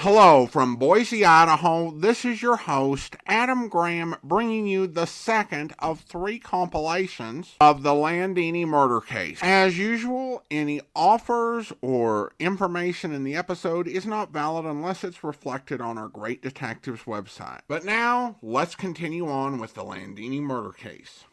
Hello from Boise, Idaho. This is your host, Adam Graham, bringing you the second of 3 compilations of the Landini Murder Case. As usual, any offers or information in the episode is not valid unless it's reflected on our Great Detectives website. But now, let's continue on with the Landini Murder Case.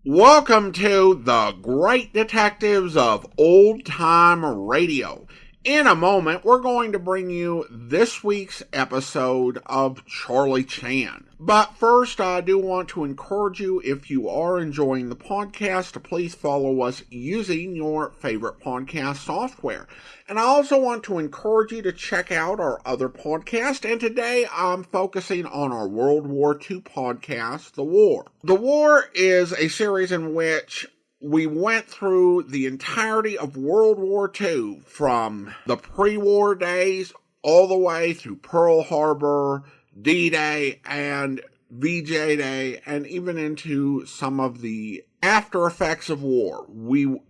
Welcome to the Great Detectives of Old Time Radio. In a moment, we're going to bring you this week's episode of Charlie Chan. But first, I do want to encourage you, if you are enjoying the podcast, to please follow us using your favorite podcast software. And I also want to encourage you to check out our other podcast. And today, I'm focusing on our World War II podcast, The War. The War is a series in which we went through the entirety of World War II, from the pre-war days all the way through Pearl Harbor, D-Day, and VJ Day, and even into some of the after effects of war. We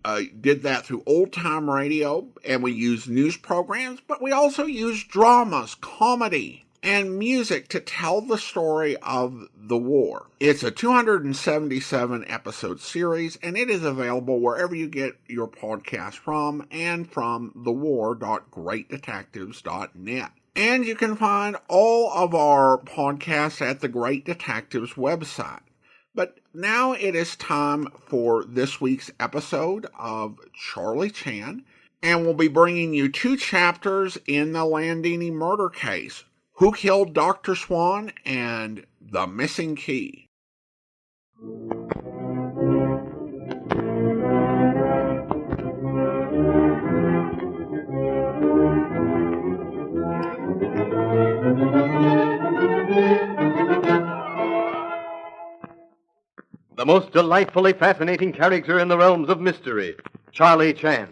did that through old time radio, and we used news programs, but we also used dramas, comedy, and music to tell the story of the war. It's a 277 episode series, and it is available wherever you get your podcast from, and from thewar.greatdetectives.net. And you can find all of our podcasts at the Great Detectives website. But now it is time for this week's episode of Charlie Chan, and we'll be bringing you 2 chapters in the Landini Murder Case: Who Killed Dr. Swan and The Missing Key. The most delightfully fascinating character in the realms of mystery, Charlie Chan.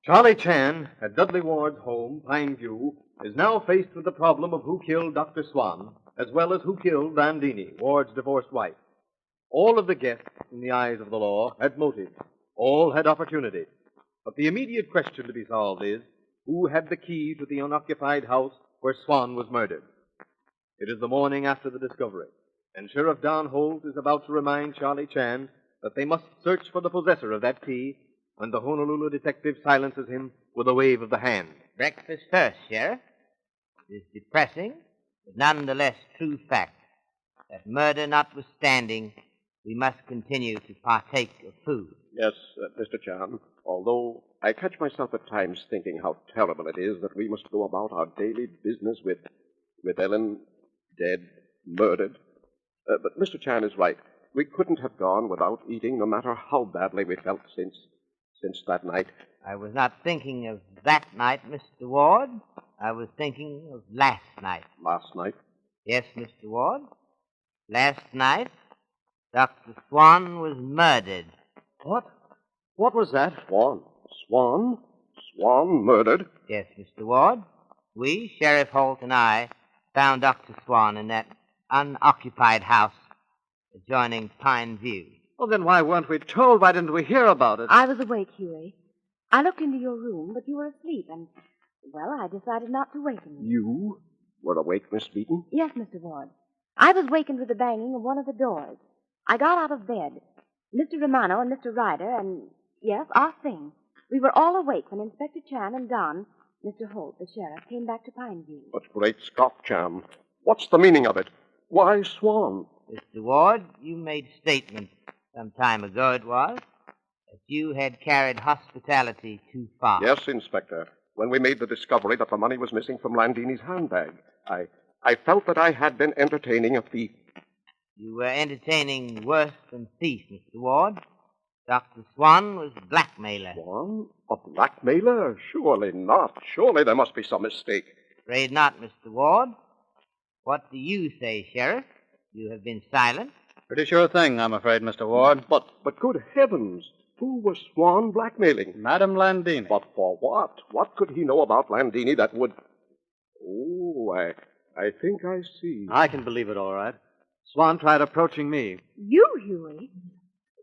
Charlie Chan, at Dudley Ward's home, Pine View, is now faced with the problem of who killed Dr. Swan, as well as who killed Landini, Ward's divorced wife. All of the guests, in the eyes of the law, had motive. All had opportunity. But the immediate question to be solved is, who had the key to the unoccupied house where Swan was murdered? It is the morning after the discovery, and Sheriff Don Holt is about to remind Charlie Chan that they must search for the possessor of that key, when the Honolulu detective silences him with a wave of the hand. Breakfast first, Sheriff. It is depressing, but nonetheless true fact that murder notwithstanding, we must continue to partake of food. Yes, Mr. Chan, although I catch myself at times thinking how terrible it is that we must go about our daily business with Ellen dead, murdered. But Mr. Chan is right. We couldn't have gone without eating, no matter how badly we felt since that night. I was not thinking of that night, Mr. Ward. I was thinking of last night. Last night? Yes, Mr. Ward. Last night, Dr. Swan was murdered. What? What was that? Swan? Swan murdered? Yes, Mr. Ward. We, Sheriff Holt and I, found Dr. Swan in that unoccupied house adjoining Pine View. Well, then why weren't we told? Why didn't we hear about it? I was awake, Huey. I looked into your room, but you were asleep, and, well, I decided not to waken you. You were awake, Miss Beaton? Yes, Mr. Ward. I was wakened with the banging of one of the doors. I got out of bed. Mr. Romano and Mr. Ryder and, yes, our thing. We were all awake when Inspector Chan and Don, Mr. Holt, the sheriff, came back to Pineview. But great Scott, Chan. What's the meaning of it? Why Swan? Mr. Ward, you made statement some time ago, it was, that you had carried hospitality too far. Yes, Inspector. When we made the discovery that the money was missing from Landini's handbag, I felt that I had been entertaining a thief. You were entertaining worse than thief, Mr. Ward. Dr. Swan was a blackmailer. Swan? A blackmailer? Surely not. Surely there must be some mistake. Afraid not, Mr. Ward. What do you say, Sheriff? You have been silent. Pretty sure thing, I'm afraid, Mr. Ward. But good heavens, who was Swan blackmailing? Madam Landini. But for what? What could he know about Landini that would... Oh, I think I see. I can believe it, all right. Swan tried approaching me. You, Huey?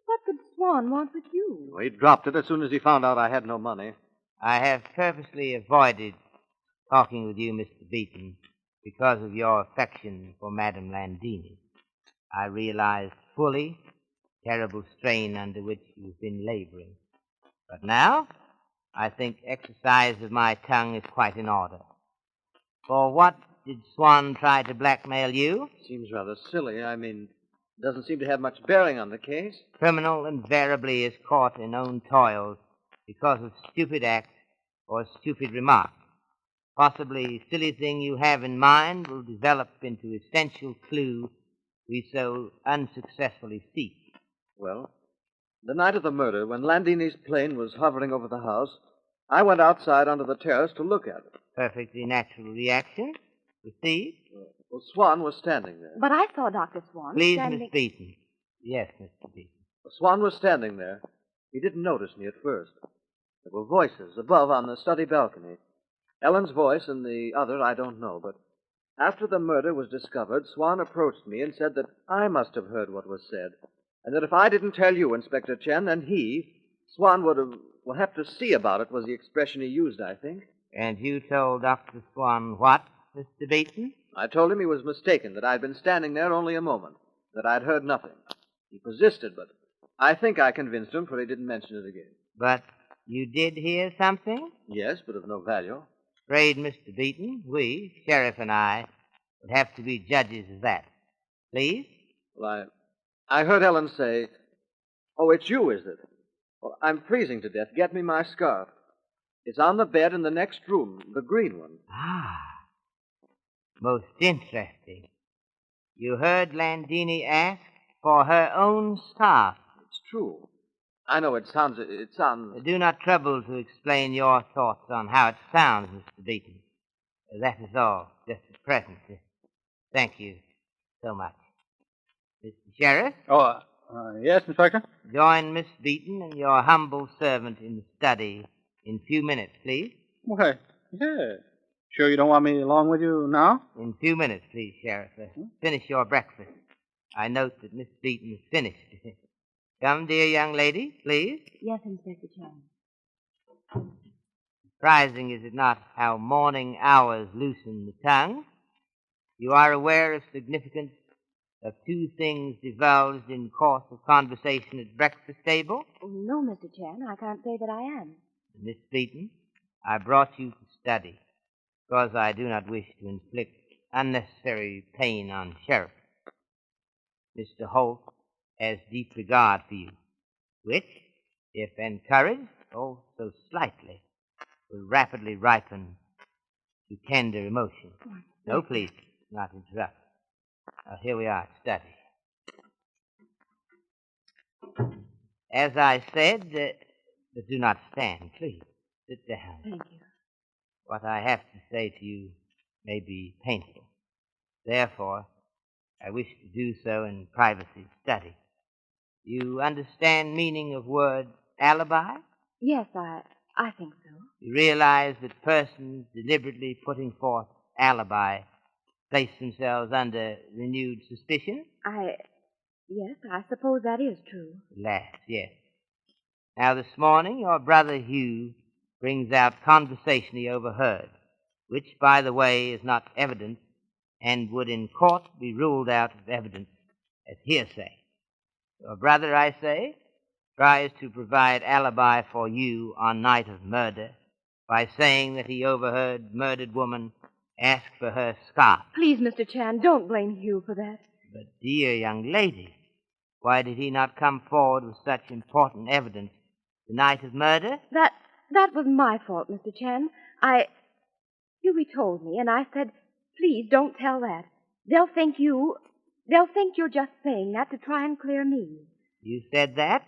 What could Swan want with you? He dropped it as soon as he found out I had no money. I have purposely avoided talking with you, Mr. Beaton, because of your affection for Madam Landini. I realized fully the terrible strain under which you've been laboring. But now, I think exercise of my tongue is quite in order. For what did Swan try to blackmail you? Seems rather silly. I mean, doesn't seem to have much bearing on the case. Criminal invariably is caught in own toils because of stupid act or stupid remark. Possibly silly thing you have in mind will develop into essential clue we so unsuccessfully seek. Well, the night of the murder, when Landini's plane was hovering over the house, I went outside onto the terrace to look at it. Perfectly natural reaction. Proceed. Well, Swan was standing there. But I saw Dr. Swan Please, standing... Miss Beaton. Yes, Mr. Beaton. Swan was standing there. He didn't notice me at first. There were voices above on the study balcony. Ellen's voice and the other I don't know, but after the murder was discovered, Swan approached me and said that I must have heard what was said, and that if I didn't tell you, Inspector Chen, then Swan would have to see about it, was the expression he used, I think. And you told Dr. Swan what, Mr. Beaton? I told him he was mistaken, that I'd been standing there only a moment, that I'd heard nothing. He persisted, but I think I convinced him, for he didn't mention it again. But you did hear something? Yes, but of no value. Afraid, Mr. Beaton, we, Sheriff and I, would have to be judges of that. Please? Well, I heard Ellen say, "Oh, it's you, is it? Well, I'm freezing to death. Get me my scarf. It's on the bed in the next room, the green one." Ah, most interesting. You heard Landini ask for her own scarf. It's true. I know it sounds... Do not trouble to explain your thoughts on how it sounds, Mr. Beaton. That is all, just at present. Thank you so much. Mr. Sheriff? Oh, yes, Inspector? Join Miss Beaton and your humble servant in the study in a few minutes, please. Okay. Yeah. Sure you don't want me along with you now? In a few minutes, please, Sheriff. Finish your breakfast. I note that Miss Beaton is finished. Come, dear young lady, please. Yes, Inspector Chan. Surprising, is it not, how morning hours loosen the tongue? You are aware of significance of two things divulged in course of conversation at breakfast table? Oh, no, Mr. Chan, I can't say that I am. Miss Beaton, I brought you to study because I do not wish to inflict unnecessary pain on Sheriff. Mr. Holt has deep regard for you, which, if encouraged, oh so slightly, will rapidly ripen to tender emotion. No, please, not interrupt. Now, here we are at study. As I said, but do not stand, please. Sit down. Thank you. What I have to say to you may be painful. Therefore, I wish to do so in privacy study. You understand meaning of word alibi? Yes, I think so. You realize that persons deliberately putting forth alibi place themselves under renewed suspicion? Yes, I suppose that is true. Last, yes. Now, this morning, your brother Hugh brings out conversation he overheard, which, by the way, is not evidence and would in court be ruled out as evidence as hearsay. Your brother, I say, tries to provide alibi for you on night of murder by saying that he overheard murdered woman ask for her scarf. Please, Mr. Chan, don't blame Hugh for that. But, dear young lady, why did he not come forward with such important evidence the night of murder? That was my fault, Mr. Chan. Hughie told me, and I said, please don't tell that. They'll think you're just saying that to try and clear me. You said that?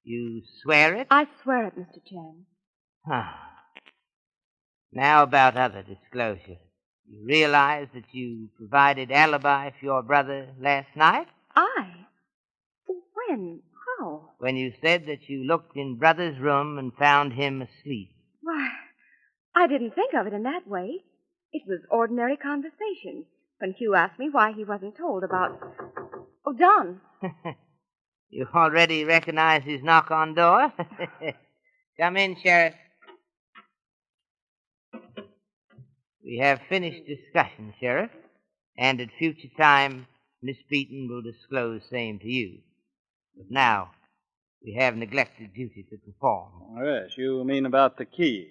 You swear it? I swear it, Mr. Chan. Now about other disclosure. You realize that you provided alibi for your brother last night? I? When? How? When you said that you looked in brother's room and found him asleep. Why, I didn't think of it in that way. It was ordinary conversation when Hugh asked me why he wasn't told about... Oh, Don. You already recognize his knock on door? Come in, Sheriff. We have finished discussion, Sheriff, and at future time, Miss Beaton will disclose same to you. But now, we have neglected duty to perform. Oh, yes, you mean about the key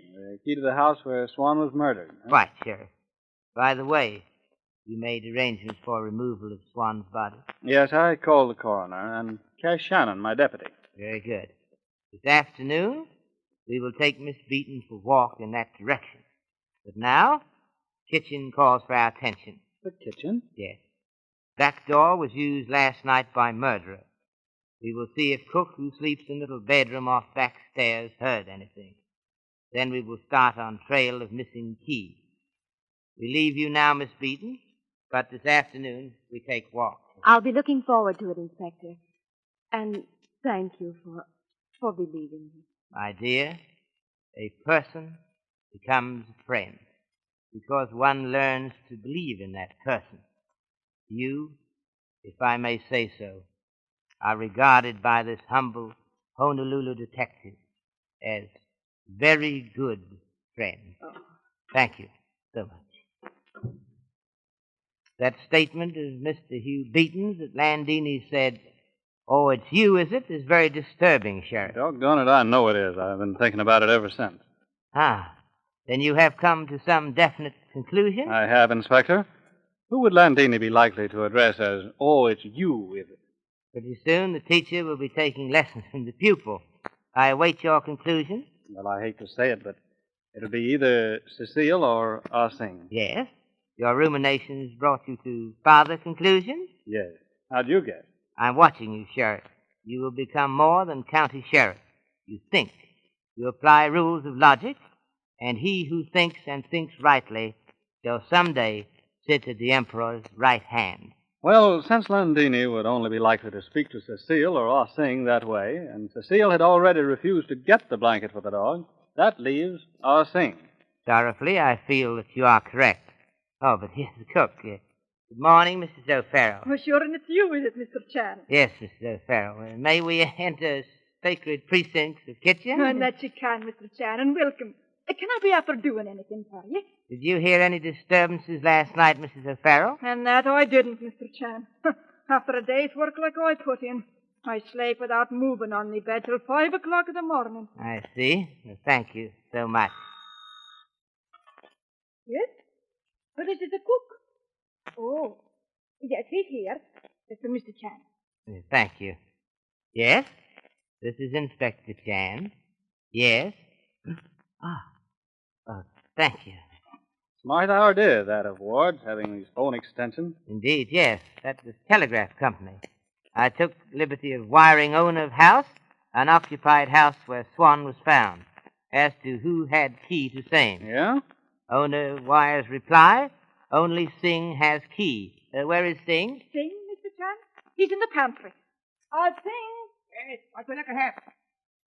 to the house where Swan was murdered. Huh? Right, Sheriff. By the way, you made arrangements for removal of Swan's body. Yes, I called the coroner and Cash Shannon, my deputy. Very good. This afternoon, we will take Miss Beaton for a walk in that direction. But now, kitchen calls for our attention. The kitchen? Yes. Back door was used last night by murderer. We will see if cook, who sleeps in little bedroom off back stairs, heard anything. Then we will start on trail of missing key. We leave you now, Miss Beaton, but this afternoon we take walk. I'll be looking forward to it, Inspector. And thank you for believing me. My dear, a person becomes a friend because one learns to believe in that person. You, if I may say so, are regarded by this humble Honolulu detective as very good friends. Oh. Thank you so much. That statement of Mr. Hugh Beaton's that Landini said, "Oh, it's you, is it?" is very disturbing, Sheriff. Doggone it, I know it is. I've been thinking about it ever since. Then you have come to some definite conclusion? I have, Inspector. Who would Landini be likely to address as, "Oh, it's you, is it?" Pretty soon the teacher will be taking lessons from the pupil. I await your conclusion. Well, I hate to say it, but it'll be either Cecile or Ah Sing. Yes. Your ruminations brought you to farther conclusions? Yes. How'd you guess? I'm watching you, Sheriff. You will become more than county sheriff. You think. You apply rules of logic, and he who thinks and thinks rightly shall someday sit at the Emperor's right hand. Well, since Landini would only be likely to speak to Cecile or Ah Sing that way, and Cecile had already refused to get the blanket for the dog, that leaves Ah Sing. Sorrowfully, I feel that you are correct. Oh, but here's the cook. Good morning, Mrs. O'Farrell. Oh, sure, and it's you, is it, Mr. Chan? Yes, Mrs. O'Farrell. May we enter sacred precincts of kitchen? And that you can, Mr. Chan, and welcome. Can I be after doing anything for you? Did you hear any disturbances last night, Mrs. O'Farrell? And that I didn't, Mr. Chan. After a day's work like I put in, I sleep without moving on the bed till 5 o'clock in the morning. I see. Well, thank you so much. Yes? Well, this is the cook. Oh, yes, he's here. It's Mr. Chan. Thank you. Yes? This is Inspector Chan. Yes? Thank you. Smart idea, that of Ward's, having these phone extensions. Indeed, yes. That's the telegraph company. I took liberty of wiring owner of house, unoccupied house where Swan was found, as to who had key to same. Yeah? Owner wires reply, only Singh has key. Where is Singh? Sing, Mr. Chan? He's in the pantry. Sing. Yes, what will I have?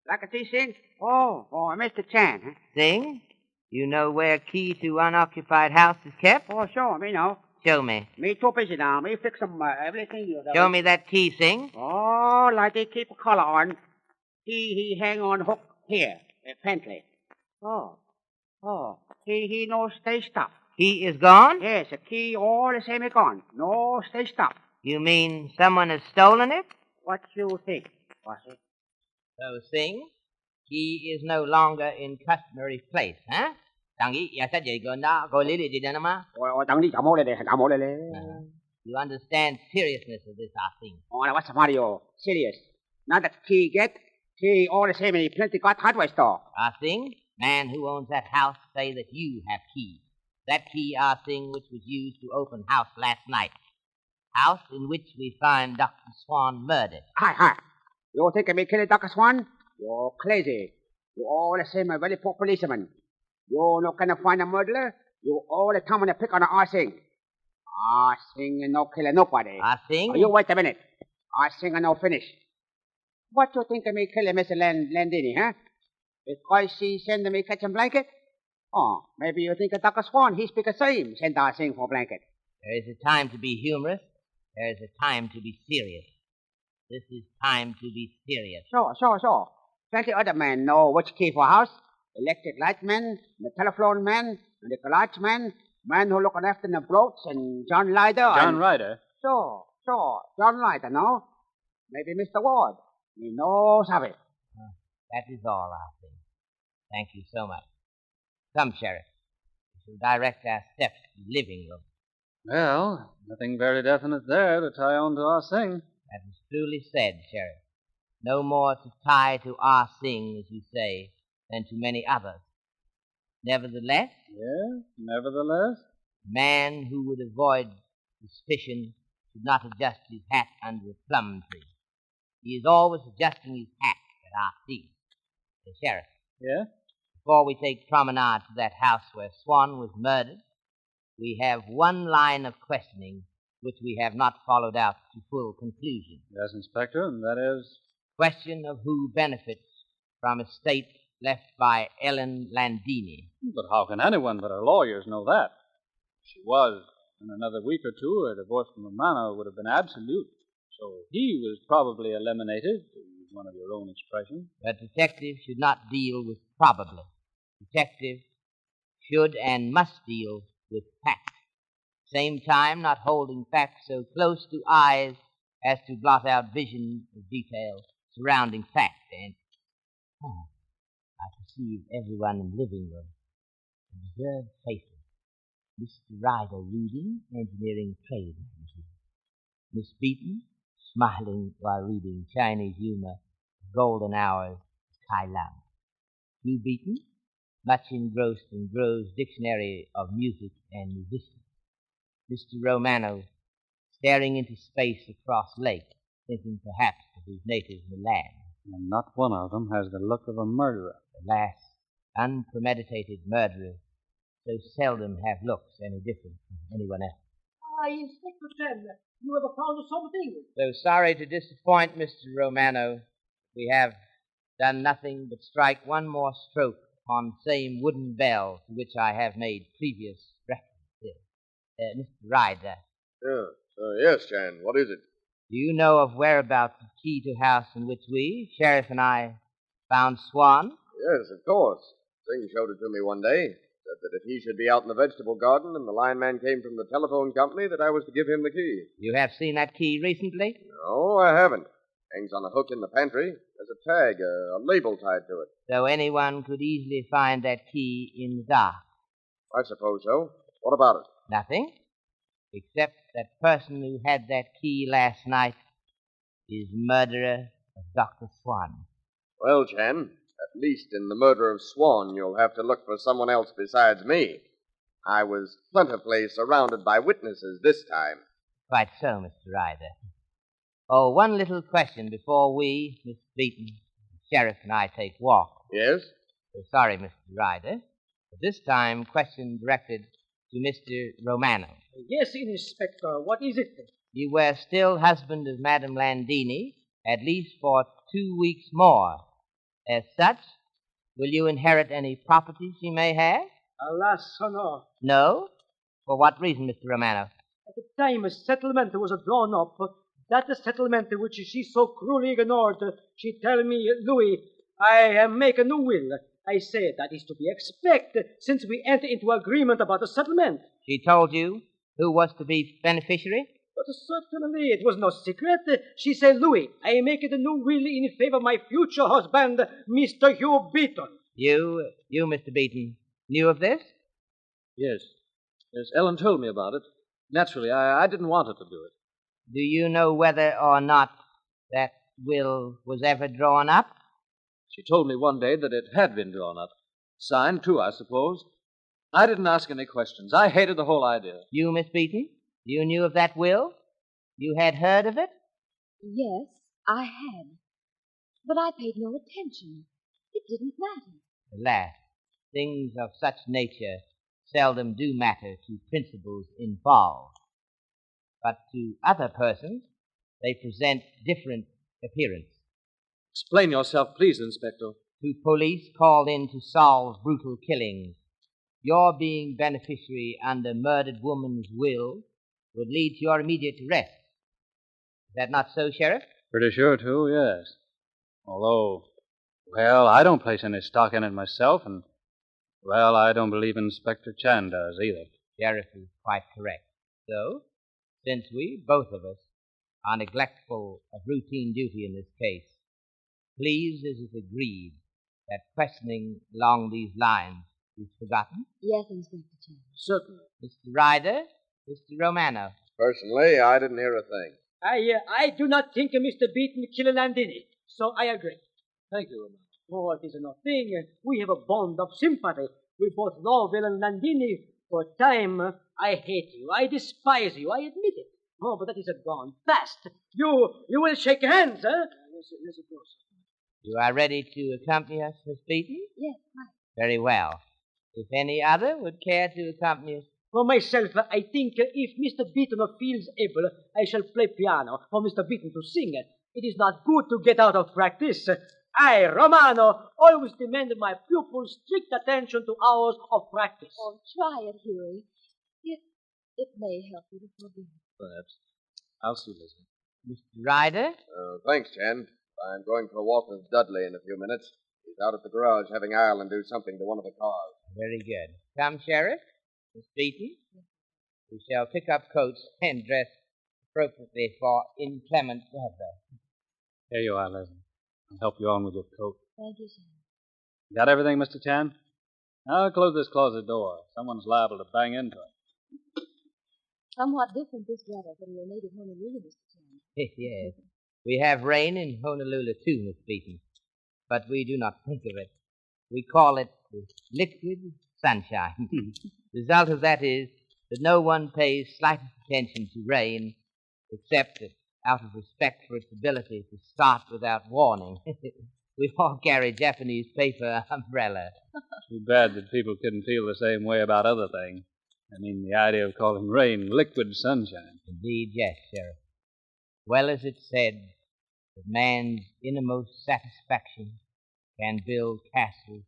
Like a tea, Sing? Oh, Mr. Chan, huh? Singh, you know where key to unoccupied house is kept? Oh, sure, me know. Show me. Me too busy now. Me fix everything. Show me that key, Sing. Oh, like they keep a collar on. He hang on hook here, apparently. Oh. He no stay stop. Key is gone? Yes, the key all the same is gone. No stay stop. You mean someone has stolen it? What you think, bossy? So, Sing, key is no longer in customary place, huh? You understand seriousness of this, I think. Oh, now what's the matter? Serious. Now that key key all the same in plenty got hardware store. I think man who owns that house say that you have key. That key, I think, which was used to open house last night. House in which we find Dr. Swan murdered. Hi. You think me kill Dr. Swan? You're crazy. You all the same a very poor policeman. You no gonna find a murderer? You all the time on the pick on our thing. Our thing no killing nobody. I think. Oh, you wait a minute. Our thing no finish. What you think of me killing Mr. Landini, huh? Because she send me catch a blanket? Oh, maybe you think of Dr. Swan. He speak the same. Send our thing for blanket. There is a time to be humorous. There is a time to be serious. This is time to be serious. Sure. Plenty other men know which key for house. Electric light man, the telephone man, and the garage man who looking after the boats, and John Ryder. John Ryder? Sure. John Ryder, no? Maybe Mr. Ward. He knows of it. That is all, I think. Thank you so much. Come, Sheriff. We shall direct our steps to the living room. Well, nothing very definite there to tie on to our thing. That is truly said, Sheriff. No more to tie to our thing, as you say, than to many others. Nevertheless, a man who would avoid suspicion should not adjust his hat under a plum tree. He is always adjusting his hat at our feet. The Sheriff. Yeah? Before we take promenade to that house where Swan was murdered, we have one line of questioning which we have not followed out to full conclusion. Yes, Inspector, and that is? Question of who benefits from estate left by Ellen Landini. But how can anyone but our lawyers know that? She was. In another week or two, her divorce from Romano would have been absolute. So he was probably eliminated, to use one of your own expressions. But detectives should not deal with probably. Detectives should and must deal with facts. Same time, not holding facts so close to eyes as to blot out vision of detail surrounding fact. And I perceive everyone in the living room. Observed faces. Mr. Ryder reading Engineering Trade magazine. Miss Beaton smiling while reading Chinese humor, Golden Hours, Kai Lam. Hugh Beaton, much engrossed in Grove's Dictionary of Music and Musicians. Mr. Romano, staring into space across lake, thinking perhaps of his native Milan. And not one of them has the look of a murderer. Alas, unpremeditated murderers so seldom have looks any different from anyone else. Inspector Chen, you have found something. So sorry to disappoint Mr. Romano. We have done nothing but strike one more stroke on the same wooden bell to which I have made previous references. Mr. Ryder. Yes, Chan. What is it? Do you know of whereabouts the key to house in which we, Sheriff and I, found Swan? Yes, of course. Singh showed it to me one day. Said that if he should be out in the vegetable garden and the lineman came from the telephone company, that I was to give him the key. You have seen that key recently? No, I haven't. Hangs on a hook in the pantry. There's a tag, a label tied to it. So anyone could easily find that key in the dark? I suppose so. What about it? Nothing. Except that person who had that key last night is murderer of Dr. Swan. Well, Chan, at least in the murder of Swan, you'll have to look for someone else besides me. I was plentifully surrounded by witnesses this time. Quite so, Mr. Ryder. Oh, one little question before we, Miss Beaton, the Sheriff, and I take walk. Yes? So sorry, Mr. Ryder, but this time question directed to Mr. Romano. Yes, Inspector. What is it? You were still husband of Madame Landini, at least for 2 weeks more. As such, will you inherit any property she may have? Alas, no. No? For what reason, Mr. Romano? At the time a settlement was drawn up, that settlement which she so cruelly ignored, she tell me, Louis, I am make a new will. I say that is to be expected since we enter into agreement about the settlement. She told you who was to be beneficiary? But certainly it was no secret. She said, Louis, I make it a new will in favor of my future husband, Mr. Hugh Beaton. You, Mr. Beaton, knew of this? Yes. Yes, Ellen told me about it. Naturally, I didn't want her to do it. Do you know whether or not that will was ever drawn up? She told me one day that it had been drawn up. Signed, too, I suppose. I didn't ask any questions. I hated the whole idea. You, Miss Beaton, you knew of that will? You had heard of it? Yes, I had. But I paid no attention. It didn't matter. Alas, things of such nature seldom do matter to principals involved. But to other persons, they present different appearance. Explain yourself, please, Inspector. To police called in to solve brutal killings, your being beneficiary under murdered woman's will would lead to your immediate arrest. Is that not so, Sheriff? Pretty sure, too, yes. Although, well, I don't place any stock in it myself, and, well, I don't believe Inspector Chan does either. Sheriff is quite correct. So, since we, both of us, are neglectful of routine duty in this case, please, is it agreed that questioning along these lines is forgotten? Yes, Inspector Chan. Certainly. Mr. Ryder, Mr. Romano. Personally, I didn't hear a thing. I do not think Mr. Beaton killed Landini, so I agree. Thank you, Romano. Oh, it is no thing. We have a bond of sympathy. We both love and Landini. For a time, I hate you. I despise you. I admit it. Oh, but that is gone fast. You will shake hands, huh? Yes, of course. You are ready to accompany us, Miss Beaton? Yes, quite. Very well. If any other would care to accompany us. For myself, I think if Mr. Beaton feels able, I shall play piano for Mr. Beaton to sing. It is not good to get out of practice. I, Romano, always demand my pupils' strict attention to hours of practice. Oh, try it, Huey. It may help you to forget. Perhaps. I'll see, Lizzie. Mr. Ryder? Thanks, Chan. I'm going for a walk with Dudley in a few minutes. He's out at the garage having Ireland do something to one of the cars. Very good. Come, Sheriff. Miss Beaton. We shall pick up coats and dress appropriately for inclement weather. Here you are, Leslie. I'll help you on with your coat. Thank you, sir. Got everything, Mr. Chan? I'll close this closet door. Someone's liable to bang into it. Somewhat different this weather from your native Honolulu, Mr. Chan. Yes. We have rain in Honolulu, too, Miss Beaton. But we do not think of it. We call it liquid sunshine. The result of that is that no one pays slightest attention to rain, except that out of respect for its ability to start without warning. We all carry Japanese paper umbrella. Too bad that people couldn't feel the same way about other things. I mean, the idea of calling rain liquid sunshine. Indeed, yes, Sheriff. Well is it said that man's innermost satisfaction can build castles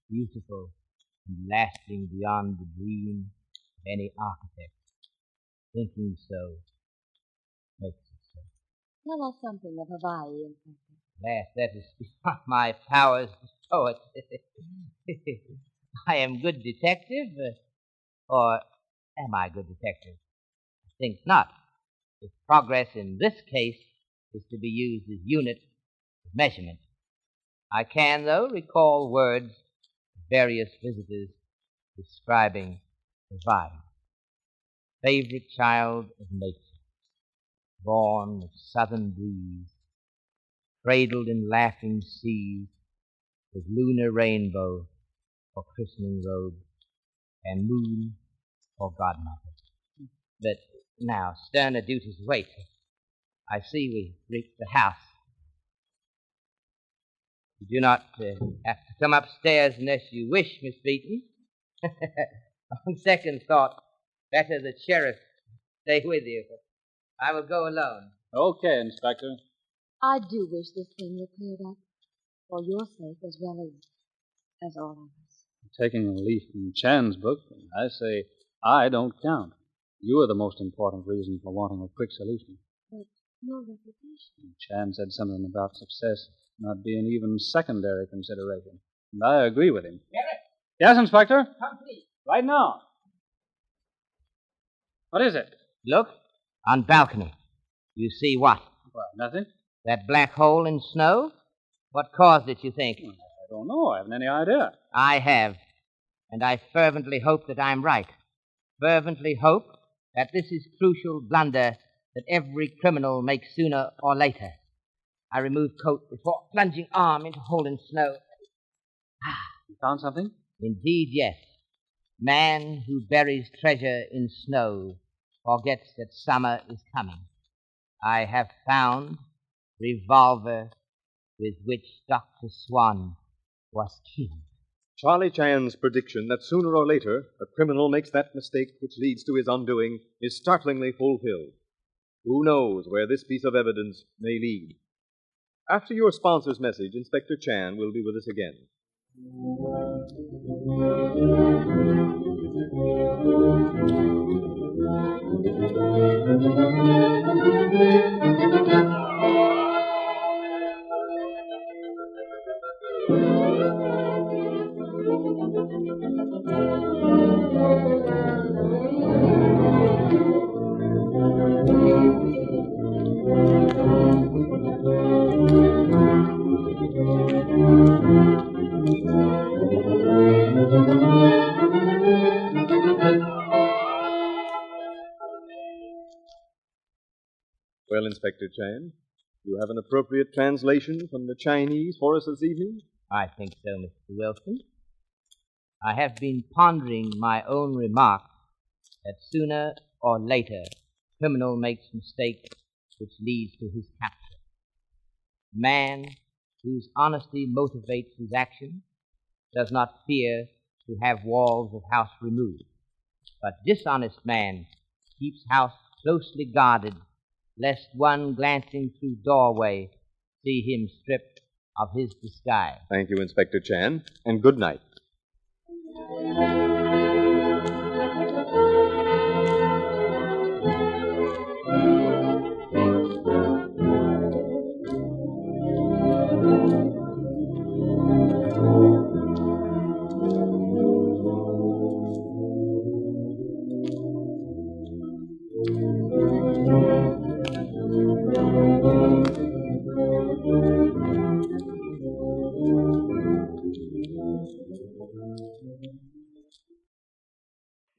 beautiful and lasting beyond the dream of any architect. Thinking so makes it so. Tell us something of Hawaii, Inspector. Alas, that is beyond my powers as poet. I am good detective, or am I good detective? I think not. If progress in this case is to be used as unit of measurement. I can, though, recall words of various visitors describing Hawaii. Favorite child of nature, born of southern breeze, cradled in laughing seas, with lunar rainbow for christening robe, and moon for godmother. But now, sterner duties wait. I see we reach the house. You do not have to come upstairs unless you wish, Miss Beaton. On second thought, better the sheriff stay with you. I will go alone. Okay, Inspector. I do wish this thing were cleared up, for your sake as well as all of us. Taking a leaf from Chan's book, I say I don't count. You are the most important reason for wanting a quick solution. But no reputation. Chan said something about success not being even secondary consideration. And I agree with him. Yes, Inspector? Come, please. Right now. What is it? Look, on balcony. You see what? Well, nothing. That black hole in snow? What caused it, you think? I don't know. I haven't any idea. I have. And I fervently hope that I'm right. Fervently hope that this is crucial blunder that every criminal makes sooner or later. I remove coat before plunging arm into hole in snow. You found something? Indeed, yes. Man who buries treasure in snow forgets that summer is coming. I have found revolver with which Dr. Swan was killed. Charlie Chan's prediction that sooner or later a criminal makes that mistake which leads to his undoing is startlingly fulfilled. Who knows where this piece of evidence may lead? After your sponsor's message, Inspector Chan will be with us again. Well, Inspector Chan, you have an appropriate translation from the Chinese for us this evening? I think so, Mr. Wilson. I have been pondering my own remark that sooner or later criminal makes mistake which leads to his capture. Man whose honesty motivates his action does not fear to have walls of house removed, but dishonest man keeps house closely guarded, lest one glancing through doorway see him stripped of his disguise. Thank you, Inspector Chan, and good night.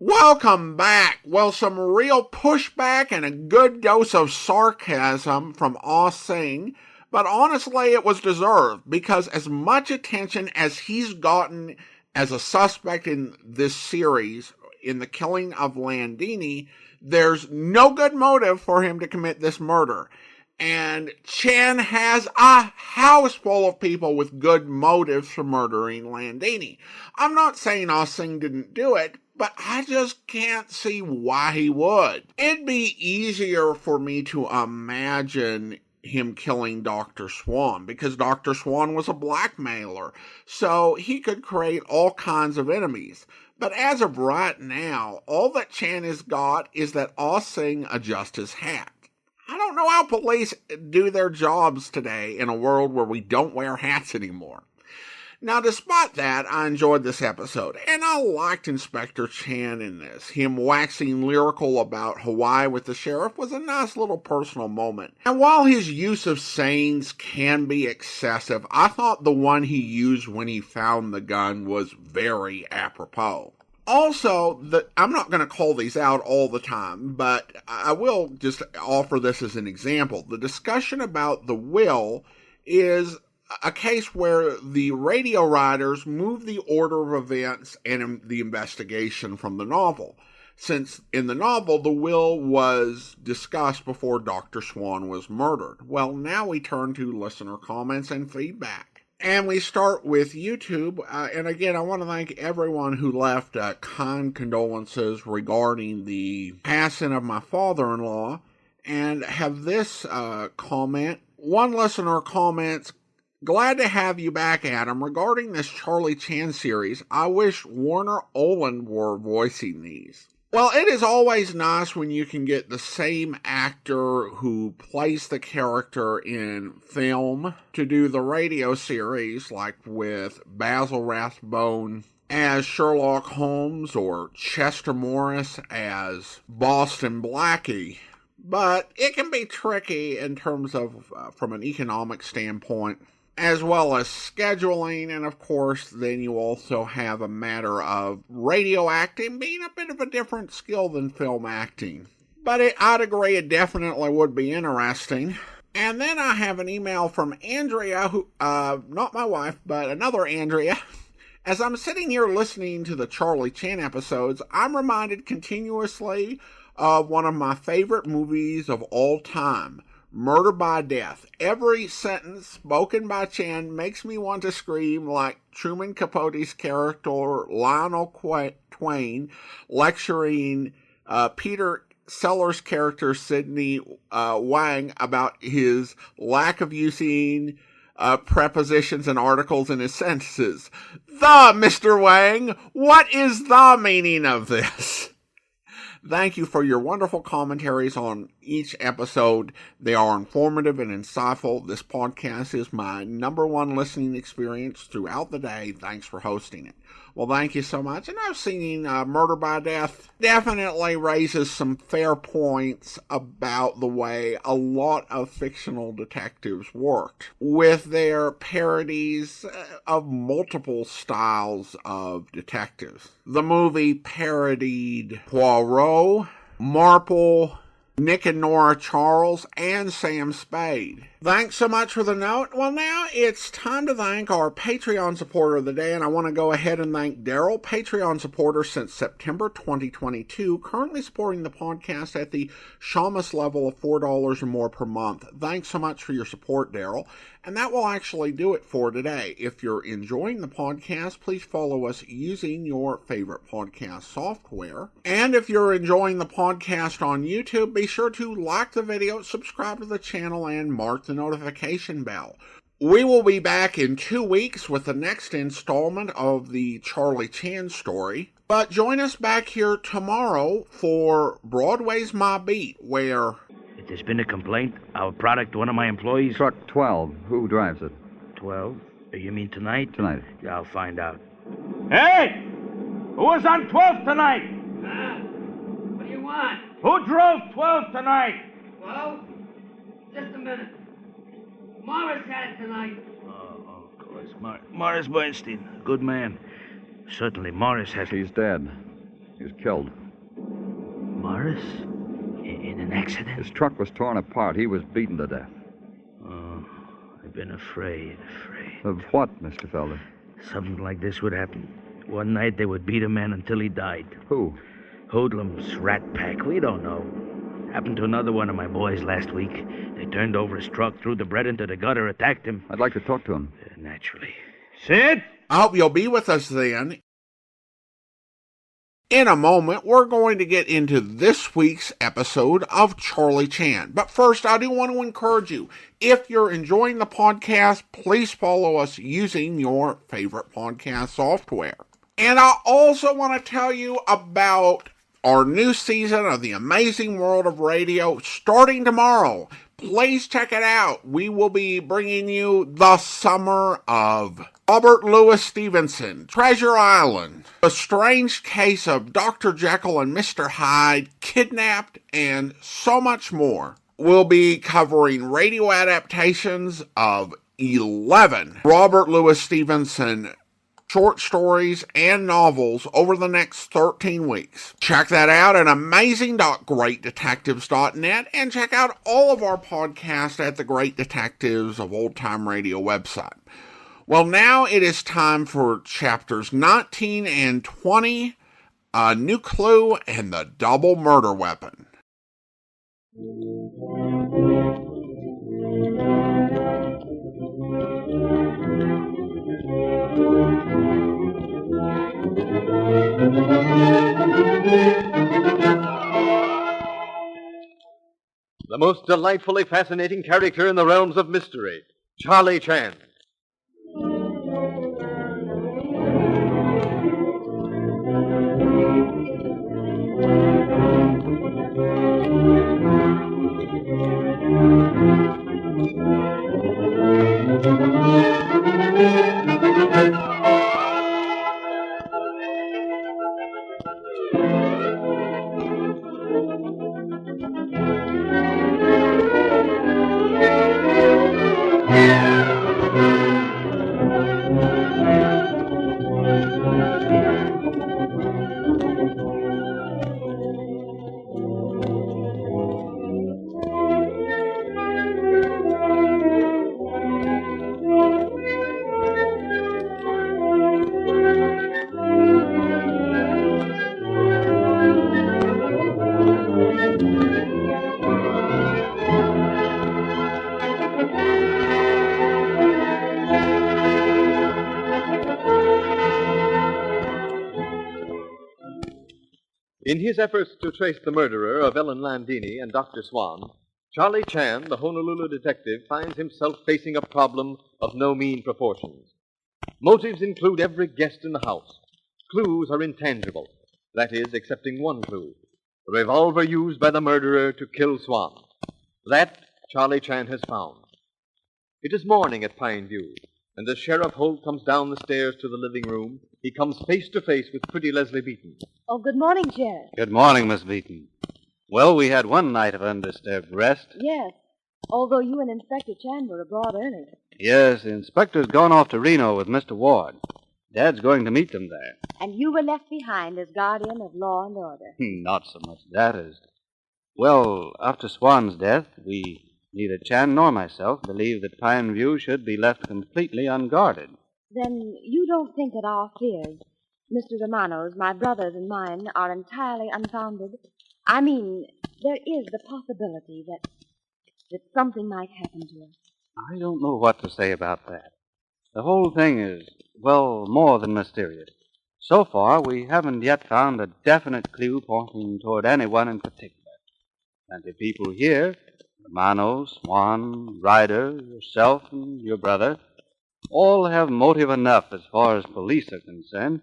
Welcome back. Well, some real pushback and a good dose of sarcasm from Ah Sing, but honestly it was deserved because as much attention as he's gotten as a suspect in this series in the killing of Landini, there's no good motive for him to commit this murder. And Chan has a house full of people with good motives for murdering Landini. I'm not saying Ah Sing didn't do it, but I just can't see why he would. It'd be easier for me to imagine him killing Dr. Swan, because Dr. Swan was a blackmailer, so he could create all kinds of enemies. But as of right now, all that Chan has got is that Ah Sing adjusts his hat. I don't know how police do their jobs today in a world where we don't wear hats anymore. Now, despite that, I enjoyed this episode, and I liked Inspector Chan in this. Him waxing lyrical about Hawaii with the sheriff was a nice little personal moment. And while his use of sayings can be excessive, I thought the one he used when he found the gun was very apropos. Also, I'm not going to call these out all the time, but I will just offer this as an example. The discussion about the will is a case where the radio writers move the order of events and the investigation from the novel, since in the novel the will was discussed before Dr. Swan was murdered. Well, now we turn to listener comments and feedback. And we start with YouTube, and again, I want to thank everyone who left kind condolences regarding the passing of my father-in-law, and have this comment. One listener comments, "Glad to have you back, Adam. Regarding this Charlie Chan series, I wish Warner Oland were voicing these." Well, it is always nice when you can get the same actor who plays the character in film to do the radio series, like with Basil Rathbone as Sherlock Holmes or Chester Morris as Boston Blackie. But it can be tricky in terms of, from an economic standpoint, as well as scheduling, and of course, then you also have a matter of radio acting being a bit of a different skill than film acting. But I'd agree it definitely would be interesting. And then I have an email from Andrea, who, not my wife, but another Andrea. As I'm sitting here listening to the Charlie Chan episodes, I'm reminded continuously of one of my favorite movies of all time, Murder by Death. Every sentence spoken by Chan makes me want to scream like Truman Capote's character Lionel Twain lecturing Peter Sellers' character Sidney Wang about his lack of using prepositions and articles in his sentences. Mr. Wang, what is the meaning of this? Thank you for your wonderful commentaries on each episode. They are informative and insightful. This podcast is my number one listening experience throughout the day. Thanks for hosting it. Well, thank you so much. And I've seen Murder by Death definitely raises some fair points about the way a lot of fictional detectives worked with their parodies of multiple styles of detectives. The movie parodied Poirot, Marple, Nick and Nora Charles, and Sam Spade. Thanks so much for the note. Well, now it's time to thank our Patreon supporter of the day, and I want to go ahead and thank Daryl, Patreon supporter since September 2022, currently supporting the podcast at the Shamus level of $4 or more per month. Thanks so much for your support, Daryl. And that will actually do it for today. If you're enjoying the podcast, please follow us using your favorite podcast software. And if you're enjoying the podcast on YouTube, be sure to like the video, subscribe to the channel, and mark the notification bell. We will be back in 2 weeks with the next installment of the Charlie Chan story. But join us back here tomorrow for Broadway's My Beat, where... If there's been a complaint, our product, one of my employees... Truck 12. Who drives it? 12? You mean tonight? Tonight. Yeah, I'll find out. Hey! Who was on 12 tonight? What do you want? Who drove 12 tonight? 12? Just a minute. Morris had it tonight. Oh, of course. Morris Bernstein. Good man. Certainly, Morris has... He's dead. He was killed. Morris? In an accident? His truck was torn apart. He was beaten to death. Oh, I've been afraid. Of what, Mr. Felder? Something like this would happen. One night they would beat a man until he died. Who? Hoodlums, rat pack, we don't know. Happened to another one of my boys last week. They turned over his truck, threw the bread into the gutter, attacked him. I'd like to talk to him. Naturally. Sid? I hope you'll be with us then. In a moment, we're going to get into this week's episode of Charlie Chan. But first, I do want to encourage you, if you're enjoying the podcast, please follow us using your favorite podcast software. And I also want to tell you about our new season of The Amazing World of Radio starting tomorrow. Please check it out. We will be bringing you The Summer of Robert Louis Stevenson, Treasure Island, The Strange Case of Dr. Jekyll and Mr. Hyde, Kidnapped, and so much more. We'll be covering radio adaptations of 11 Robert Louis Stevenson short stories and novels over the next 13 weeks. Check that out at amazing.greatdetectives.net and check out all of our podcasts at the Great Detectives of Old Time Radio website. Well, now it is time for chapters 19 and 20, A New Clue and the Double Murder Weapon. The most delightfully fascinating character in the realms of mystery, Charlie Chan. In his efforts to trace the murderer of Ellen Landini and Dr. Swan, Charlie Chan, the Honolulu detective, finds himself facing a problem of no mean proportions. Motives include every guest in the house. Clues are intangible. That is, excepting one clue, the revolver used by the murderer to kill Swan. That Charlie Chan has found. It is morning at Pine View, and as Sheriff Holt comes down the stairs to the living room, he comes face to face with pretty Leslie Beaton. Oh, good morning, Sheriff. Good morning, Miss Beaton. Well, we had one night of undisturbed rest. Yes, although you and Inspector Chan were abroad early. Yes, the inspector's gone off to Reno with Mr. Ward. Dad's going to meet them there. And you were left behind as guardian of law and order. Not so much that as... Well, after Swan's death, we, neither Chan nor myself, believed that Pine View should be left completely unguarded. Then you don't think that our fears, Mr. Romano's, my brother's, and mine, are entirely unfounded? I mean, there is the possibility that something might happen to us. I don't know what to say about that. The whole thing is, well, more than mysterious. So far, we haven't yet found a definite clue pointing toward anyone in particular. Plenty of people here, Romano, Swan, Ryder, yourself, and your brother, all have motive enough as far as police are concerned,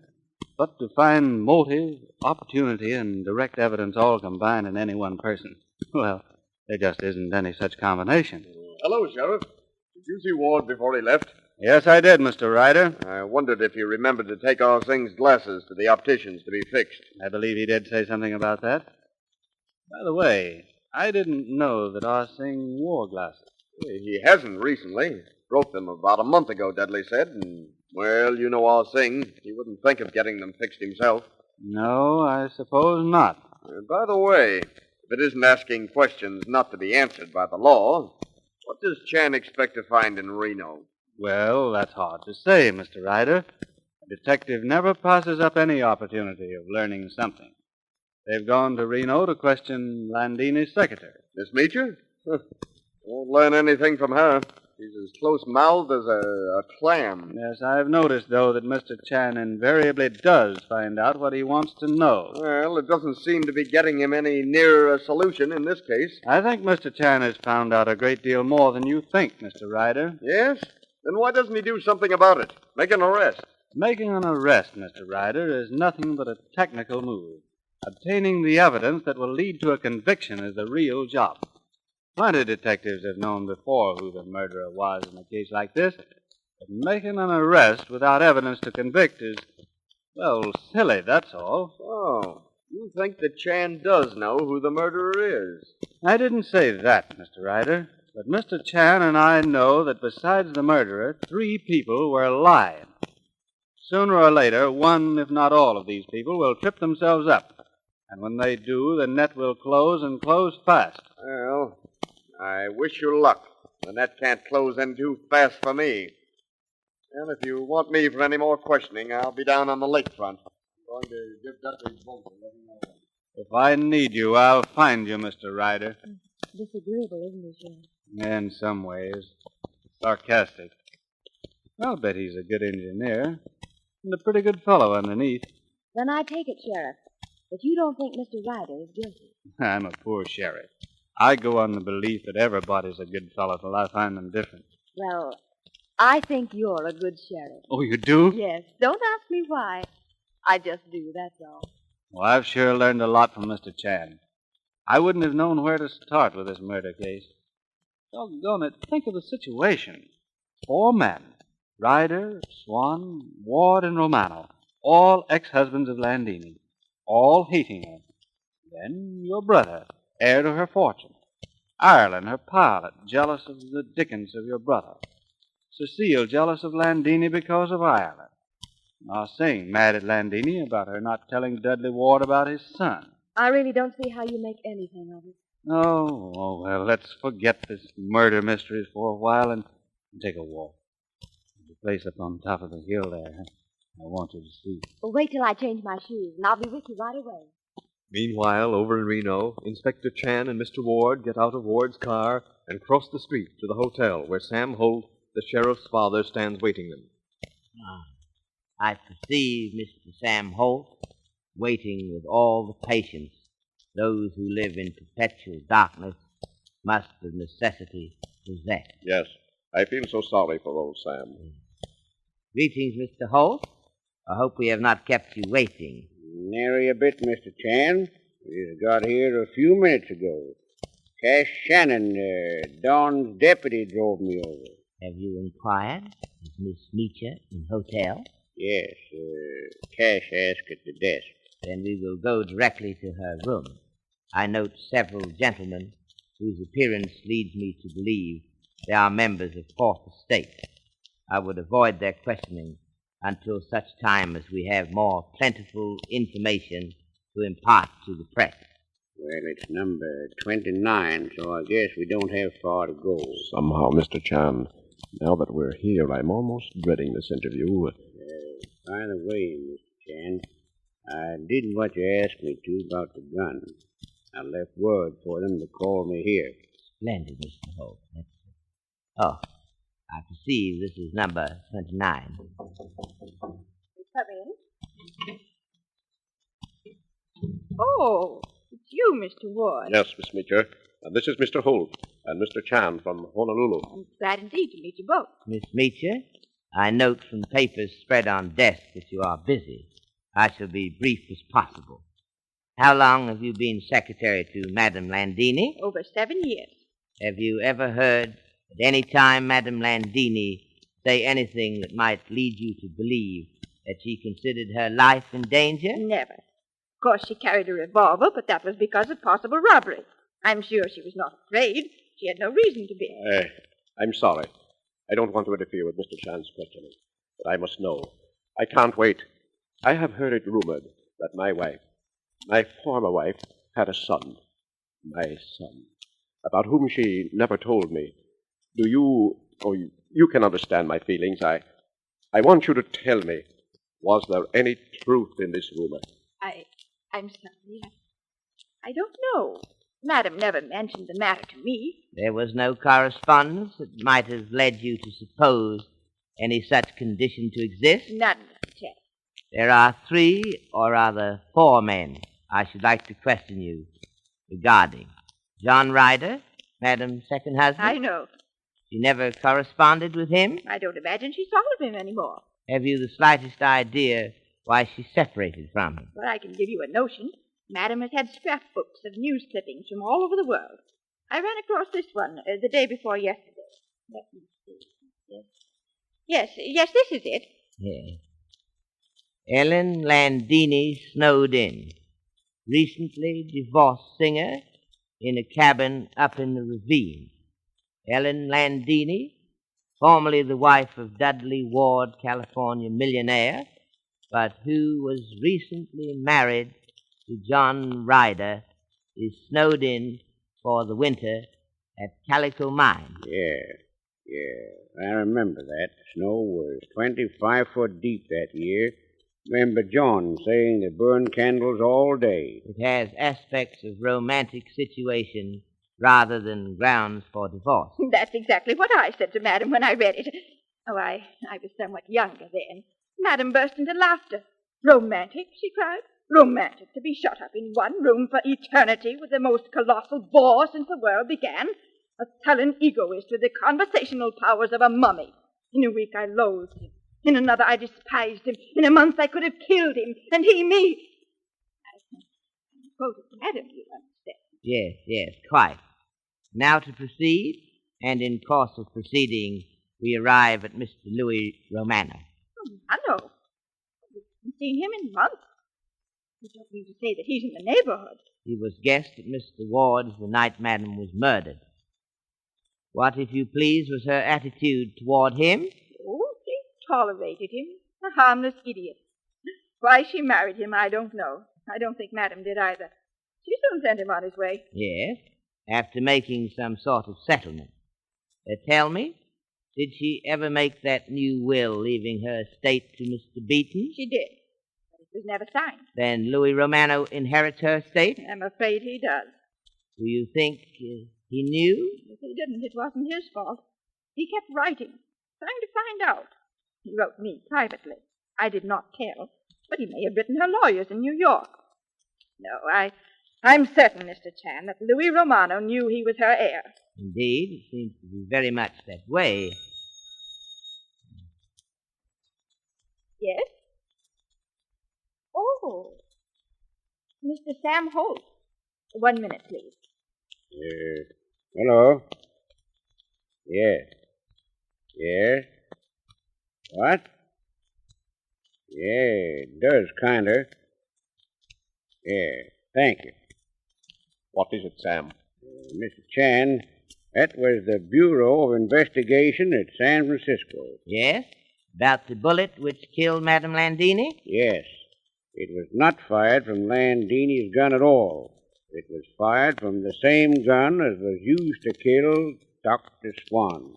but to find motive, opportunity, and direct evidence all combined in any one person, well, there just isn't any such combination. Hello, Sheriff. Did you see Ward before he left? Yes, I did, Mr. Ryder. I wondered if you remembered to take Ah Sing's glasses to the optician's to be fixed. I believe he did say something about that. By the way, I didn't know that Ah Sing wore glasses. He hasn't recently. Broke them about a month ago, Dudley said, and, well, you know Ah Sing. He wouldn't think of getting them fixed himself. No, I suppose not. By the way, if it isn't asking questions not to be answered by the law, what does Chan expect to find in Reno? Well, that's hard to say, Mr. Ryder. A detective never passes up any opportunity of learning something. They've gone to Reno to question Landini's secretary. Miss Meacher? Won't learn anything from her. She's as close-mouthed as a clam. Yes, I've noticed, though, that Mr. Chan invariably does find out what he wants to know. Well, it doesn't seem to be getting him any nearer a solution in this case. I think Mr. Chan has found out a great deal more than you think, Mr. Ryder. Yes? Then why doesn't he do something about it? Make an arrest. Making an arrest, Mr. Ryder, is nothing but a technical move. Obtaining the evidence that will lead to a conviction is the real job. Plenty of detectives have known before who the murderer was in a case like this, but making an arrest without evidence to convict is, well, silly, that's all. Oh, you think that Chan does know who the murderer is? I didn't say that, Mr. Ryder, but Mr. Chan and I know that besides the murderer, 3 people were lying. Sooner or later, one, if not all, of these people will trip themselves up. And when they do, the net will close and close fast. Well, I wish you luck. The net can't close any too fast for me. Well, if you want me for any more questioning, I'll be down on the lakefront. I'm going to give Dudley's boat to let him know. If I need you, I'll find you, Mr. Ryder. Disagreeable, isn't he, Sheriff? In some ways. Sarcastic. I'll bet he's a good engineer. And a pretty good fellow underneath. Then I take it, Sheriff, that you don't think Mr. Ryder is guilty. I'm a poor sheriff. I go on the belief that everybody's a good fellow till I find them different. Well, I think you're a good sheriff. Oh, you do? Yes. Don't ask me why. I just do, that's all. Well, I've sure learned a lot from Mr. Chan. I wouldn't have known where to start with this murder case. Doggone it, think of the situation. 4 men, Ryder, Swan, Ward, and Romano, all ex-husbands of Landini, all hating her. Then your brother, heir to her fortune. Ireland, her pilot, jealous of the dickens of your brother. Cecile, jealous of Landini because of Ireland. Ah Sing, mad at Landini about her not telling Dudley Ward about his son. I really don't see how you make anything of it. Oh, well, let's forget this murder mysteries for a while and take a walk. There's a place up on top of the hill there. I want you to see. Well, wait till I change my shoes, and I'll be with you right away. Meanwhile, over in Reno, Inspector Chan and Mr. Ward get out of Ward's car and cross the street to the hotel where Sam Holt, the sheriff's father, stands waiting them. I perceive Mr. Sam Holt waiting with all the patience those who live in perpetual darkness must of necessity possess. Yes, I feel so sorry for old Sam. Greetings, Mr. Holt. I hope we have not kept you waiting. Nary a bit, Mr. Chan. We got here a few minutes ago. Cash Shannon, Don's deputy, drove me over. Have you inquired? Is Miss Meacher in hotel? Yes, Cash asked at the desk. Then we will go directly to her room. I note several gentlemen whose appearance leads me to believe they are members of Fourth Estate. I would avoid their questioning until such time as we have more plentiful information to impart to the press. Well, it's number 29, so I guess we don't have far to go. Somehow, Mr. Chan, now that we're here, I'm almost dreading this interview. By the way, Mr. Chan, I did what you asked me to about the gun. I left word for them to call me here. Splendid, Mr. Holt. Oh, I perceive this is number 29. Come in. Oh, it's you, Mr. Ward. Yes, Miss Meacher. And this is Mr. Holt and Mr. Chan from Honolulu. I'm glad indeed to meet you both. Miss Meacher, I note from papers spread on desk that you are busy. I shall be brief as possible. How long have you been secretary to Madame Landini? Over 7 years. Have you ever heard at any time Madame Landini say anything that might lead you to believe that she considered her life in danger? Never. Of course, she carried a revolver, but that was because of possible robbery. I'm sure she was not afraid. She had no reason to be. I'm sorry. I don't want to interfere with Mr. Chan's questioning, but I must know. I can't wait. I have heard it rumored that my former wife, had a son. My son. About whom she never told me. You can understand my feelings. I want you to tell me, was there any truth in this rumor? I'm sorry. I don't know. Madam never mentioned the matter to me. There was no correspondence that might have led you to suppose any such condition to exist? None, Ted. There are 3, or rather 4 men I should like to question you regarding. John Ryder, Madam's second husband? I know. She never corresponded with him? I don't imagine she thought of him anymore. Have you the slightest idea why she separated from him? Well, I can give you a notion. Madam has had scrapbooks of news clippings from all over the world. I ran across this one the day before yesterday. Let me see. Yes, this is it. Yes. Ellen Landini snowed in. Recently divorced singer in a cabin up in the ravine. Ellen Landini, formerly the wife of Dudley Ward, California millionaire, but who was recently married to John Ryder, is snowed in for the winter at Calico Mine. Yeah, I remember that. Snow was 25 foot deep that year. Remember John saying they burned candles all day. It has aspects of romantic situation rather than grounds for divorce. That's exactly what I said to Madam when I read it. Oh, I was somewhat younger then. Madam burst into laughter. Romantic, she cried. Romantic to be shut up in one room for eternity with the most colossal bore since the world began. A sullen egoist with the conversational powers of a mummy. In a week, I loathed him. In another, I despised him. In a month, I could have killed him, and he me. I quoted Madam, you understand. Yes, quite. Now to proceed, and in course of proceeding, we arrive at Mr. Louis Romano. Oh, Romano? I haven't seen him in months. You don't mean to say that he's in the neighborhood. He was guest at Mr. Ward's the night Madam was murdered. What, if you please, was her attitude toward him? Oh, she tolerated him. A harmless idiot. Why she married him, I don't know. I don't think Madam did either. She soon sent him on his way. Yes, after making some sort of settlement. Tell me, did she ever make that new will leaving her estate to Mr. Beaton? She did, but it was never signed. Then Louis Romano inherits her estate? I'm afraid he does. Do you think he knew? If he didn't, it wasn't his fault. He kept writing, trying to find out. He wrote me privately. I did not tell, but he may have written her lawyers in New York. No, I'm certain, Mr. Chan, that Louis Romano knew he was her heir. Indeed, it seems to be very much that way. Yes? Oh, Mr. Sam Holt. 1 minute, please. Hello? Yes. Yes? What? Yeah, it does, kinder. Yeah, thank you. What is it, Sam? Mr. Chan, that was the Bureau of Investigation at San Francisco. Yes? About the bullet which killed Madame Landini? Yes. It was not fired from Landini's gun at all. It was fired from the same gun as was used to kill Dr. Swan.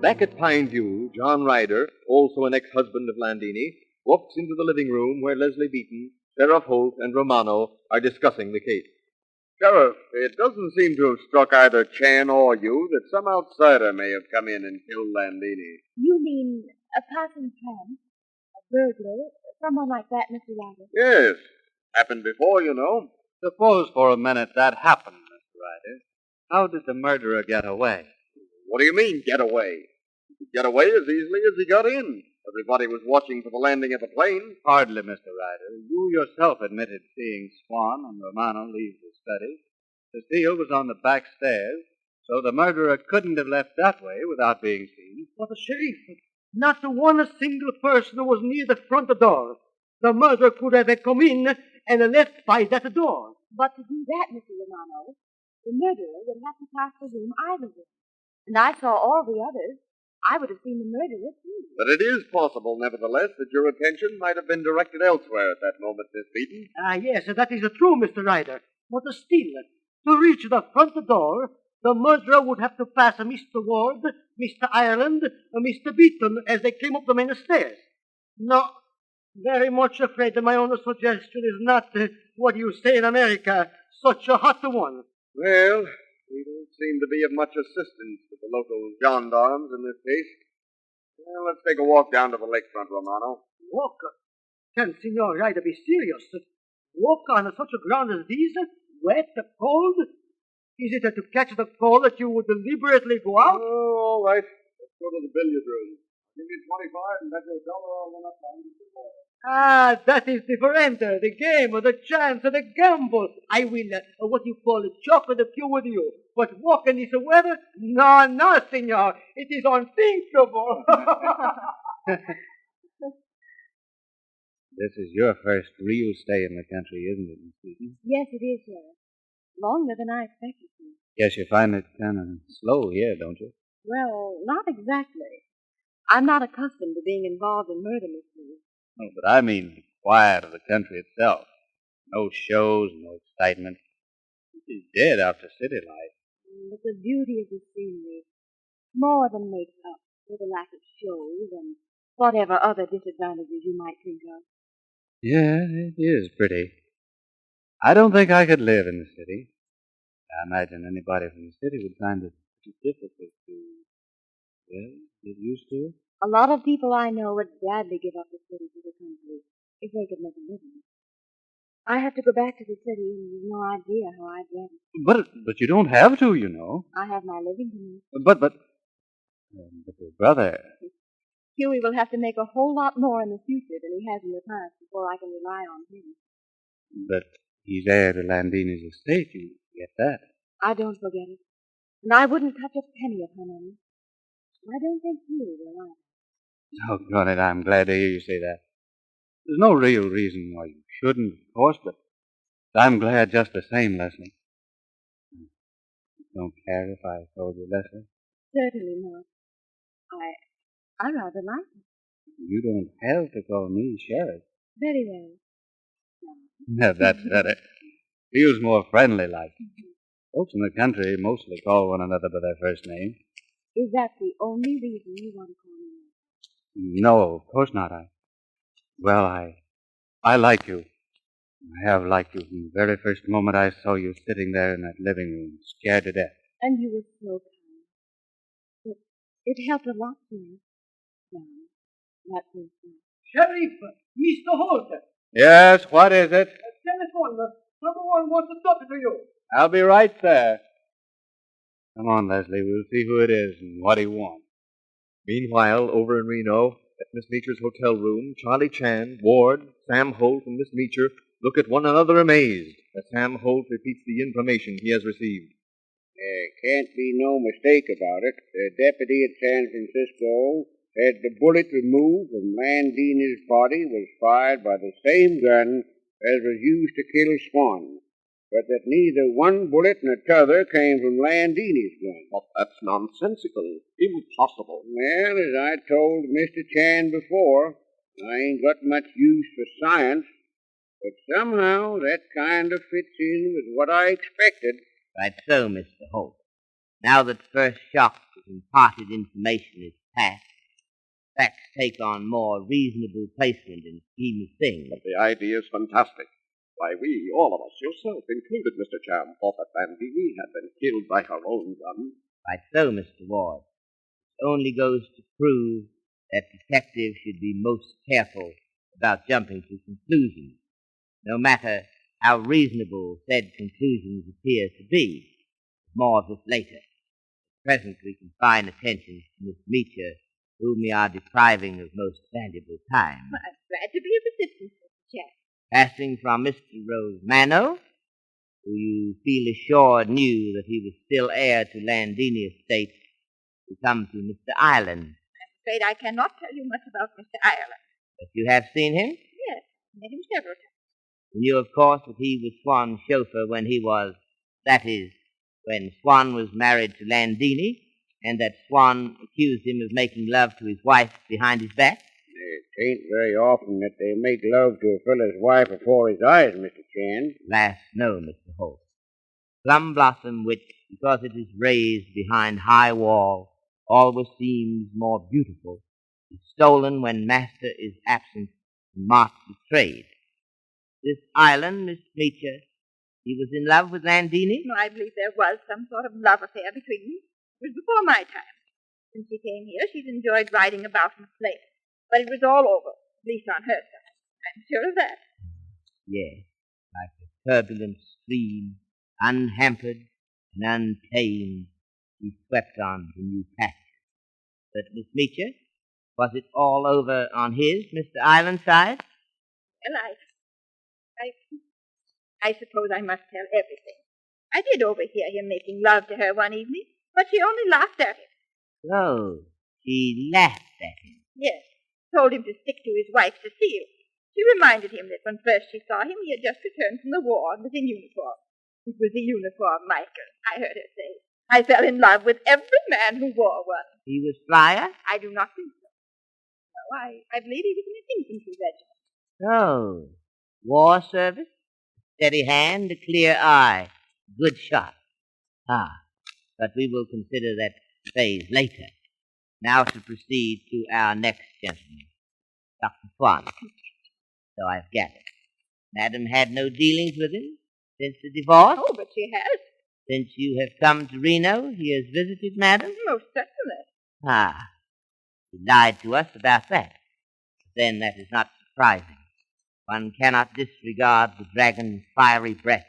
Back at Pineview, John Ryder, also an ex-husband of Landini, walks into the living room where Leslie Beaton, Sheriff Holt, and Romano are discussing the case. Sheriff, it doesn't seem to have struck either Chan or you that some outsider may have come in and killed Landini. You mean a passing tramp, a burglar, someone like that, Mr. Ryder? Yes. Happened before, you know. Suppose for a minute that happened, Mr. Ryder. How did the murderer get away? What do you mean, get away? He could get away as easily as he got in. Everybody was watching for the landing of the plane. Hardly, Mr. Ryder. You yourself admitted seeing Swan and Romano leave the study. The seal was on the back stairs, so the murderer couldn't have left that way without being seen. But the sheriff, not one single person was near the front door. The murderer could have come in and left by that door. But to do that, Mr. Romano, the murderer would have to pass the room I was in. And I saw all the others. I would have seen the murderer, too. But it is possible, nevertheless, that your attention might have been directed elsewhere at that moment, Miss Beaton. Yes, that is true, Mr. Ryder. But still, to reach the front door, the murderer would have to pass Mr. Ward, Mr. Ireland, and Mr. Beaton as they came up the main stairs. No, very much afraid that my own suggestion is not what you say in America, such a hot one. Well, we don't seem to be of much assistance to the local gendarmes in this case. Well, let's take a walk down to the lakefront, Romano. Walk? Can Signor Ryder be serious? Walk on such a ground as these? Wet, cold? Is it to catch the cold that you would deliberately go out? Oh, all right. Let's go to the billiard room. Give you 25 and bet you $1 I'll run up behind you before. That is different. The game, the chance, the gamble. I will, what you call, chocolate the cue with you. But walk in this weather? No, senor. It is unthinkable. This is your first real stay in the country, isn't it, Miss Beaton? Yes, it is, Sheriff. Longer than I expected to. Guess you find it kind of slow here, don't you? Well, not exactly. I'm not accustomed to being involved in murder mysteries. No, but I mean the quiet of the country itself. No shows, no excitement. It's dead after city life. But the beauty of the scenery more than makes up for the lack of shows and whatever other disadvantages you might think of. Yeah, it is pretty. I don't think I could live in the city. I imagine anybody from the city would find it pretty difficult to, well, get used to it. A lot of people I know would gladly give up the city for the country if they could make a living. I have to go back to the city, and you've no idea how I dread it. But you don't have to, you know. I have my living to make. But your brother. Huey will have to make a whole lot more in the future than he has in the past before I can rely on him. But he's heir to Landini's estate, you get that. I don't forget it. And I wouldn't touch a penny of her money. I don't think Huey will either. Oh, God, I'm glad to hear you say that. There's no real reason why you shouldn't, of course, but I'm glad just the same, Leslie. You don't care if I told you, Leslie? Certainly not. I rather like it. You don't have to call me Sheriff. Very well. No, that's better. Feels more friendly like. Folks in the country mostly call one another by their first name. Is that the only reason you want to call me? No, of course not. I like you. I have liked you from the very first moment I saw you sitting there in that living room, scared to death. And you were so kind. It helped a lot, too. That was Sheriff, Mr. Holt. Yes, what is it? Telephone. Someone wants to talk to you. I'll be right there. Come on, Leslie. We'll see who it is and what he wants. Meanwhile, over in Reno, at Miss Meecher's hotel room, Charlie Chan, Ward, Sam Holt, and Miss Meecher look at one another amazed as Sam Holt repeats the information he has received. There can't be no mistake about it. The deputy at San Francisco said the bullet removed from Landini's body was fired by the same gun as was used to kill Swan, but that neither one bullet nor t'other came from Landini's gun. But that's nonsensical. Impossible. Well, as I told Mr. Chan before, I ain't got much use for science, but somehow that kind of fits in with what I expected. Right so, Mr. Holt. Now that first shock of imparted information is past, facts take on more reasonable placement in the scheme of things. But the idea is fantastic. Why, we, all of us, yourself included, Mr. Cham, thought that Landini had been killed by her own gun. Right so, Mr. Ward. It only goes to prove that detectives should be most careful about jumping to conclusions, no matter how reasonable said conclusions appear to be. More of this later. At present, we confine attention to Miss Meecher, whom we are depriving of most valuable time. Well, I'm glad to be of assistance, Mr. Jack. Passing from Mr. Romano, who you feel assured knew that he was still heir to Landini estate, we come to Mr. Ireland. I'm afraid I cannot tell you much about Mr. Ireland. But you have seen him? Yes, met him several times. You knew, of course, that he was Swan's chauffeur when he was, that is, when Swan was married to Landini, and that Swan accused him of making love to his wife behind his back? It ain't very often that they make love to a fellow's wife before his eyes, Mr. Chan. Alas, no, Mr. Holt. Plum blossom, which, because it is raised behind high wall, always seems more beautiful, is stolen when master is absent and marked betrayed. This island, Miss Meecher, he was in love with Landini? No, I believe there was some sort of love affair between them. It was before my time. Since she came here, she's enjoyed riding about in the place. But it was all over, at least on her side. I'm sure of that. Yes, like a turbulent stream, unhampered and untamed, he swept on to new pastures. But Miss Meecher, was it all over on his, Mr. Island side? Well, I suppose I must tell everything. I did overhear him making love to her one evening, but she only laughed at him. So, she laughed at him? Yes, told him to stick to his wife, Cecile. She reminded him that when first she saw him, he had just returned from the war and was in uniform. It was the uniform, Michael, I heard her say. I fell in love with every man who wore one. He was flyer? I do not think so. No, I believe he was in an infantry regiment. Oh, war service? Steady hand, a clear eye, good shot. But we will consider that phase later. Now to proceed to our next gentleman, Dr. Swan. So I've gathered. Madam had no dealings with him since the divorce? Oh, but she has. Since you have come to Reno, he has visited Madam? Most certainly. He lied to us about that. But then that is not surprising. One cannot disregard the dragon's fiery breath,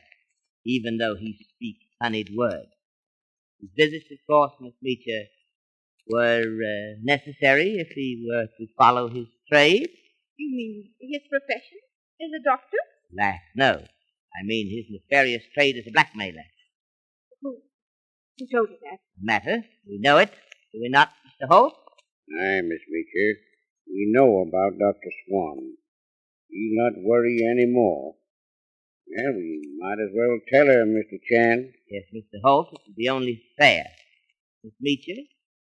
even though he speaks honeyed words. His visits, of course, Miss Meacher, were necessary if he were to follow his trade. You mean his profession as a doctor? Alas, no. I mean his nefarious trade as a blackmailer. Who told you that? Matter. We know it. Do we not, Mr. Holt? Aye, Miss Meacher. We know about Dr. Swan. He's not worry any more. Well, we might as well tell her, Mr. Chan. Yes, Mr. Holt, it would be only fair. Miss Meacher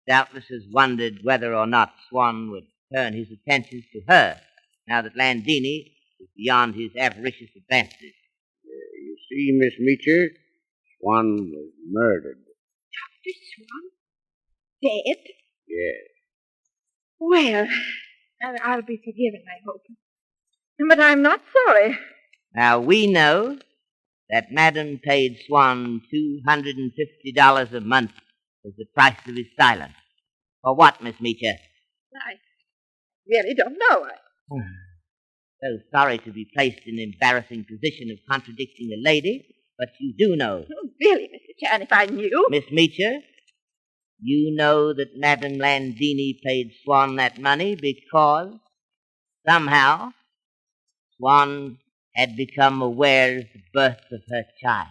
doubtless has wondered whether or not Swan would turn his attentions to her, now that Landini is beyond his avaricious advances. You see, Miss Meacher, Swan was murdered. Dr. Swan? Dead? Yes. Well, I'll be forgiven, I hope. But I'm not sorry. Now, we know that Madam paid Swan $250 a month as the price of his silence. For what, Miss Meacher? I really don't know. So sorry to be placed in an embarrassing position of contradicting a lady, but you do know. Oh, really, Mr. Chan, if I knew. Miss Meacher, you know that Madam Landini paid Swan that money because somehow Swan had become aware of the birth of her child.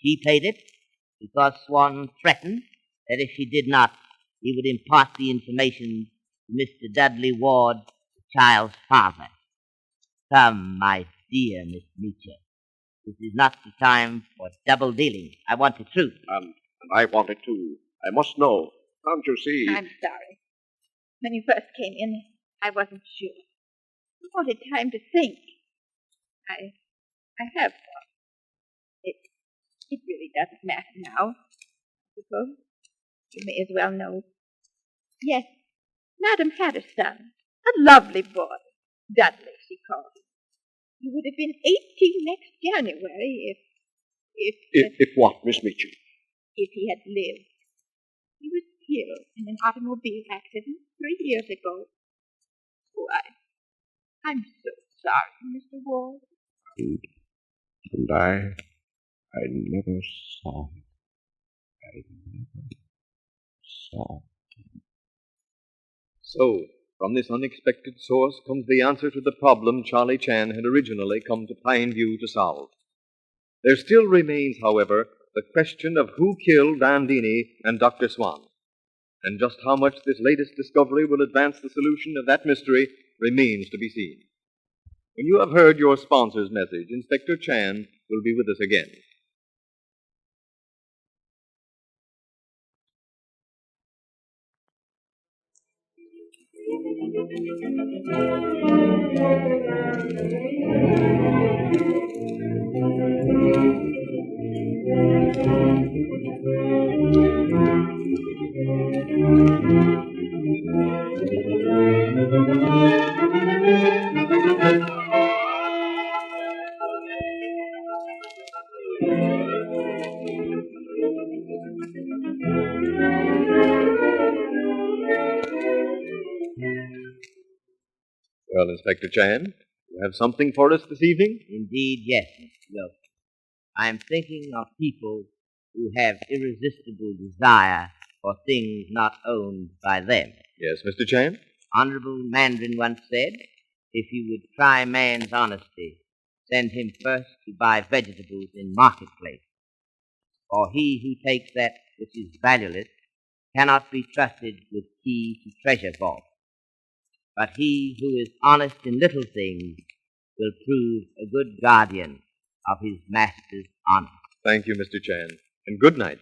She paid it because Swan threatened that if she did not, he would impart the information to Mr. Dudley Ward, the child's father. Come, my dear Miss Meacher, this is not the time for double dealing. I want the truth. And I want it too. I must know. Can't you see? I'm sorry. When you first came in, I wasn't sure. I wanted time to think. I have thought. It really doesn't matter now, I suppose. You may as well know. Yes, Madam had a son, a lovely boy. Dudley, she called him. He would have been 18 next January If what, Miss Meacher? if he had lived. He was killed in an automobile accident 3 years ago. Oh, I'm so sorry, Mr. Ward. And I never saw him. I never saw him. So, from this unexpected source comes the answer to the problem Charlie Chan had originally come to Pine View to solve. There still remains, however, the question of who killed Landini and Dr. Swan. And just how much this latest discovery will advance the solution of that mystery remains to be seen. When you have heard your sponsor's message, Inspector Chan will be with us again. Well, Inspector Chan, you have something for us this evening? Indeed, yes, Mr. Wilson. I am thinking of people who have irresistible desire for things not owned by them. Yes, Mr. Chan? Honorable Mandarin once said, if you would try man's honesty, send him first to buy vegetables in marketplace. For he who takes that which is valueless cannot be trusted with key to treasure vault. But he who is honest in little things will prove a good guardian of his master's honor. Thank you, Mr. Chan, and good night.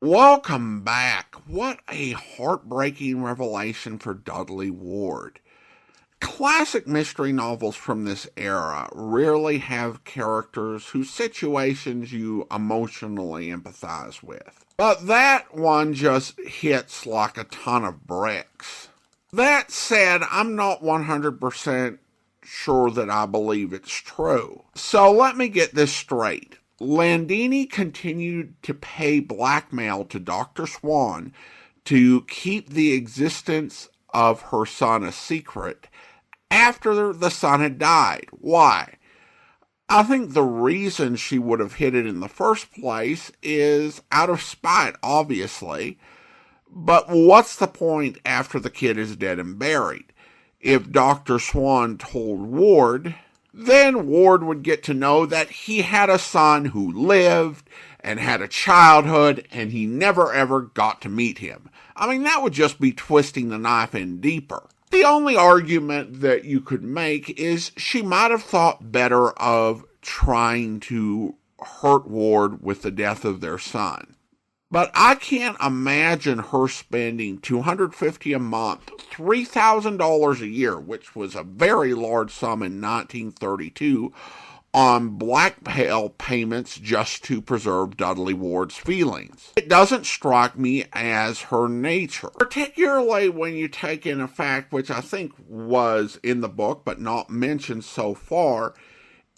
Welcome back. What a heartbreaking revelation for Dudley Ward. Classic mystery novels from this era rarely have characters whose situations you emotionally empathize with. But that one just hits like a ton of bricks. That said, I'm not 100% sure that I believe it's true. So let me get this straight. Landini continued to pay blackmail to Dr. Swan to keep the existence of her son a secret after the son had died. Why? I think the reason she would have hid it in the first place is out of spite, obviously. But what's the point after the kid is dead and buried? If Dr. Swan told Ward, then Ward would get to know that he had a son who lived and had a childhood, and he never ever got to meet him. I mean, that would just be twisting the knife in deeper. The only argument that you could make is she might have thought better of trying to hurt Ward with the death of their son. But I can't imagine her spending $250 a month, $3,000 a year, which was a very large sum in 1932, on blackmail payments just to preserve Dudley Ward's feelings. It doesn't strike me as her nature, particularly when you take in a fact which I think was in the book but not mentioned so far,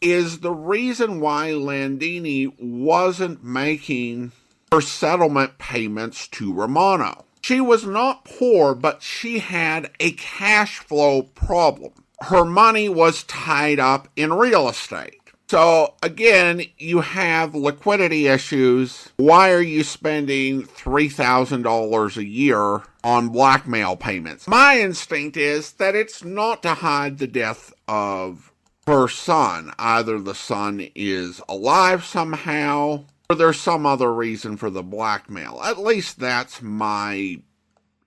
is the reason why Landini wasn't making her settlement payments to Romano. She was not poor, but she had a cash flow problem. Her money was tied up in real estate. So again, you have liquidity issues. Why are you spending $3,000 a year on blackmail payments? My instinct is that it's not to hide the death of her son. Either the son is alive somehow, or there's some other reason for the blackmail. At least that's my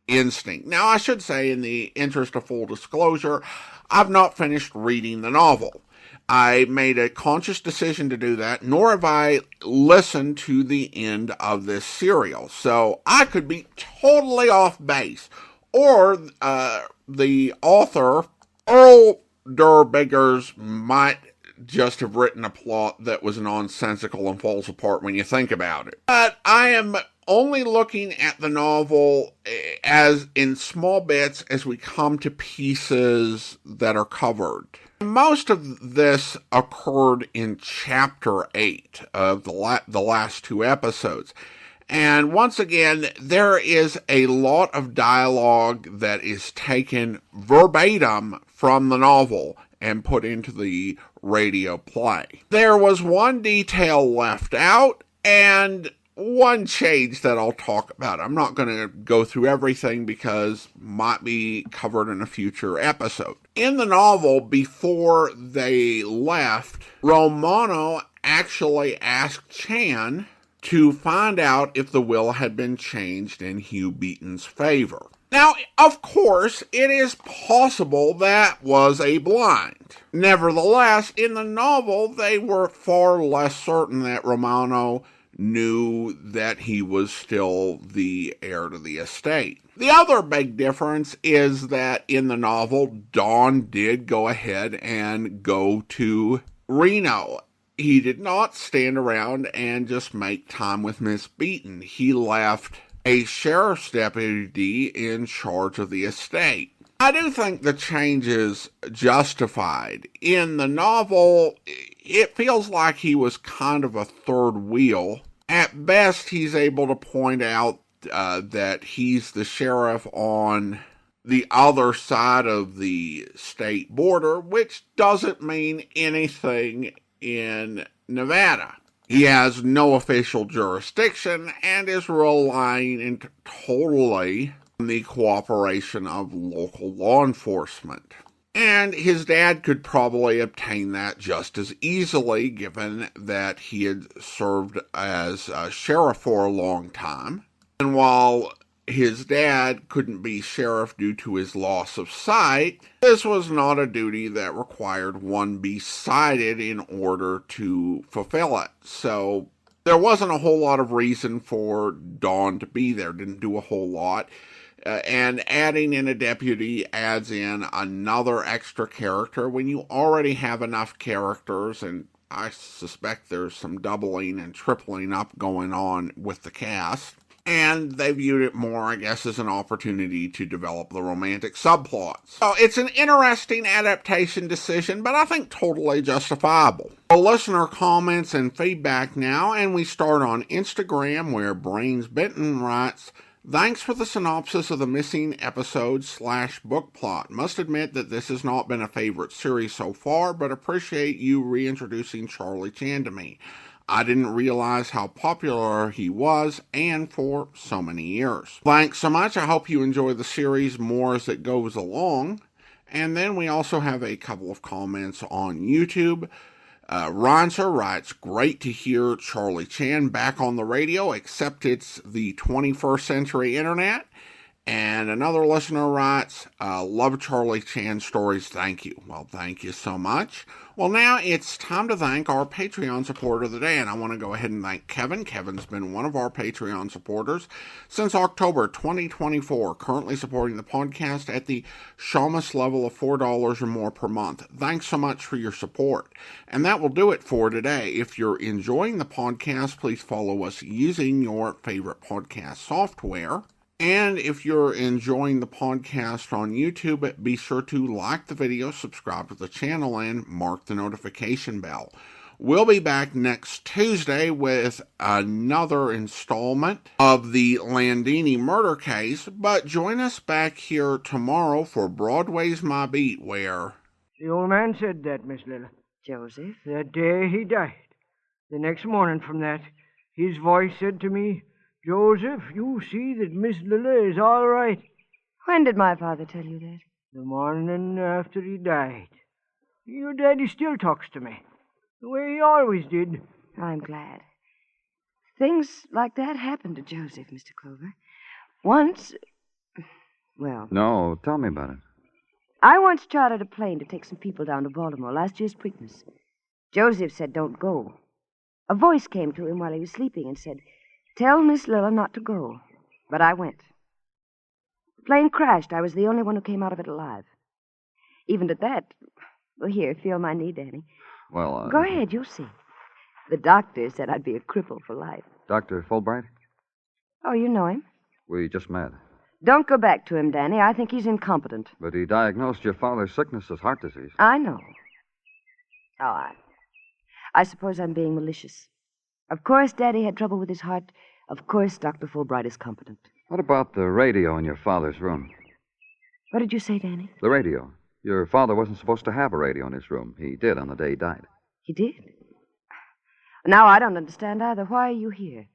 instinct. Now, I should say, in the interest of full disclosure, I've not finished reading the novel. I made a conscious decision to do that, nor have I listened to the end of this serial. So I could be totally off base. Or the author, Earl Durbiggers, might just have written a plot that was nonsensical and falls apart when you think about it. But I am only looking at the novel as in small bits as we come to pieces that are covered. Most of this occurred in Chapter 8 of the last two episodes. And once again, there is a lot of dialogue that is taken verbatim from the novel and put into the radio play. There was one detail left out and one change that I'll talk about. I'm not going to go through everything because it might be covered in a future episode. In the novel, before they left, Romano actually asked Chan to find out if the will had been changed in Hugh Beaton's favor. Now, of course, it is possible that was a blind. Nevertheless, in the novel, they were far less certain that Romano knew that he was still the heir to the estate. The other big difference is that in the novel, Don did go ahead and go to Reno. He did not stand around and just make time with Miss Beaton. He left a sheriff's deputy in charge of the estate. I do think the change is justified. In the novel, it feels like he was kind of a third wheel. At best, he's able to point out that he's the sheriff on the other side of the state border, which doesn't mean anything in Nevada. He has no official jurisdiction and is relying totally on the cooperation of local law enforcement. And his dad could probably obtain that just as easily, given that he had served as a sheriff for a long time. And while his dad couldn't be sheriff due to his loss of sight, this was not a duty that required one be sighted in order to fulfill it. So There wasn't a whole lot of reason for Dawn to be there, didn't do a whole lot. And adding in a deputy adds in another extra character when you already have enough characters, and I suspect there's some doubling and tripling up going on with the cast. And they viewed it more, I guess, as an opportunity to develop the romantic subplots. So it's an interesting adaptation decision, but I think totally justifiable. So listener comments and feedback now, and we start on Instagram, where Brains Benton writes, "Thanks for the synopsis of the missing episode/book plot. Must admit that this has not been a favorite series so far, but appreciate you reintroducing Charlie Chan to me. I didn't realize how popular he was, and for so many years. Thanks so much. I hope you enjoy the series more as it goes along." And then we also have a couple of comments on YouTube. Ronser writes, "Great to hear Charlie Chan back on the radio, except it's the 21st century internet." And another listener writes, "Love Charlie Chan stories, thank you." Well, thank you so much. Well, now it's time to thank our Patreon supporter of the day, and I want to go ahead and thank Kevin. Kevin's been one of our Patreon supporters since October 2024, currently supporting the podcast at the Shamus level of $4 or more per month. Thanks so much for your support. And that will do it for today. If you're enjoying the podcast, please follow us using your favorite podcast software. And if you're enjoying the podcast on YouTube, be sure to like the video, subscribe to the channel, and mark the notification bell. We'll be back next Tuesday with another installment of the Landini Murder Case, but join us back here tomorrow for Broadway's My Beat, where... The old man said that, Miss Lilla. Joseph? That day he died. The next morning from that, his voice said to me, "Joseph, you see that Miss Lilla is all right." When did my father tell you that? The morning after he died. Your daddy still talks to me, the way he always did. I'm glad. Things like that happen to Joseph, Mr. Clover. Once, well... No, tell me about it. I once chartered a plane to take some people down to Baltimore last year's Christmas. Joseph said don't go. A voice came to him while he was sleeping and said, "Tell Miss Lilla not to go." But I went. The plane crashed. I was the only one who came out of it alive. Even at that... Well, here, feel my knee, Danny. Well, Go ahead, you'll see. The doctor said I'd be a cripple for life. Dr. Fulbright? Oh, you know him? We just met. Don't go back to him, Danny. I think he's incompetent. But he diagnosed your father's sickness as heart disease. I know. Oh, I suppose I'm being malicious. Of course, Daddy had trouble with his heart. Of course, Dr. Fulbright is competent. What about the radio in your father's room? What did you say, Danny? The radio. Your father wasn't supposed to have a radio in his room. He did on the day he died. He did? Now, I don't understand either. Why are you here?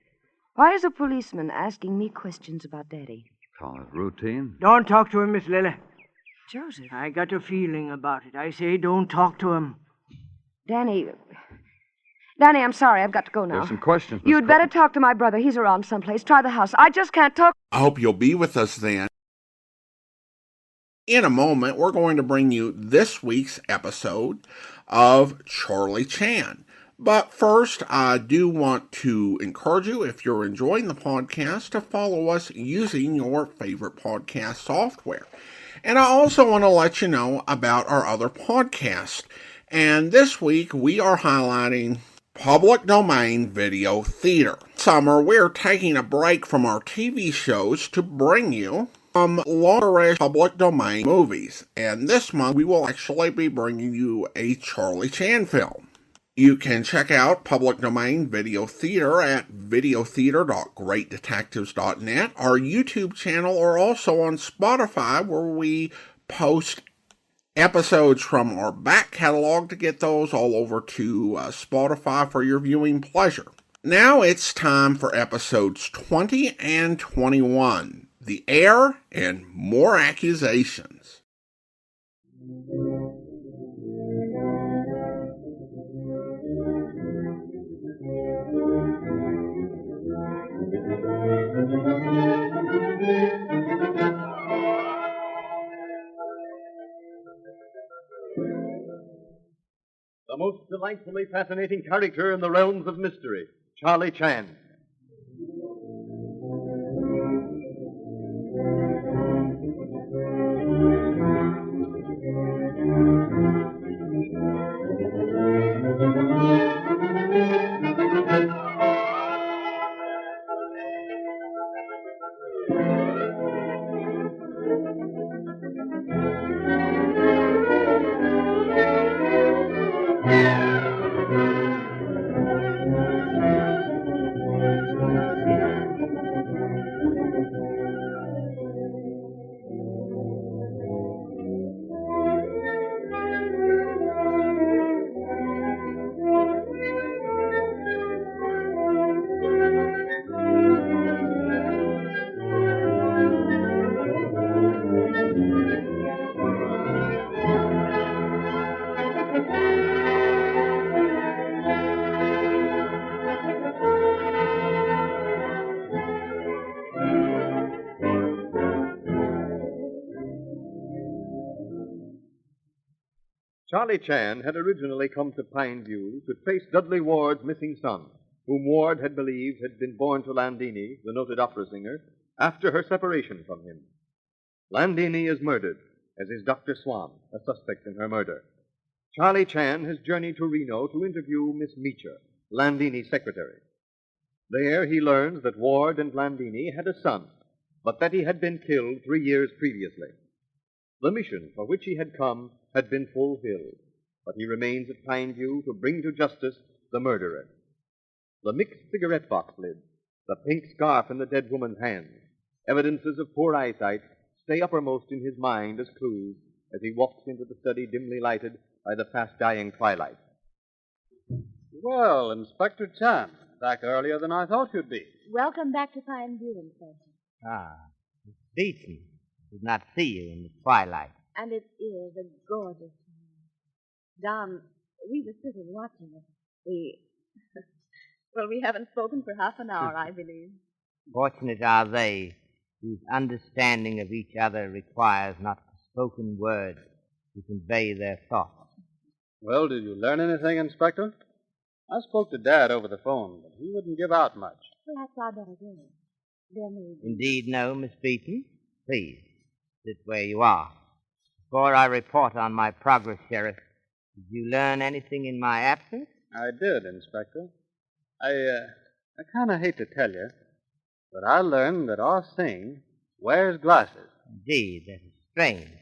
Why is a policeman asking me questions about Daddy? Call it routine. Don't talk to him, Miss Lilla. Joseph. I got a feeling about it. I say don't talk to him. Danny, I'm sorry. I've got to go now. There's some questions. You'd better talk to my brother. He's around someplace. Try the house. I just can't talk. I hope you'll be with us then. In a moment, we're going to bring you this week's episode of Charlie Chan. But first, I do want to encourage you, if you're enjoying the podcast, to follow us using your favorite podcast software. And I also want to let you know about our other podcast. And this week, we are highlighting public domain video theater. Summer, we're taking a break from our TV shows to bring you some longer public domain movies. And this month, we will actually be bringing you a Charlie Chan film. You can check out public domain video theater at videotheater.greatdetectives.net, our YouTube channel, or also on Spotify, where we post episodes from our back catalog to get those all over to Spotify for your viewing pleasure. Now it's time for episodes 20 and 21, The Heir and More Accusations. The most delightfully fascinating character in the realms of mystery, Charlie Chan. Charlie Chan had originally come to Pine View to trace Dudley Ward's missing son, whom Ward had believed had been born to Landini, the noted opera singer, after her separation from him. Landini is murdered, as is Dr. Swan, a suspect in her murder. Charlie Chan has journeyed to Reno to interview Miss Meacher, Landini's secretary. There he learns that Ward and Landini had a son, but that he had been killed 3 years previously. The mission for which he had come had been fulfilled, but he remains at Pine View to bring to justice the murderer. The mixed cigarette box lid, the pink scarf in the dead woman's hands, evidences of poor eyesight stay uppermost in his mind as clues as he walks into the study dimly lighted by the fast-dying twilight. Well, Inspector Chan, back earlier than I thought you'd be. Welcome back to Pine View, Inspector. Ah, Miss Beaton. Did not see you in the twilight. And it is a gorgeous night. Don, we were sitting watching it. We haven't spoken for half an hour, I believe. Fortunate are they whose understanding of each other requires not the spoken word to convey their thoughts. Well, did you learn anything, Inspector? I spoke to Dad over the phone, but he wouldn't give out much. Perhaps I'd better go. There may be. Indeed, no, Miss Beaton. Please, sit where you are. Before I report on my progress, Sheriff, did you learn anything in my absence? I did, Inspector. I kind of hate to tell you, but I learned that Ah Sing wears glasses. Indeed, that is strange.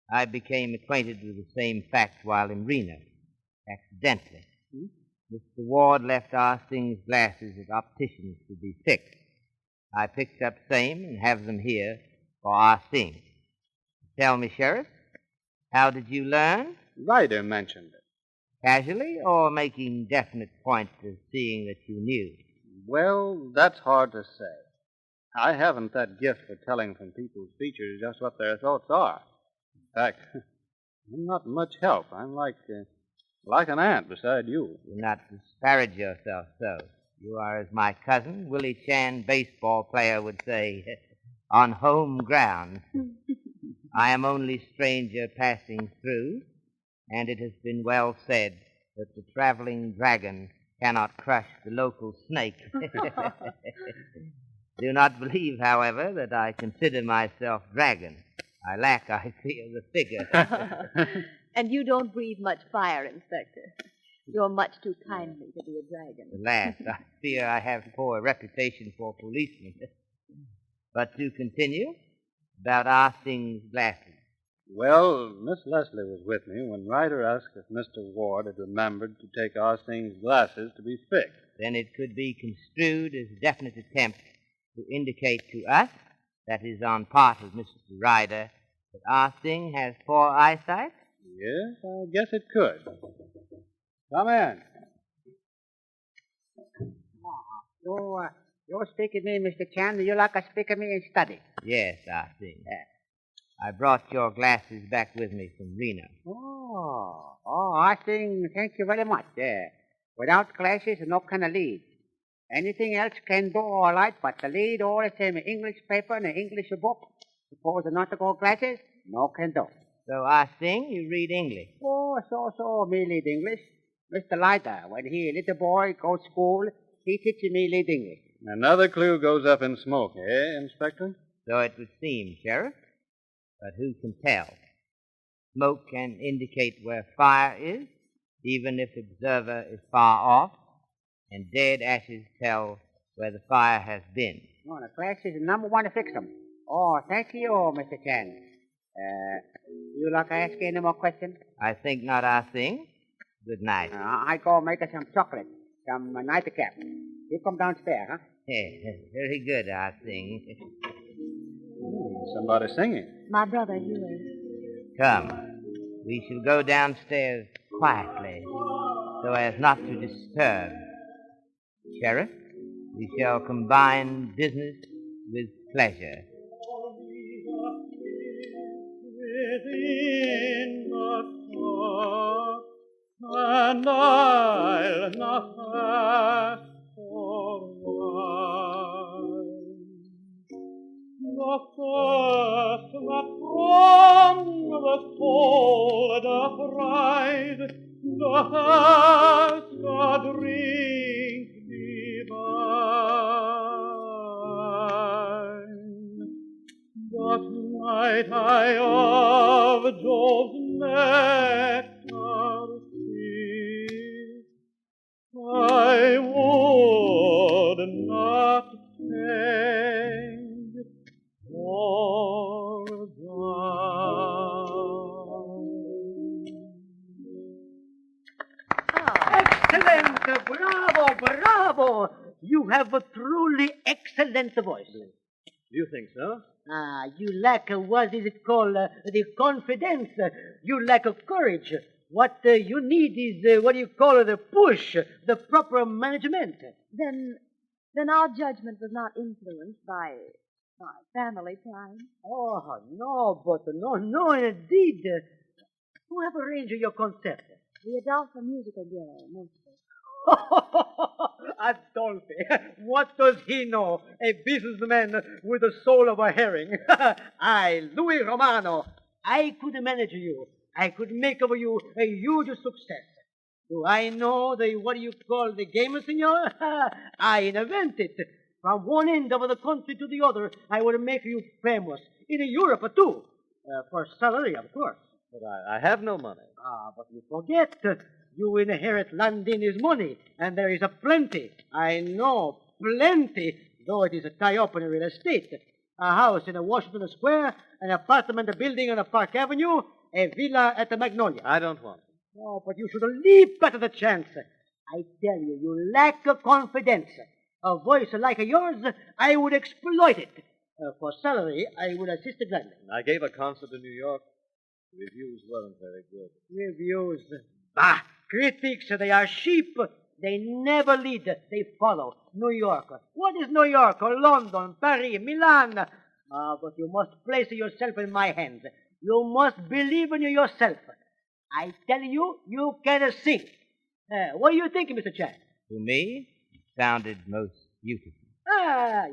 I became acquainted with the same fact while in Reno, accidentally. Mr. Ward left Ah Sing's glasses at opticians to be fixed. I picked up same and have them here for Ah Sing. Tell me, Sheriff, how did you learn? Ryder mentioned it. Casually or making definite points of seeing that you knew? Well, that's hard to say. I haven't that gift for telling from people's features just what their thoughts are. In fact, I'm not much help. I'm like an ant beside you. Do not disparage yourself so. You are, as my cousin, Willie Chan, baseball player, would say, on home ground. I am only stranger passing through, and it has been well said that the traveling dragon cannot crush the local snake. Do not believe, however, that I consider myself dragon. I lack, I feel, the figure. And you don't breathe much fire, Inspector. You're much too kindly to be a dragon. Alas, I fear I have poor reputation for policemen. But to continue, about Ah Sing's glasses. Well, Miss Leslie was with me when Ryder asked if Mr. Ward had remembered to take Ah Sing's glasses to be fixed. Then it could be construed as a definite attempt to indicate to us, that is on part of Mr. Ryder, that Ah Sing has poor eyesight? Yes, I guess it could. Come in. You speak of me, Mr. Chan. You like to speak of me in study? Yes, Ah Sing. I brought your glasses back with me from Reno. I think, thank you very much. Without glasses, no kind of lead. Anything else can do all right, but the lead all the same English paper and an English book. Suppose not to go glasses, no can do. So, Ah Sing, you read English? Oh, so, me read English. Mr. Ryder, when he little boy go to school, he sits me dingy. Another clue goes up in smoke, eh, Inspector? So it would seem, Sheriff. But who can tell? Smoke can indicate where fire is, even if the observer is far off, and dead ashes tell where the fire has been. Oh, the class is number one to fix them. Oh, thank you, Mr. Chan. You like to ask any more questions? I think not, I think. Good night. I go make some chocolate, some nightcap. You come downstairs, huh? Very good, I think. Somebody singing. My brother, Heir. Come, we shall go downstairs quietly, so as not to disturb. Sheriff, we shall combine business with pleasure. Within the dark, and I'll not pass for wine. The first that from the fold doth rise, doth a drink divine. But might I of Jove's nectar see, I would not change or Excellent! Bravo, bravo! You have a truly excellent voice. You think so? You lack, what is it called, the confidence. You lack courage. What you need is, what do you call it, the push, the proper management. Then our judgment was not influenced by family time. Oh, no, but no, indeed. Who have arranged your concert? The Adolphe musical girl, mostly. Adolphe, what does he know? A businessman with the soul of a herring. I, Louis Romano, I could manage you. I could make of you a huge success. Do I know what do you call the game, senor? I invented it. From one end of the country to the other, I will make you famous. In Europe, too. For salary, of course. But I have no money. But you forget. You inherit Landini's money, and there is a plenty. I know, plenty, though it is a tie-up in real estate. A house in Washington Square, an apartment building on Park Avenue, a villa at the Magnolia. I don't want it. Oh, but you should leap at the chance. I tell you, you lack confidence. A voice like yours, I would exploit it. For salary, I would assist gladly. I gave a concert in New York. Reviews weren't very good. Reviews? Bah! Critics, they are sheep. They never lead, they follow. New York. What is New York? Or London, Paris, Milan? But you must place yourself in my hands. You must believe in yourself. I tell you, you can sing. What do you think, Mr. Chan? To me, it sounded most beautiful.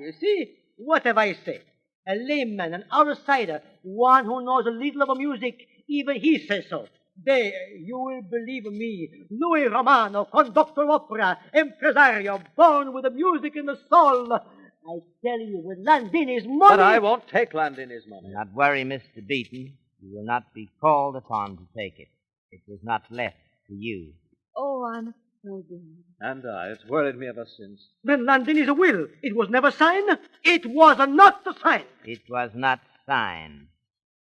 You see? What have I said? A layman, an outsider, one who knows a little of music, even he says so. You will believe me, Louis Romano, conductor opera, impresario, born with the music in the soul. I tell you, with Landini's money... But I won't take Landini's money. Not worry, Mr. Beaton. You will not be called upon to take it. It was not left to you. Oh, I'm so glad. And it's worried me ever since. Then Landini's will, it was never signed? It was not signed. It was not signed.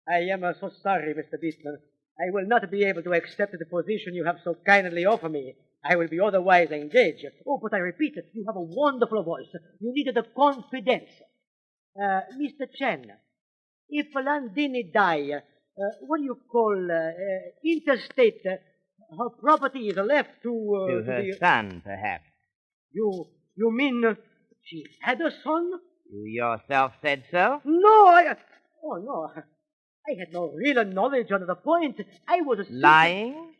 I am so sorry, Mr. Beaton. I will not be able to accept the position you have so kindly offered me. I will be otherwise engaged. Oh, but I repeat it, you have a wonderful voice. You needed the confidence. Mr. Chan, if Landini die, what do you call, interstate, her property is left to her son, perhaps. You mean she had a son? You yourself said so? No, Oh, no. I had no real knowledge on the point. I was lying?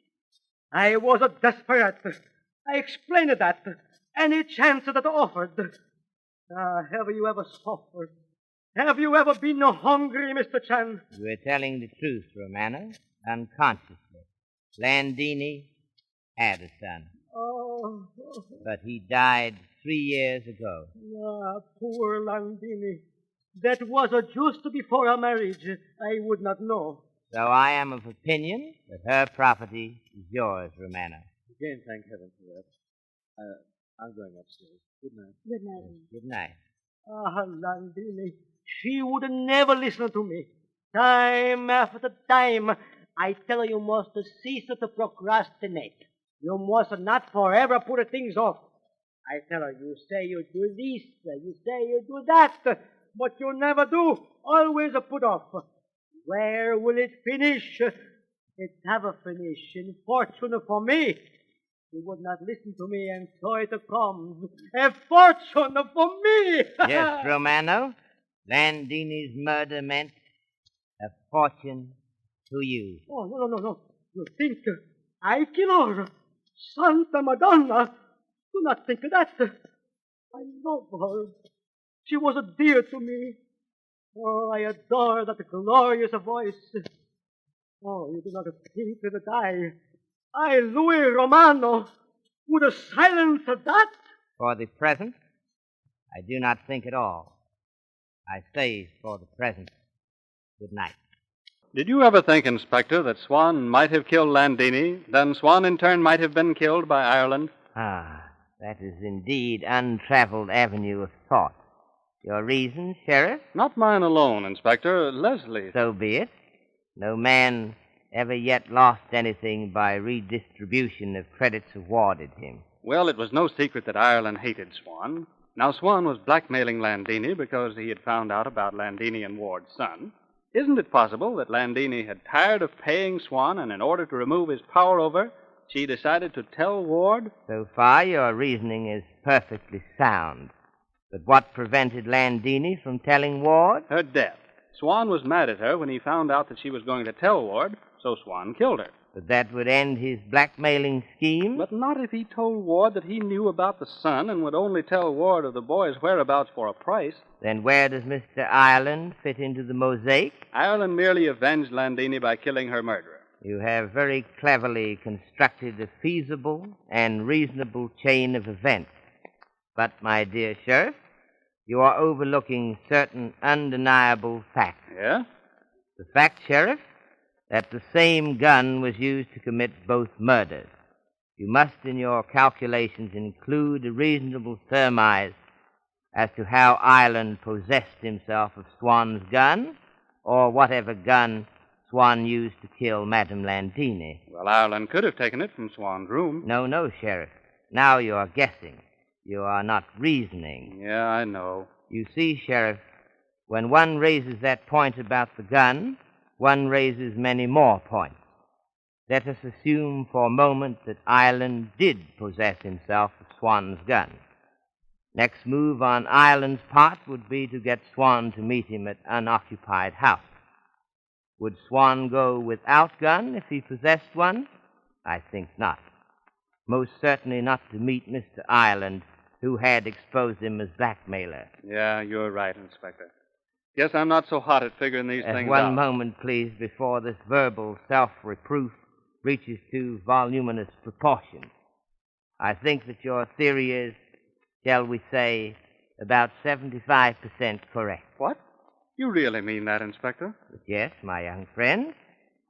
I was a desperate. I explained that. Any chance that offered. Have you ever suffered? Have you ever been hungry, Mr. Chan? You are telling the truth, Romano, unconsciously. Landini had a son. Oh. But he died years ago. Ah, poor Landini. That was just before our marriage. I would not know. So I am of opinion that her property is yours, Romano. Again, thank heaven for that. I'm going upstairs. Good night. Good night. Good night. Ah, Landini. She would never listen to me. Time after time, I tell her you must cease to procrastinate. You must not forever put things off. I tell her, you say you do this, you say you do that, but you never do. Always put off. Where will it finish? It have a finish in fortune for me. You would not listen to me, and so it comes. A fortune for me! Yes, Romano. Landini's murder meant a fortune to you. Oh, no. You think I kill her? Santa Madonna! Do not think of that. I love her. She was dear to me. Oh, I adore that glorious voice. Oh, you do not think that I, Louis Romano, would silence that? For the present, I do not think at all. I say for the present, good night. Did you ever think, Inspector, that Swan might have killed Landini, then Swan in turn might have been killed by Ireland? Ah, that is indeed untraveled avenue of thought. Your reason, Sheriff? Not mine alone, Inspector. Leslie. So be it. No man ever yet lost anything by redistribution of credits awarded him. Well, it was no secret that Ireland hated Swan. Now, Swan was blackmailing Landini because he had found out about Landini and Ward's son. Isn't it possible that Landini had tired of paying Swan, and in order to remove his power over, she decided to tell Ward? So far, your reasoning is perfectly sound. But what prevented Landini from telling Ward? Her death. Swan was mad at her when he found out that she was going to tell Ward, so Swan killed her. But that would end his blackmailing scheme? But not if he told Ward that he knew about the son and would only tell Ward of the boy's whereabouts for a price. Then where does Mr. Ireland fit into the mosaic? Ireland merely avenged Landini by killing her murderer. You have very cleverly constructed a feasible and reasonable chain of events. But, my dear Sheriff, you are overlooking certain undeniable facts. Yeah? The fact, Sheriff, that the same gun was used to commit both murders. You must, in your calculations, include a reasonable surmise as to how Ireland possessed himself of Swan's gun, or whatever gun Swan used to kill Madame Landini. Well, Ireland could have taken it from Swan's room. No, Sheriff. Now you are guessing. You are not reasoning. Yeah, I know. You see, Sheriff, when one raises that point about the gun, one raises many more points. Let us assume for a moment that Ireland did possess himself of Swan's gun. Next move on Ireland's part would be to get Swan to meet him at unoccupied house. Would Swan go without gun if he possessed one? I think not. Most certainly not to meet Mr. Ireland, who had exposed him as blackmailer. Yeah, you're right, Inspector. Guess I'm not so hot at figuring these things out. One moment, please, before this verbal self-reproof reaches to voluminous proportions. I think that your theory is, shall we say, about 75% correct. What? You really mean that, Inspector? But yes, my young friend.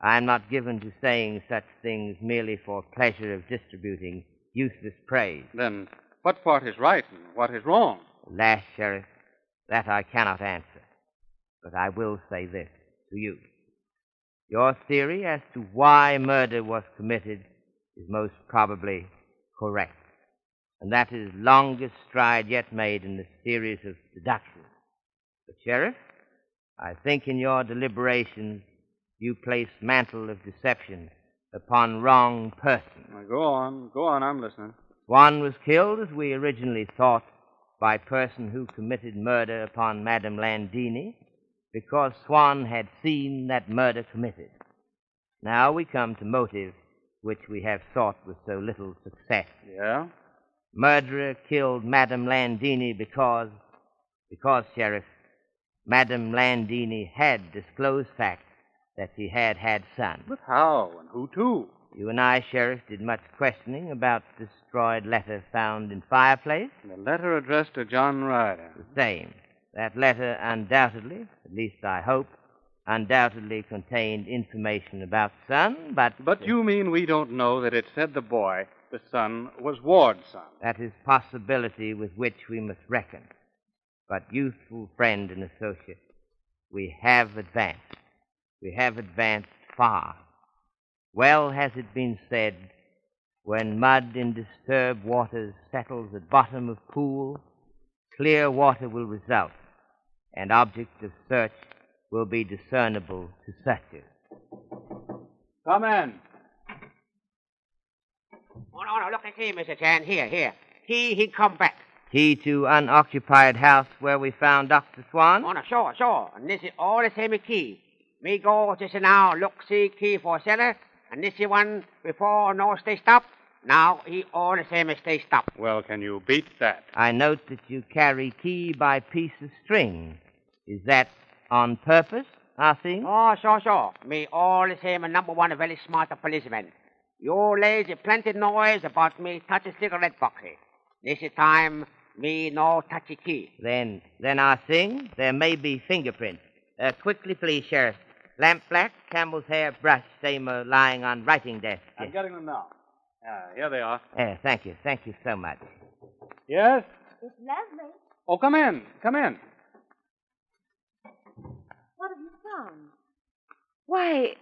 I'm not given to saying such things merely for pleasure of distributing useless praise. Then what part is right and what is wrong? Alas, Sheriff, that I cannot answer. But I will say this to you. Your theory as to why murder was committed is most probably correct. And that is the longest stride yet made in the series of deductions. But, Sheriff, I think in your deliberations you place mantle of deception upon wrong person. Now, go on, I'm listening. Swan was killed, as we originally thought, by person who committed murder upon Madame Landini, because Swan had seen that murder committed. Now we come to motive, which we have sought with so little success. Yeah? Murderer killed Madame Landini because, Sheriff, Madame Landini had disclosed facts that she had had sons. But how and who to? You and I, Sheriff, did much questioning about the destroyed letter found in fireplace. The letter addressed to John Ryder. The same. That letter undoubtedly, at least I hope, undoubtedly contained information about son, but... But you mean we don't know that it said the boy, the son, was Ward's son? That is possibility with which we must reckon. But, youthful friend and associate, we have advanced. We have advanced far. Well has it been said, when mud in disturbed waters settles at bottom of pool, clear water will result, and object of search will be discernible to searchers. Come in. Oh, no, look at here, Mr. Chan. Here. He come back. Key to unoccupied house where we found Dr. Swan? Oh, no, sure. And this is all the same key. Me go just now look see key for cellar, and this is one before no stay stop. Now he all the same as stay stop. Well, can you beat that? I note that you carry key by piece of string. Is that on purpose, I think? Oh, sure. Me all the same, and number one, a very smart policeman. You lazy plenty noise about me touch a cigarette box. This is time me no touchy key. Then I think there may be fingerprints. Quickly, please, Sheriff. Lamp black, camel's hair, brush, same lying on writing desk. I'm getting them now. Here they are. Thank you so much. Yes? It's Leslie. Oh, come in. What have you found? Why,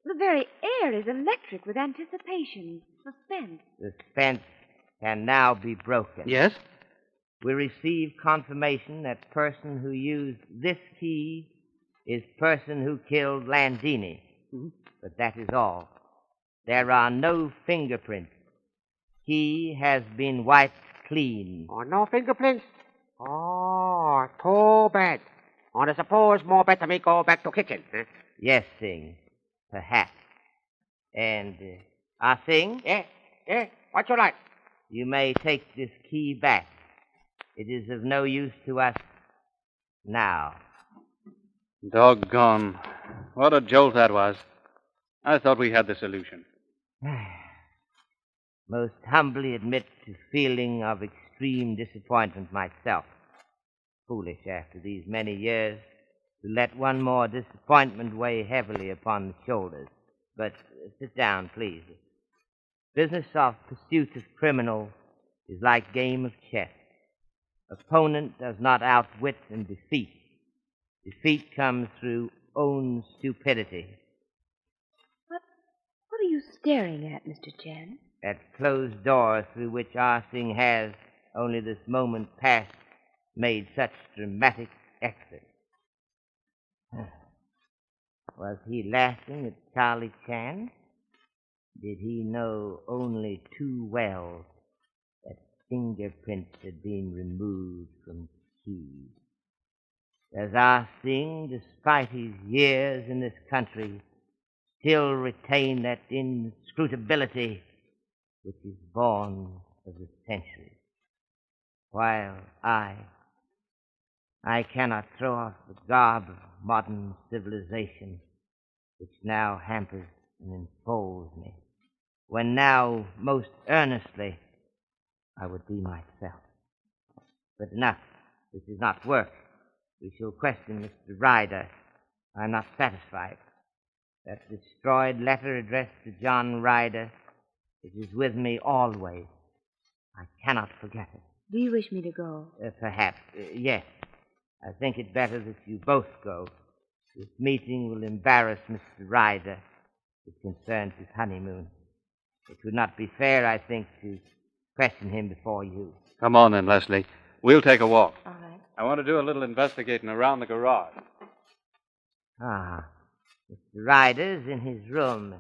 the very air is electric with anticipation, suspense. Suspense can now be broken. Yes? We receive confirmation that person who used this key is person who killed Landini. Mm-hmm. But that is all. There are no fingerprints. Key has been wiped clean. Oh, no fingerprints? Oh, too bad. I suppose more better me go back to kitchen. Huh? Yes, Sing. Perhaps. And, Ah Sing? Yeah. What you like? You may take this key back. It is of no use to us now. Doggone. What a jolt that was. I thought we had the solution. Most humbly admit to feeling of extreme disappointment myself. Foolish after these many years to let one more disappointment weigh heavily upon the shoulders. But sit down, please. Business of pursuit of criminals is like game of chess. Opponent does not outwit and defeat. Defeat comes through own stupidity. What are you staring at, Mr. Chan? At closed doors through which Ah Sing has, only this moment past, made such dramatic exit. Was he laughing at Charlie Chan? Did he know only too well that fingerprints had been removed from keys? Does Ah Sing, despite his years in this country, still retain that inscrutability which is born of the centuries? While I cannot throw off the garb of modern civilization which now hampers and enfolds me, when now most earnestly I would be myself. But enough. This is not work. We shall question Mr. Ryder. I'm not satisfied. That destroyed letter addressed to John Ryder, it is with me always. I cannot forget it. Do you wish me to go? Perhaps. Yes. I think it better that you both go. This meeting will embarrass Mr. Ryder. It concerns his honeymoon. It would not be fair, I think, to question him before you. Come on then, Leslie. We'll take a walk. All right. I want to do a little investigating around the garage. Mr. Ryder's in his room.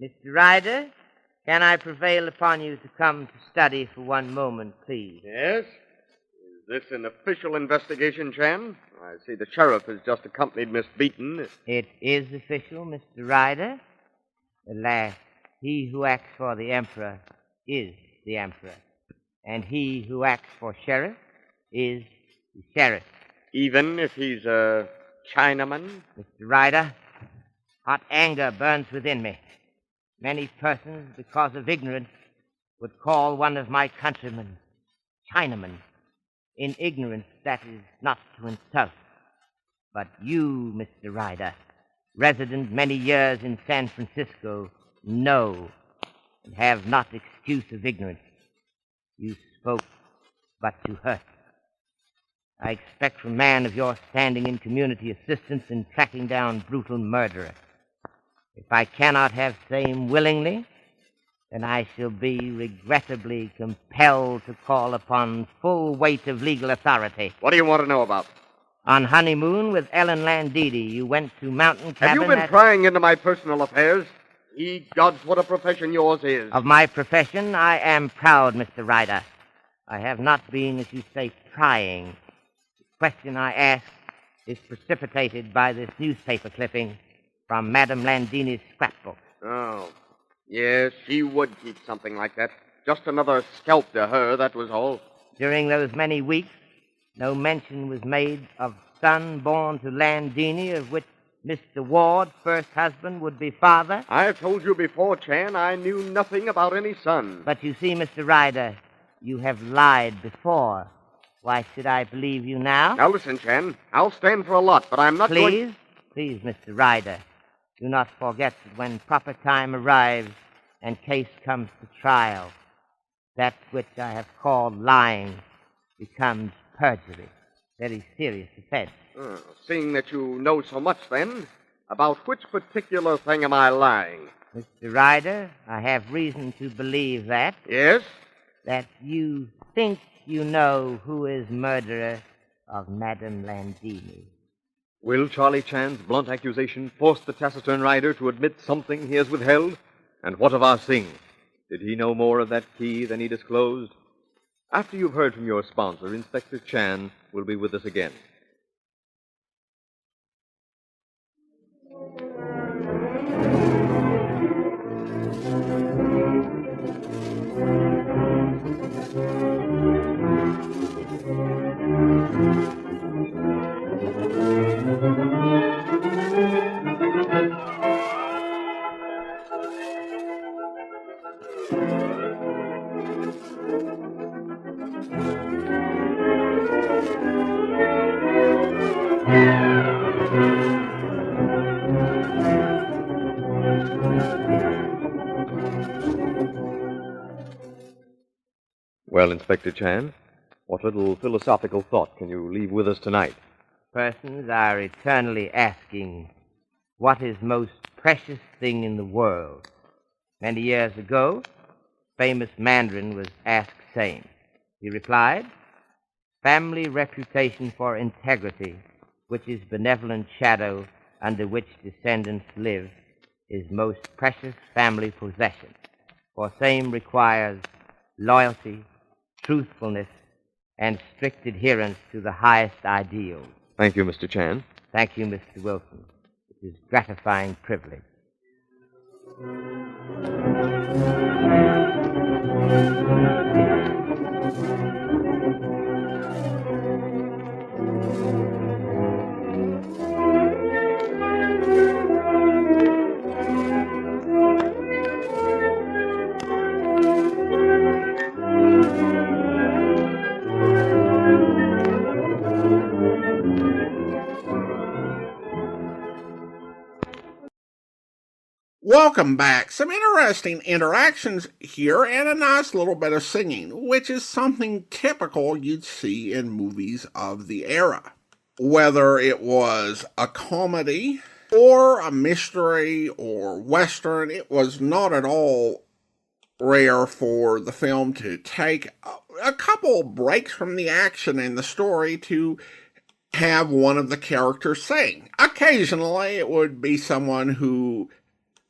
Mr. Ryder, can I prevail upon you to come to study for one moment, please? Yes? Is this an official investigation, Chan? I see the sheriff has just accompanied Miss Beaton. It is official, Mr. Ryder. Alas, he who acts for the Emperor is the Emperor. And he who acts for Sheriff is the Sheriff. Even if he's a Chinaman? Mr. Ryder, hot anger burns within me. Many persons, because of ignorance, would call one of my countrymen Chinaman. In ignorance, that is not to insult. But you, Mr. Ryder, resident many years in San Francisco, know and have not excuse of ignorance. You spoke but to hurt. I expect from man of your standing in community assistance in tracking down brutal murderer. If I cannot have same willingly, then I shall be regrettably compelled to call upon full weight of legal authority. What do you want to know about? On honeymoon with Ellen Landini, you went to Mountain Cabin. Have you been prying into my personal affairs? Ye gods, what a profession yours is. Of my profession, I am proud, Mr. Ryder. I have not been, as you say, prying. The question I ask is precipitated by this newspaper clipping from Madame Landini's scrapbook. Oh, yes, she would keep something like that. Just another scalp to her, that was all. During those many weeks, no mention was made of son born to Landini, of which Mr. Ward, first husband, would be father. I've told you before, Chan, I knew nothing about any son. But you see, Mr. Ryder, you have lied before. Why should I believe you now? Now listen, Chan, I'll stand for a lot, but I'm not Please, Mr. Ryder, do not forget that when proper time arrives and case comes to trial, that which I have called lying becomes perjury. Very serious offense. Seeing that you know so much, then, about which particular thing am I lying? Mr. Ryder, I have reason to believe that. Yes? That you think you know who is murderer of Madame Landini. Will Charlie Chan's blunt accusation force the taciturn Ryder to admit something he has withheld? And what of Ah Sing? Did he know more of that key than he disclosed? After you've heard from your sponsor, Inspector Chan will be with us again. Well, Inspector Chan, what little philosophical thought can you leave with us tonight? Persons are eternally asking, what is most precious thing in the world? Many years ago, famous Mandarin was asked same. He replied, family reputation for integrity, which is benevolent shadow under which descendants live, is most precious family possession. For same requires loyalty, truthfulness, and strict adherence to the highest ideals. Thank you, Mr. Chan. Thank you, Mr. Wilson. It is gratifying privilege. Welcome back. Some interesting interactions here and a nice little bit of singing, which is something typical you'd see in movies of the era. Whether it was a comedy or a mystery or western, it was not at all rare for the film to take a couple breaks from the action and the story to have one of the characters sing. Occasionally, it would be someone who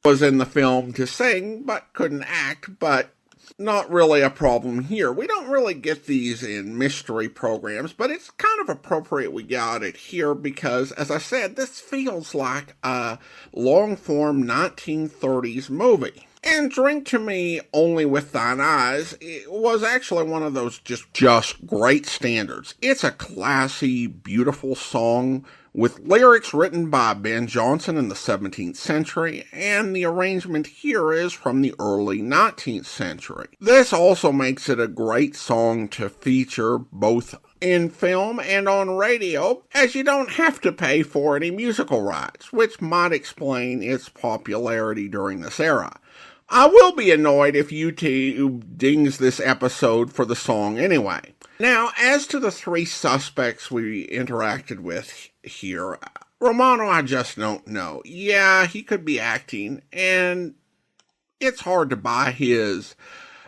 was in the film to sing, but couldn't act, but not really a problem here. We don't really get these in mystery programs, but it's kind of appropriate we got it here because, as I said, this feels like a long-form 1930s movie. And Drink to Me Only with Thine Eyes, it was actually one of those just great standards. It's a classy, beautiful song with lyrics written by Ben Jonson in the 17th century, and the arrangement here is from the early 19th century. This also makes it a great song to feature both in film and on radio, as you don't have to pay for any musical rights, which might explain its popularity during this era. I will be annoyed if YouTube dings this episode for the song anyway. Now, as to the three suspects we interacted with here, Romano I just don't know. Yeah, he could be acting, and it's hard to buy his.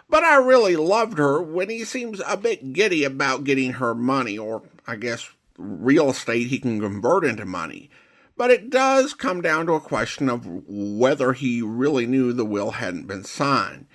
But I really loved her when he seems a bit giddy about getting her money, or I guess real estate he can convert into money. But it does come down to a question of whether he really knew the will hadn't been signed.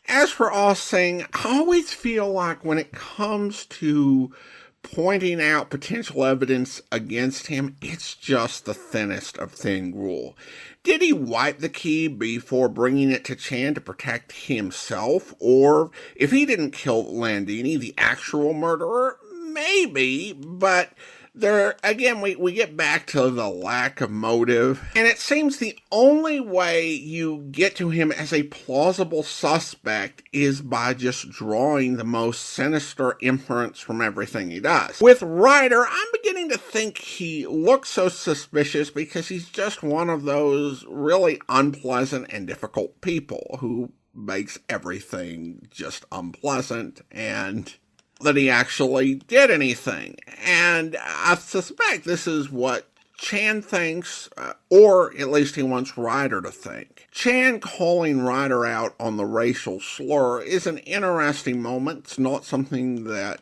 As for Ah Sing, I always feel like when it comes to pointing out potential evidence against him, it's just the thinnest of thin gruel. Did he wipe the key before bringing it to Chan to protect himself? Or, if he didn't kill Landini, the actual murderer? Maybe, but there, again, we get back to the lack of motive, and it seems the only way you get to him as a plausible suspect is by just drawing the most sinister inference from everything he does. With Ryder, I'm beginning to think he looks so suspicious because he's just one of those really unpleasant and difficult people who makes everything just unpleasant, and that he actually did anything. And I suspect this is what Chan thinks, or at least he wants Ryder to think. Chan calling Ryder out on the racial slur is an interesting moment. It's not something that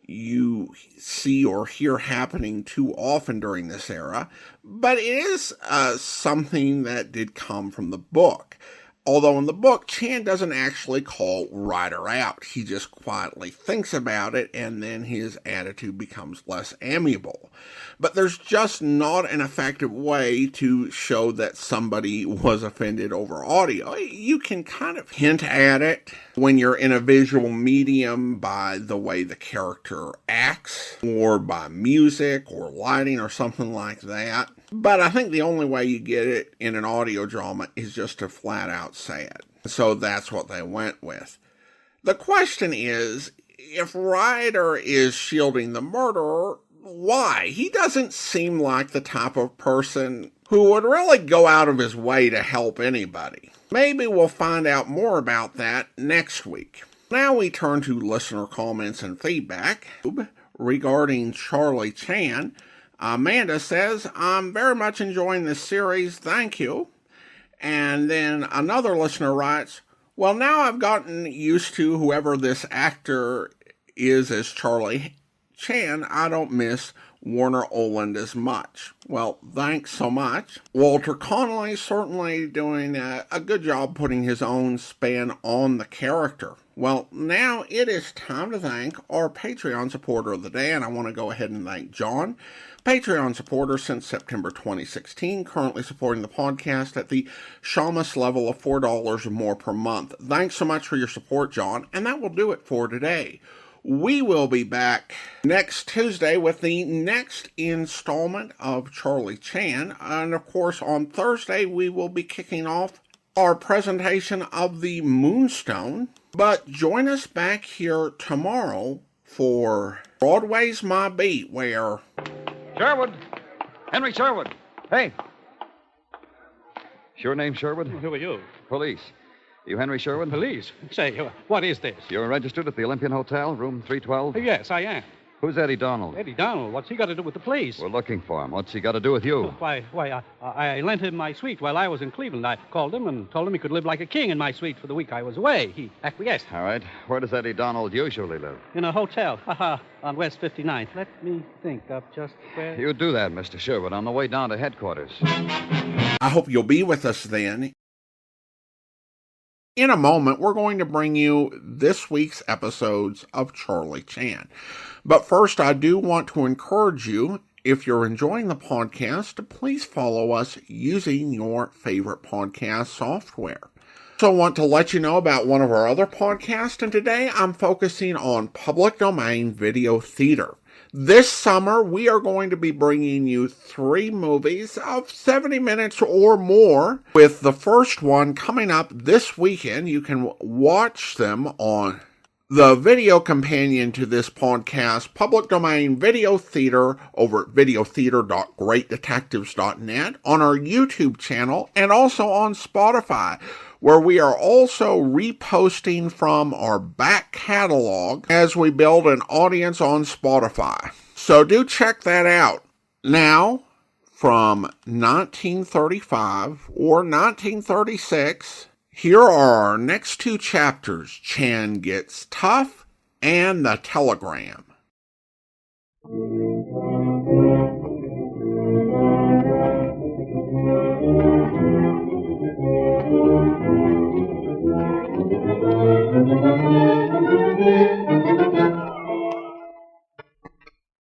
you see or hear happening too often during this era, but it is something that did come from the book. Although in the book, Chan doesn't actually call Ryder out. He just quietly thinks about it, and then his attitude becomes less amiable. But there's just not an effective way to show that somebody was offended over audio. You can kind of hint at it when you're in a visual medium by the way the character acts, or by music, or lighting, or something like that. But I think the only way you get it in an audio drama is just to flat out say it. So that's what they went with. The question is, if Ryder is shielding the murderer, why? He doesn't seem like the type of person who would really go out of his way to help anybody. Maybe we'll find out more about that next week. Now we turn to listener comments and feedback regarding Charlie Chan. Amanda says, I'm very much enjoying this series, thank you. And then another listener writes, well, now I've gotten used to whoever this actor is as Charlie Chan, I don't miss Warner Oland as much. Well, thanks so much. Walter Connolly certainly doing a good job putting his own spin on the character. Well, now it is time to thank our Patreon supporter of the day, and I want to go ahead and thank John, Patreon supporter since September 2016, currently supporting the podcast at the Shamus level of $4 or more per month. Thanks so much for your support, John, and that will do it for today. We will be back next Tuesday with the next installment of Charlie Chan, and of course on Thursday we will be kicking off our presentation of the Moonstone. But join us back here tomorrow for Broadway's My Beat, where... Sherwood! Henry Sherwood! Hey! Is your name Sherwood? Who are you? Police. You Henry Sherwood? Police? Say, what is this? You're registered at the Olympian Hotel, room 312? Yes, I am. Who's Eddie Donald? Eddie Donald? What's he got to do with the police? We're looking for him. What's he got to do with you? I lent him my suite while I was in Cleveland. I called him and told him he could live like a king in my suite for the week I was away. He acquiesced. All right. Where does Eddie Donald usually live? In a hotel. On West 59th. Let me think of just where... You do that, Mr. Sherwood, on the way down to headquarters. I hope you'll be with us then. In a moment, we're going to bring you this week's episodes of Charlie Chan. But first, I do want to encourage you, if you're enjoying the podcast, to please follow us using your favorite podcast software. So I want to let you know about one of our other podcasts, and today I'm focusing on public domain video theater. This summer, we are going to be bringing you 3 movies of 70 minutes or more, with the first one coming up this weekend. You can watch them on the video companion to this podcast, public domain video theater, over at videotheater.greatdetectives.net, on our YouTube channel, and also on Spotify, where we are also reposting from our back catalog as we build an audience on Spotify. So do check that out. Now, from 1935 or 1936, here are our next 2 chapters, Chan Gets Tough and The Telegram.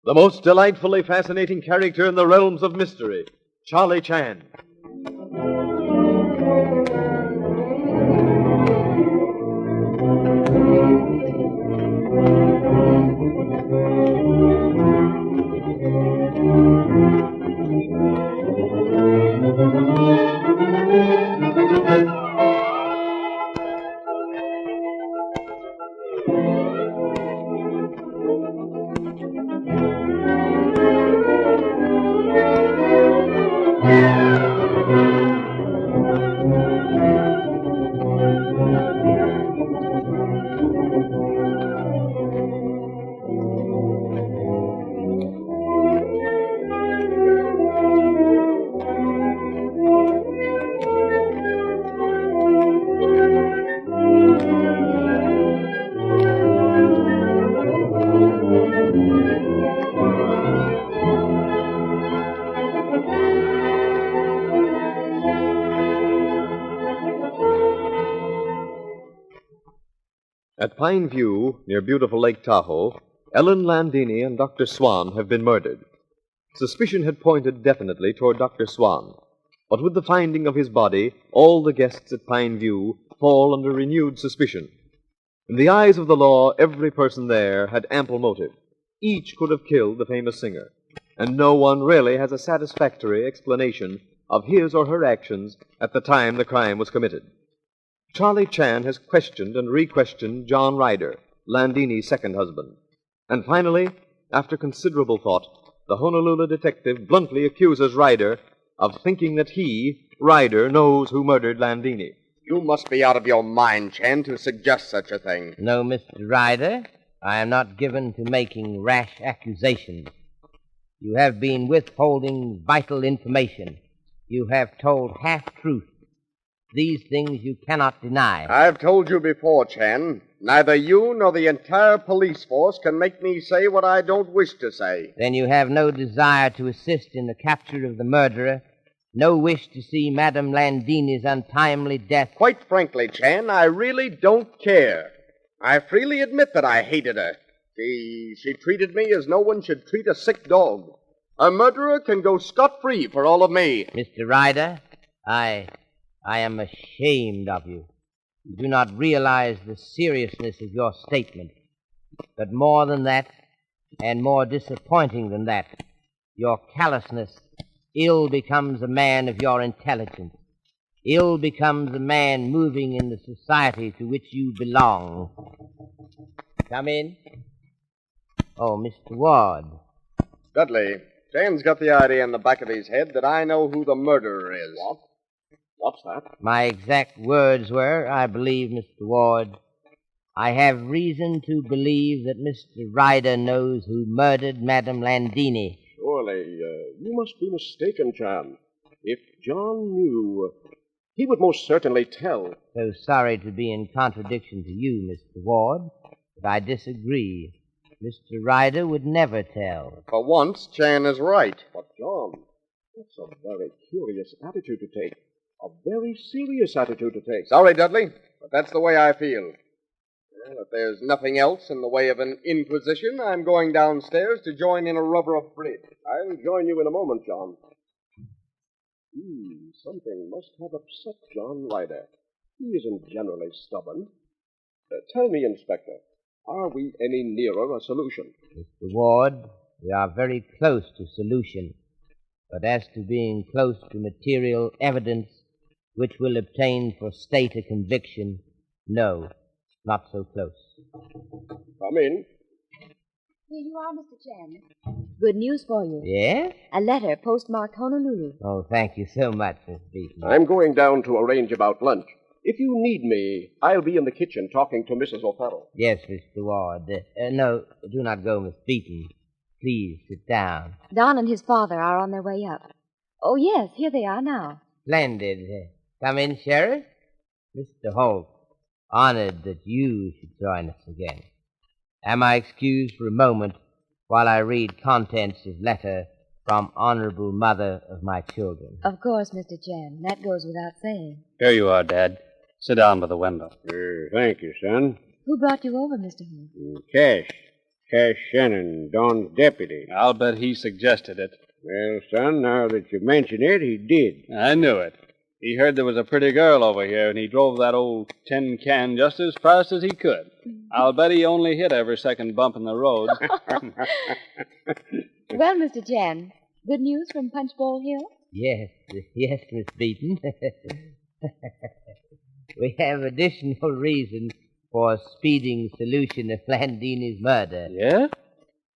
The most delightfully fascinating character in the realms of mystery, Charlie Chan. At Pine View, near beautiful Lake Tahoe, Ellen Landini and Dr. Swan have been murdered. Suspicion had pointed definitely toward Dr. Swan, but with the finding of his body, all the guests at Pine View fall under renewed suspicion. In the eyes of the law, every person there had ample motive. Each could have killed the famous singer, and no one really has a satisfactory explanation of his or her actions at the time the crime was committed. Charlie Chan has questioned and re-questioned John Ryder, Landini's second husband. And finally, after considerable thought, the Honolulu detective bluntly accuses Ryder of thinking that he, Ryder, knows who murdered Landini. You must be out of your mind, Chan, to suggest such a thing. No, Mr. Ryder, I am not given to making rash accusations. You have been withholding vital information. You have told half-truths. These things you cannot deny. I've told you before, Chan. Neither you nor the entire police force can make me say what I don't wish to say. Then you have no desire to assist in the capture of the murderer, no wish to see Madame Landini's untimely death. Quite frankly, Chan, I really don't care. I freely admit that I hated her. She treated me as no one should treat a sick dog. A murderer can go scot-free for all of me. Mr. Ryder, I am ashamed of you. You do not realize the seriousness of your statement. But more than that, and more disappointing than that, your callousness ill becomes a man of your intelligence. Ill becomes a man moving in the society to which you belong. Come in. Oh, Mr. Ward. Dudley, Chan's got the idea in the back of his head that I know who the murderer is. What? What's that? My exact words were, I believe, Mr. Ward, I have reason to believe that Mr. Ryder knows who murdered Madame Landini. Surely, you must be mistaken, Chan. If John knew, he would most certainly tell. So sorry to be in contradiction to you, Mr. Ward, but I disagree. Mr. Ryder would never tell. For once, Chan is right. But, John, that's a very curious attitude to take. A very serious attitude to take. Sorry, Dudley, but that's the way I feel. Well, if there's nothing else in the way of an inquisition, I'm going downstairs to join in a rubber of bridge. I'll join you in a moment, John. Something must have upset John Ryder. He isn't generally stubborn. Tell me, Inspector, are we any nearer a solution? Mr. Ward, We are very close to solution, but as to being close to material evidence which will obtain for state a conviction, no, not so close. Come in. Here you are, Mr. Chan. Good news for you. Yes? A letter postmarked Honolulu. Oh, thank you so much, Miss Beaton. I'm going down to arrange about lunch. If you need me, I'll be in the kitchen talking to Mrs. O'Farrell. Yes, Mr. Ward. No, do not go, Miss Beaton. Please sit down. Don and his father are on their way up. Oh, yes, here they are now. Splendid. Come in, Sheriff. Mr. Holt, honored that you should join us again. Am I excused for a moment while I read contents of letter from Honorable Mother of my children? Of course, Mr. Chan. That goes without saying. Here you are, Dad. Sit down by the window. Thank you, son. Who brought you over, Mr. Holt? Cash. Cash Shannon, Don's deputy. I'll bet he suggested it. Well, son, now that you mention it, he did. I knew it. He heard there was a pretty girl over here, and he drove that old tin can just as fast as he could. I'll bet he only hit every second bump in the road. Well, Mr. Chan, good news from Punch Bowl Hill? Yes, Miss Beaton. We have additional reason for speeding solution of Landini's murder. Yeah?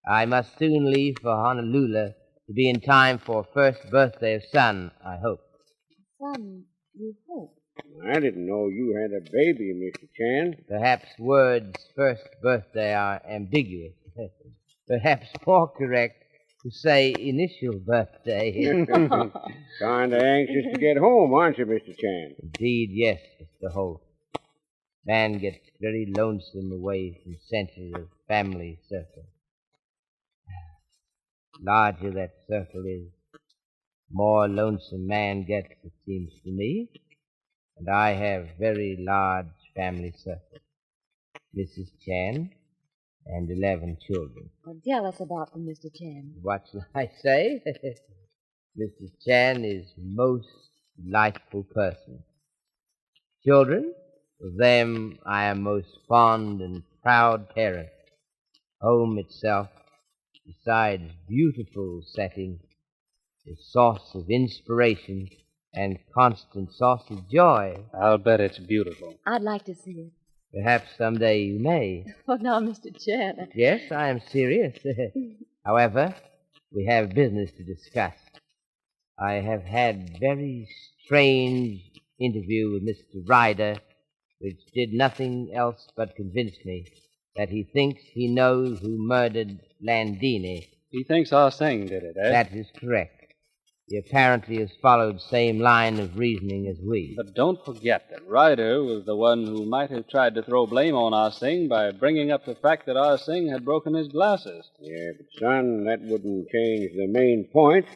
I must soon leave for Honolulu to be in time for first birthday of son, I hope. Son, you hope? I didn't know you had a baby, Mr. Chan. Perhaps words first birthday are ambiguous. Perhaps more correct to say initial birthday. Kind of anxious to get home, aren't you, Mr. Chan? Indeed, yes, Mr. Holt. Man gets very lonesome away from center of family circle. Larger that circle is, more lonesome man gets, it seems to me. And I have very large family circle. Mrs. Chan and 11 children. Well, tell us about them, Mr. Chan. What shall I say? Mrs. Chan is most delightful person. Children, of them I am most fond and proud parent. Home itself, besides beautiful setting, is source of inspiration and constant source of joy. I'll bet it's beautiful. I'd like to see it. Perhaps someday you may. Oh, now, Mr. Chan. Yes, I am serious. However, we have business to discuss. I have had very strange interview with Mr. Ryder, which did nothing else but convince me that he thinks he knows who murdered Landini. He thinks Ah Sing did it, eh? That is correct. He apparently has followed the same line of reasoning as we. But don't forget that Ryder was the one who might have tried to throw blame on Ah Sing by bringing up the fact that Ah Sing had broken his glasses. Yeah, but, son, that wouldn't change the main point,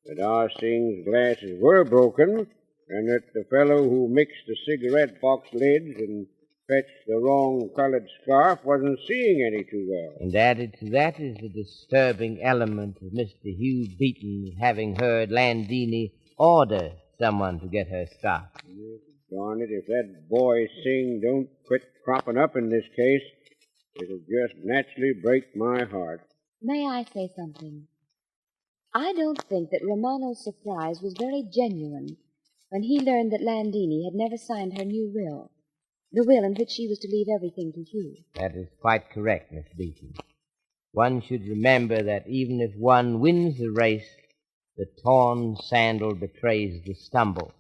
that Ah Sing's glasses were broken, and that the fellow who mixed the cigarette box lids and fetched the wrong colored scarf wasn't seeing any too well. And added to that is the disturbing element of Mr. Hugh Beaton having heard Landini order someone to get her scarf. Darn it, if that boy Sing don't quit cropping up in this case, it'll just naturally break my heart. May I say something? I don't think that Romano's surprise was very genuine when he learned that Landini had never signed her new will. The will in which she was to leave everything to Hugh. That is quite correct, Miss Beaton. One should remember that even if one wins the race, the torn sandal betrays the stumble.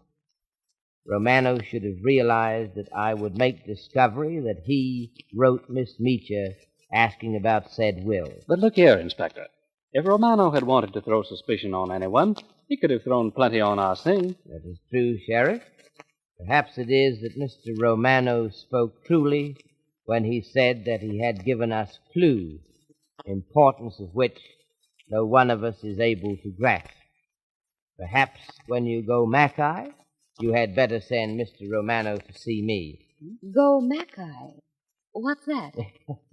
Romano should have realized that I would make discovery that he wrote Miss Meacher asking about said will. But look here, Inspector. If Romano had wanted to throw suspicion on anyone, he could have thrown plenty on Ah Sing. That is true, Sheriff. Perhaps it is that Mr. Romano spoke truly when he said that he had given us clues, importance of which no one of us is able to grasp. Perhaps when you go Mackay, you had better send Mr. Romano to see me. Go Mackay? What's that?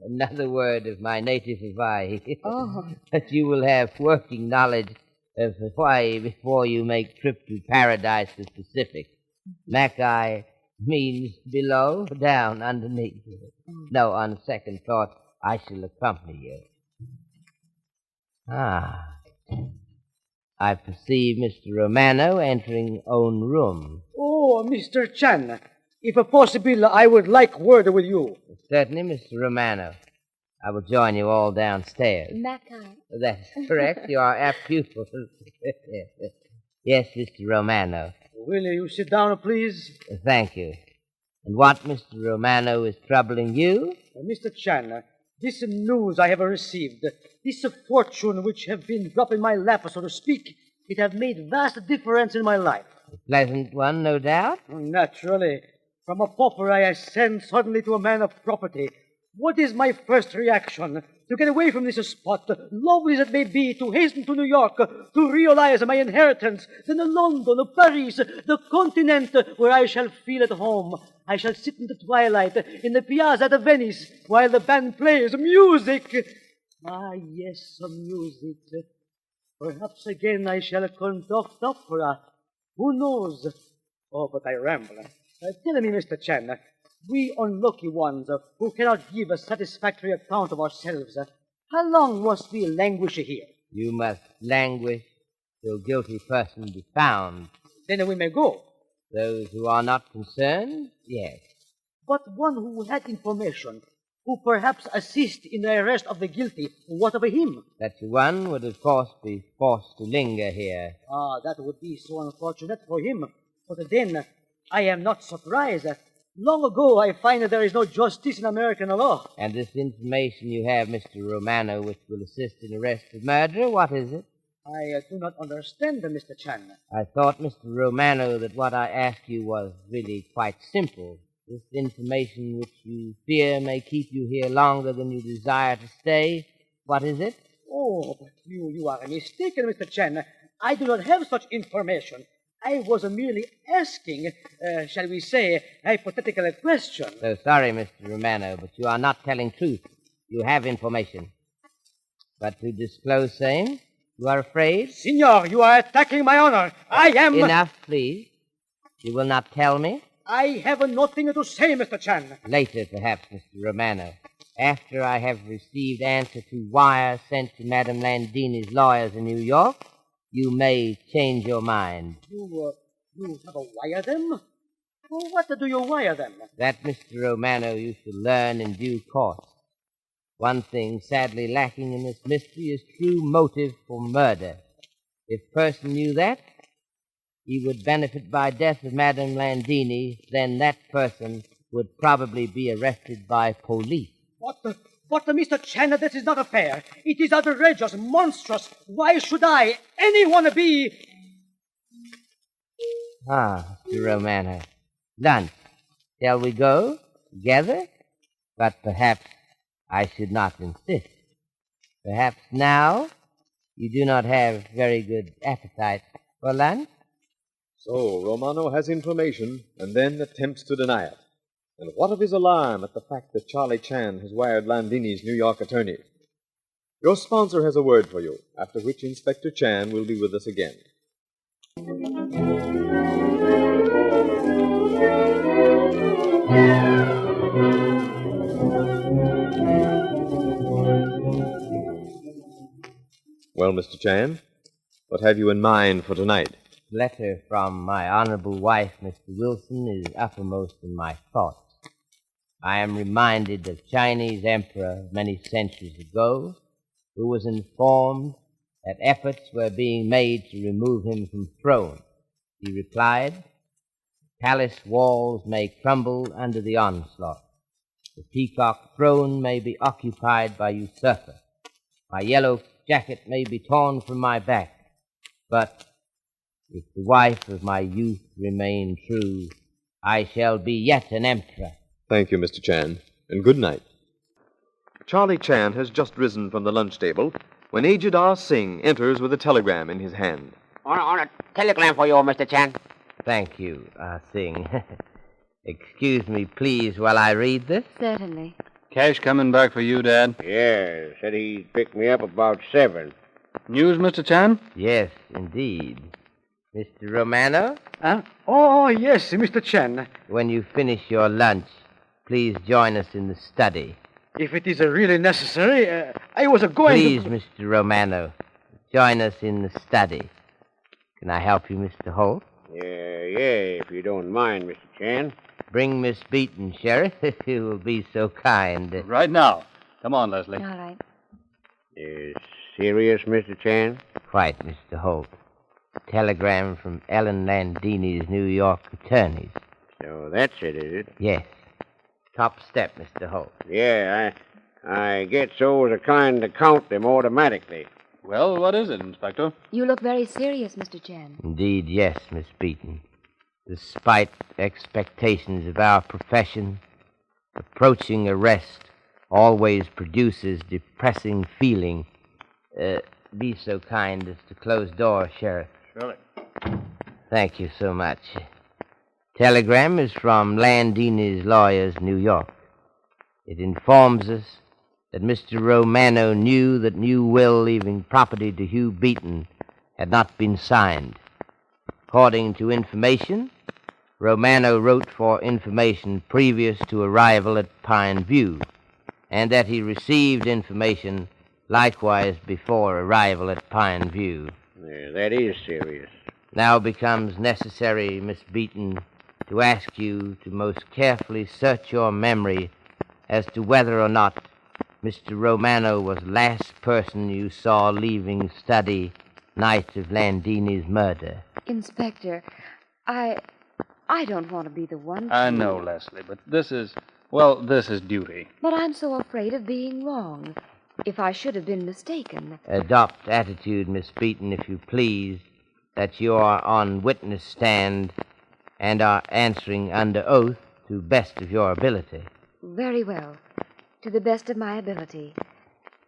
Another word of my native Hawaii. Oh. But you will have working knowledge of Hawaii before you make trip to paradise the Pacific. Mackay means below, down, underneath. No, on second thought, I shall accompany you. Ah. I perceive Mr. Romano entering own room. Oh, Mr. Chan, if possible, I would like word with you. Certainly, Mr. Romano. I will join you all downstairs. Makai. That's correct. You are apt pupils. Yes, Mr. Romano. Will you sit down, please? Thank you. And what, Mr. Romano, is troubling you? Mr. Chan, this news I have received, this fortune which have been dropped in my lap, so to speak, it have made vast difference in my life. A pleasant one, no doubt? Naturally. From a pauper I ascend suddenly to a man of property. What is my first reaction? To get away from this spot, lovely as it may be, to hasten to New York, to realize my inheritance, then to London, Paris, the continent, where I shall feel at home. I shall sit in the twilight, in the piazza at Venice, while the band plays music. Ah, yes, music. Perhaps again I shall conduct opera. Who knows? Oh, but I ramble. Tell me, Mr. Chan, we unlucky ones who cannot give a satisfactory account of ourselves, how long must we languish here? You must languish till guilty person be found. Then we may go. Those who are not concerned, yes. But one who had information, who perhaps assist in the arrest of the guilty, what of him? Such a one would, of course, be forced to linger here. Ah, that would be so unfortunate for him. But then, I am not surprised. Long ago, I find that there is no justice in American law. And this information you have, Mr. Romano, which will assist in arrest of murderer, what is it? I do not understand, Mr. Chan. I thought, Mr. Romano, that what I asked you was really quite simple. This information which you fear may keep you here longer than you desire to stay, what is it? Oh, but you are mistaken, Mr. Chan. I do not have such information. I was merely asking, shall we say, a hypothetical question. So sorry, Mr. Romano, but you are not telling truth. You have information. But to disclose same, you are afraid? Signor, you are attacking my honor. I am... Enough, please. You will not tell me? I have nothing to say, Mr. Chan. Later, perhaps, Mr. Romano. After I have received answer to wire sent to Madame Landini's lawyers in New York, you may change your mind. You have a wire them? Well, what do you wire them? That, Mr. Romano, you shall learn in due course. One thing sadly lacking in this mystery is true motive for murder. If person knew that, he would benefit by death of Madame Landini, then that person would probably be arrested by police. But, Mr. Chan, this is not fair. It is outrageous, monstrous. Why should I, anyone, be... Ah, Mr. Romano. Lunch. Shall we go together? But perhaps I should not insist. Perhaps now you do not have very good appetite for lunch? So Romano has information and then attempts to deny it. And what of his alarm at the fact that Charlie Chan has wired Landini's New York attorney? Your sponsor has a word for you, after which Inspector Chan will be with us again. Well, Mr. Chan, what have you in mind for tonight? Letter from my honorable wife, Mr. Wilson, is uppermost in my thoughts. I am reminded of Chinese emperor many centuries ago, who was informed that efforts were being made to remove him from throne. He replied, "Palace walls may crumble under the onslaught. The peacock throne may be occupied by usurper. My yellow jacket may be torn from my back, but if the wife of my youth remain true, I shall be yet an emperor." Thank you, Mr. Chan, and good night. Charlie Chan has just risen from the lunch table when aged Ah Sing enters with a telegram in his hand. On a telegram for you, Mr. Chan. Thank you, Ah Sing. Excuse me, please, while I read this. Certainly. Cash coming back for you, Dad. Yeah, said he'd pick me up about 7. News, Mr. Chan? Yes, indeed. Mr. Romano? Oh, yes, Mr. Chan. When you finish your lunch, please join us in the study. If it is really necessary, I was going Please, to... Mr. Romano, join us in the study. Can I help you, Mr. Holt? Yeah, if you don't mind, Mr. Chan. Bring Miss Beaton, Sheriff, if you will be so kind. Right now. Come on, Leslie. All right. Serious, Mr. Chan? Quite, Mr. Holt. Telegram from Ellen Landini's New York attorneys. So that's it, is it? Yes. Top step, Mr. Holt. Yeah, I get those are kind to count them automatically. Well, what is it, Inspector? You look very serious, Mr. Chan. Indeed, yes, Miss Beaton. Despite expectations of our profession, approaching arrest always produces depressing feeling. Be so kind as to close door, Sheriff. Surely. Thank you so much. Telegram is from Landini's lawyers, New York. It informs us that Mr. Romano knew that new will leaving property to Hugh Beaton had not been signed. According to information, Romano wrote for information previous to arrival at Pine View, and that he received information likewise before arrival at Pine View. Yeah, that is serious. Now becomes necessary, Miss Beaton, to ask you to most carefully search your memory as to whether or not Mr. Romano was the last person you saw leaving study night of Landini's murder. Inspector, I don't want to be the one to... I know, Leslie, but this is duty. But I'm so afraid of being wrong. If I should have been mistaken. Adopt attitude, Miss Beaton, if you please, that you are on witness stand and are answering under oath to best of your ability. Very well. To the best of my ability.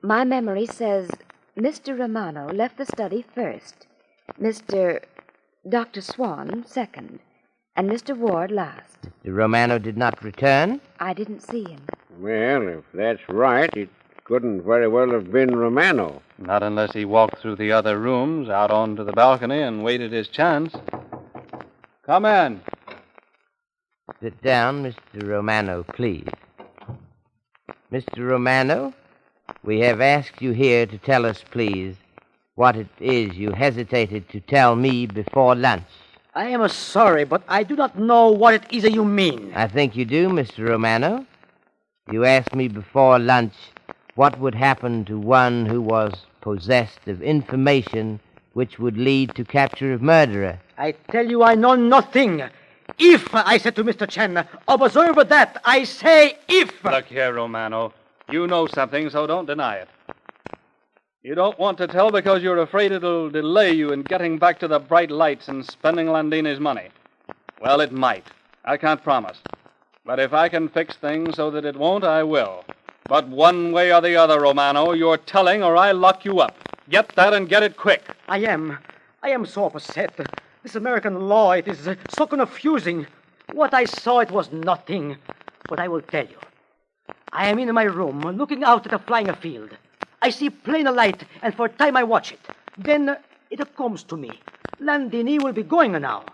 My memory says Mr. Romano left the study first, Dr. Swan second, and Mr. Ward last. Mr. Romano did not return? I didn't see him. Well, if that's right, it couldn't very well have been Romano. Not unless he walked through the other rooms, out onto the balcony, and waited his chance. Come in. Sit down, Mr. Romano, please. Mr. Romano, we have asked you here to tell us, please, what it is you hesitated to tell me before lunch. I am sorry, but I do not know what it is you mean. I think you do, Mr. Romano. You asked me before lunch what would happen to one who was possessed of information which would lead to capture of murderer. I tell you I know nothing. If, I said to Mr. Chen, observe that, I say if. Look here, Romano. You know something, so don't deny it. You don't want to tell because you're afraid it'll delay you in getting back to the bright lights and spending Landini's money. Well, it might. I can't promise. But if I can fix things so that it won't, I will. But one way or the other, Romano, you're telling or I lock you up. Get that and get it quick. I am so upset. This American law, it is so confusing. What I saw, it was nothing. But I will tell you. I am in my room, looking out at a flying field. I see plain light, and for a time I watch it. Then it comes to me. Landini will be going now.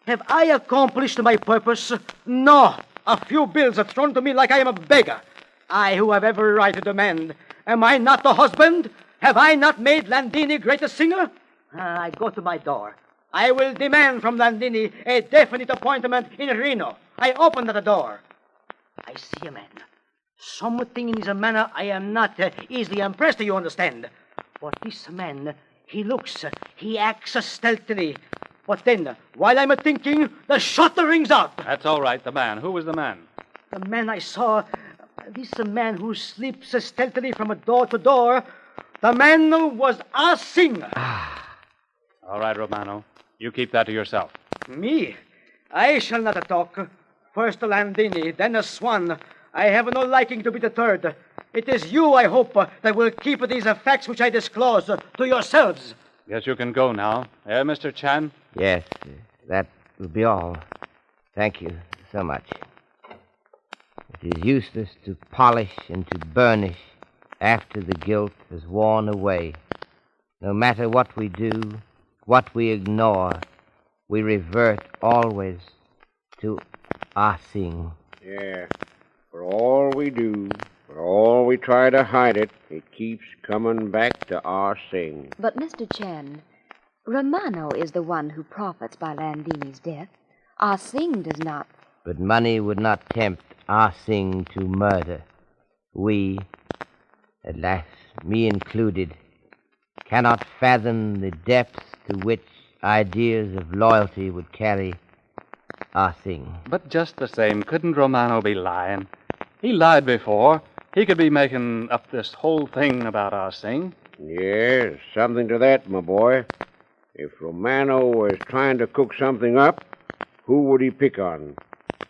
Have I accomplished my purpose? No. A few bills are thrown to me like I am a beggar. I who have every right to demand. Am I not the husband? Have I not made Landini greatest singer? I go to my door. I will demand from Landini a definite appointment in Reno. I open the door. I see a man. Something in his manner I am not easily impressed, you understand. But this man, he acts stealthily. But then, while I'm thinking, the shot rings out. That's all right, the man. Who was the man? The man I saw, this man who sleeps stealthily from door to door, the man was a singer. All right, Romano. You keep that to yourself. Me? I shall not talk. First Landini, then Swan. I have no liking to be the third. It is you, I hope, that will keep these facts which I disclose to yourselves. Guess you can go now. Mr. Chan? Yes, that will be all. Thank you so much. It is useless to polish and to burnish after the guilt has worn away. No matter what we do, what we ignore, we revert always to our thing. Yeah. For all we do, For all we try to hide it, it keeps coming back to Ah Sing. But, Mr. Chan, Romano is the one who profits by Landini's death. Ah Sing does not. But money would not tempt Ah Sing to murder. We, alas, me included, cannot fathom the depths to which ideas of loyalty would carry Ah Sing. But just the same, couldn't Romano be lying? He lied before. He could be making up this whole thing about Ah Sing. Yes, something to that, my boy. If Romano was trying to cook something up, who would he pick on?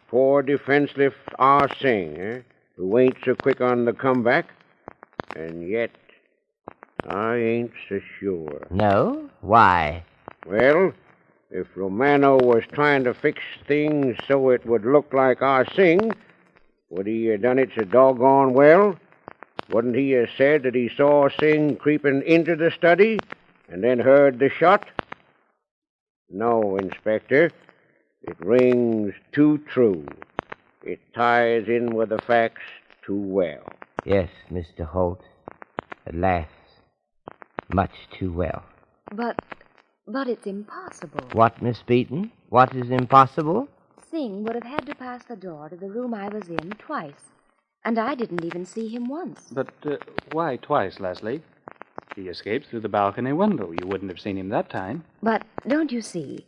Poor defenseless Ah Sing, who ain't so quick on the comeback? And yet, I ain't so sure. No? Why? Well, if Romano was trying to fix things so it would look like Ah Sing, would he have done it so doggone well? Wouldn't he have said that he saw Sing creeping into the study and then heard the shot? No, Inspector. It rings too true. It ties in with the facts too well. Yes, Mr. Holt. Alas, much too well. But it's impossible. What, Miss Beaton? What is impossible? Sing would have had to pass the door to the room I was in twice. And I didn't even see him once. But why twice, Leslie? He escaped through the balcony window. You wouldn't have seen him that time. But don't you see?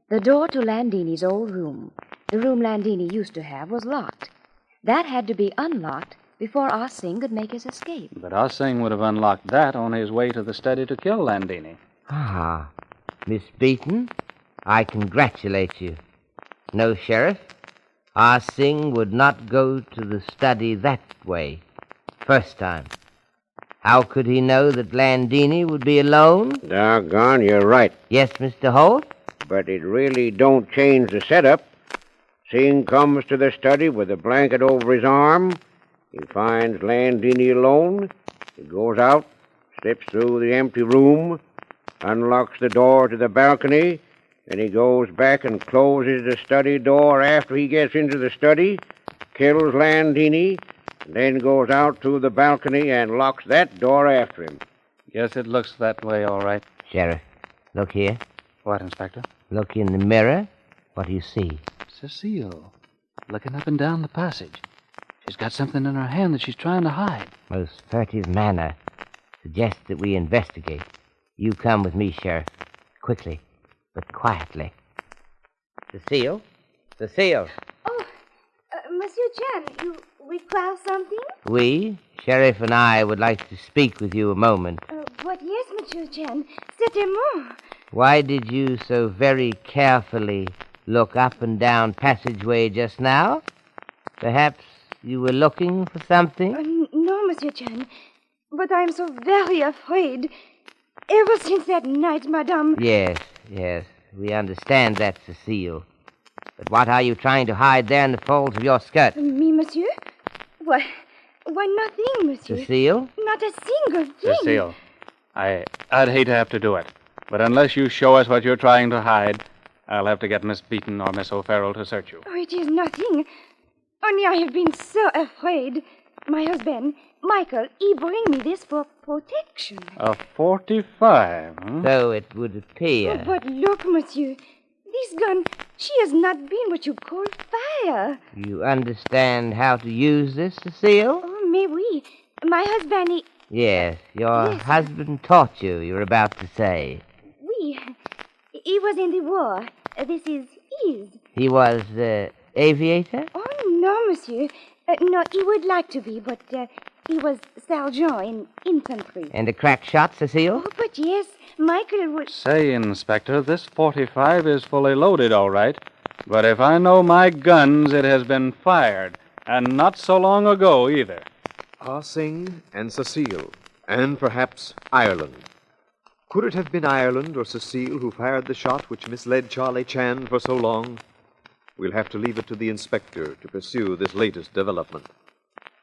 The door to Landini's old room, the room Landini used to have, was locked. That had to be unlocked before Ah Sing could make his escape. But Ah Sing would have unlocked that on his way to the study to kill Landini. Ah, Miss Beaton, I congratulate you. No, Sheriff, Ah Sing would not go to the study that way. First time. How could he know that Landini would be alone? Doggone, you're right. Yes, Mr. Holt? But it really don't change the setup. Sing comes to the study with a blanket over his arm. He finds Landini alone. He goes out, slips through the empty room, unlocks the door to the balcony, and he goes back and closes the study door after he gets into the study, kills Landini, and then goes out to the balcony and locks that door after him. Yes, it looks that way, all right. Sheriff, look here. What, Inspector? Look in the mirror. What do you see? Cecile, looking up and down the passage. She's got something in her hand that she's trying to hide. Most furtive manner suggests that we investigate. You come with me, Sheriff. Quickly, but quietly. Cecile? Cecile! Oh, Monsieur Chan, you require something? We, Sheriff and I, would like to speak with you a moment. But yes, Monsieur Chan, certainement. Why did you so very carefully look up and down passageway just now? Perhaps you were looking for something? No, Monsieur Chan, but I'm so very afraid. Ever since that night, Madame... Yes, we understand that, Cecile. But what are you trying to hide there in the folds of your skirt? Me, Monsieur? Why, nothing, Monsieur. Cecile? Not a single thing. Cecile, I'd hate to have to do it. But unless you show us what you're trying to hide, I'll have to get Miss Beaton or Miss O'Farrell to search you. Oh, it is nothing. Only I have been so afraid. My husband, Michael, he bring me this for protection. A 45, huh? So it would appear. Oh, but look, Monsieur. This gun, she has not been what you call fire. You understand how to use this, Cecile? Oh, mais oui. My husband, he... Yes, your husband taught you, you're about to say. Oui. He was in the war. This is his. He was, aviator? Oh, no, Monsieur. No, he would like to be, but he was sergeant in infantry. And a crack shot, Cecile? Oh, but yes, Michael would... Say, Inspector, this 45 is fully loaded, all right. But if I know my guns, it has been fired. And not so long ago, either. Ah Sing and Cecile, and perhaps Ireland. Could it have been Ireland or Cecile who fired the shot which misled Charlie Chan for so long? We'll have to leave it to the inspector to pursue this latest development.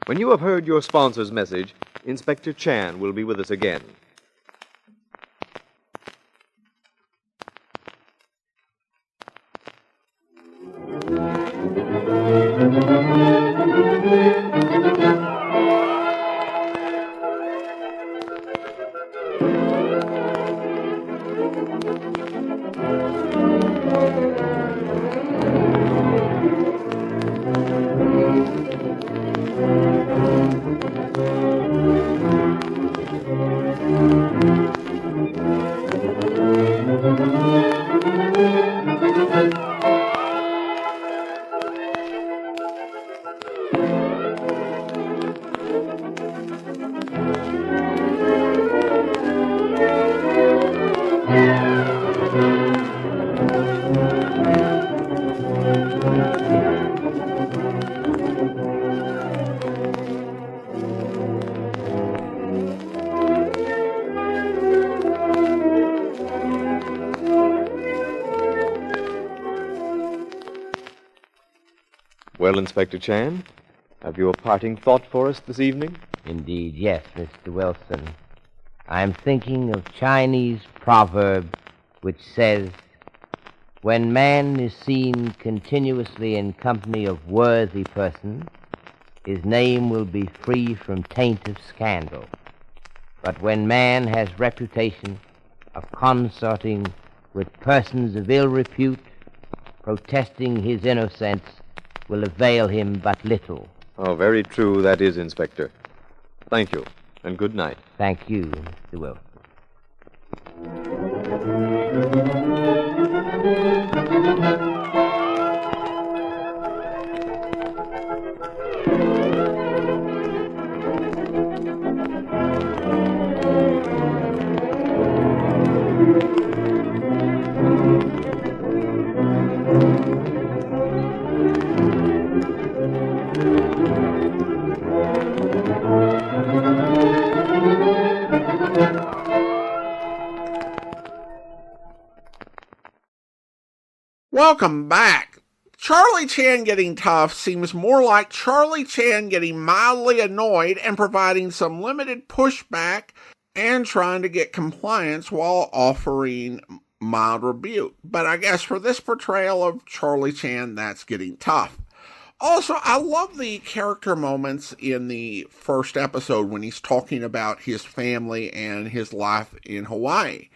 When you have heard your sponsor's message, Inspector Chan will be with us again. Well, Inspector Chan, have you a parting thought for us this evening? Indeed, yes, Mr. Wilson. I'm thinking of Chinese proverb which says, when man is seen continuously in company of worthy persons, his name will be free from taint of scandal. But when man has reputation of consorting with persons of ill repute, protesting his innocence will avail him but little. Oh, very true that is, Inspector. Thank you, and good night. Thank you, Mr. Wilson. Welcome back. Charlie Chan getting tough seems more like Charlie Chan getting mildly annoyed and providing some limited pushback and trying to get compliance while offering mild rebuke. But I guess for this portrayal of Charlie Chan, that's getting tough. Also, I love the character moments in the first episode when he's talking about his family and his life in Hawaii.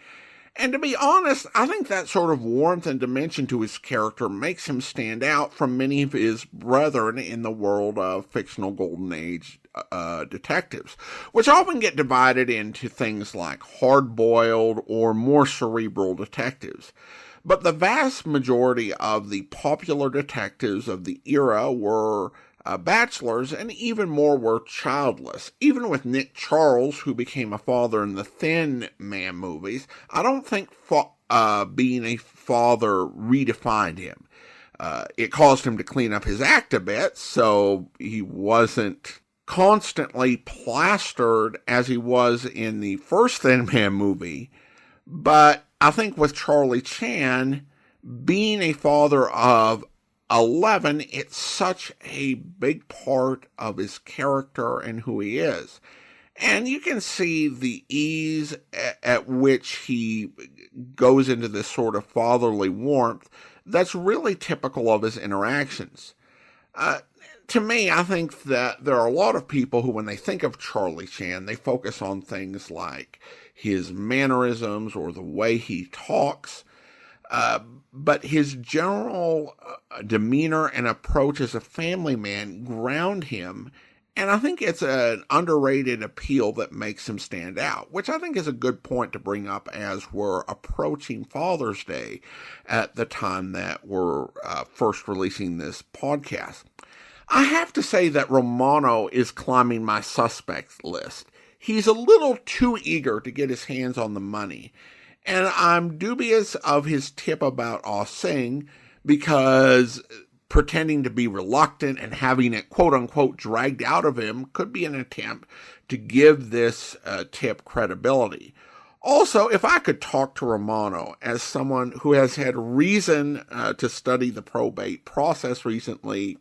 And to be honest, I think that sort of warmth and dimension to his character makes him stand out from many of his brethren in the world of fictional Golden Age detectives, which often get divided into things like hard-boiled or more cerebral detectives. But the vast majority of the popular detectives of the era were bachelors, and even more were childless. Even with Nick Charles, who became a father in the Thin Man movies, I don't think being a father redefined him. It caused him to clean up his act a bit, so he wasn't constantly plastered as he was in the first Thin Man movie. But I think with Charlie Chan, being a father of 11, it's such a big part of his character and who he is. And you can see the ease at which he goes into this sort of fatherly warmth that's really typical of his interactions. To me, I think that there are a lot of people who, when they think of Charlie Chan, they focus on things like his mannerisms or the way he talks. But his general demeanor and approach as a family man ground him, and I think it's an underrated appeal that makes him stand out, which I think is a good point to bring up as we're approaching Father's Day at the time that we're first releasing this podcast. I have to say that Romano is climbing my suspects list. He's a little too eager to get his hands on the money. And I'm dubious of his tip about Ah Sing because pretending to be reluctant and having it quote-unquote dragged out of him could be an attempt to give this tip credibility. Also, if I could talk to Romano as someone who has had reason to study the probate process recently,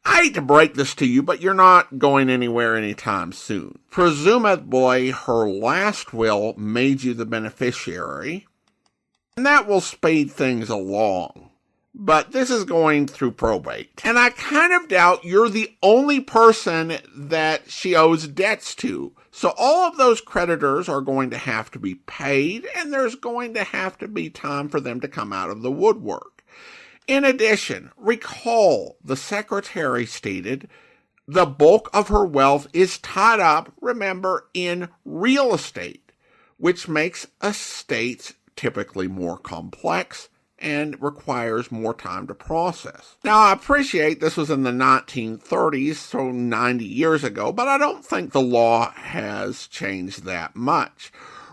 I hate to break this to you, but you're not going anywhere anytime soon. Presumably, her last will made you the beneficiary, and that will speed things along. But this is going through probate. And I kind of doubt you're the only person that she owes debts to. So all of those creditors are going to have to be paid, and there's going to have to be time for them to come out of the woodwork. In addition, recall the secretary stated the bulk of her wealth is tied up, remember, in real estate, which makes estates typically more complex and requires more time to process. Now, I appreciate this was in the 1930s, so 90 years ago, but I don't think the law has changed that much.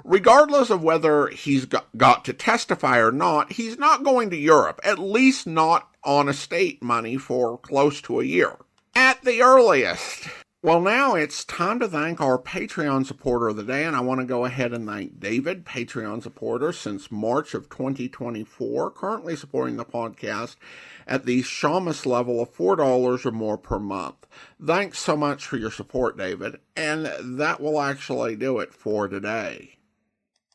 Regardless of whether he's got to testify or not, he's not going to Europe, at least not on estate money for close to a year. At the earliest, Well, now it's time to thank our Patreon supporter of the day, and I want to go ahead and thank David, Patreon supporter since March of 2024, currently supporting the podcast at the Shamus level of $4 or more per month. Thanks so much for your support, David, and that will actually do it for today.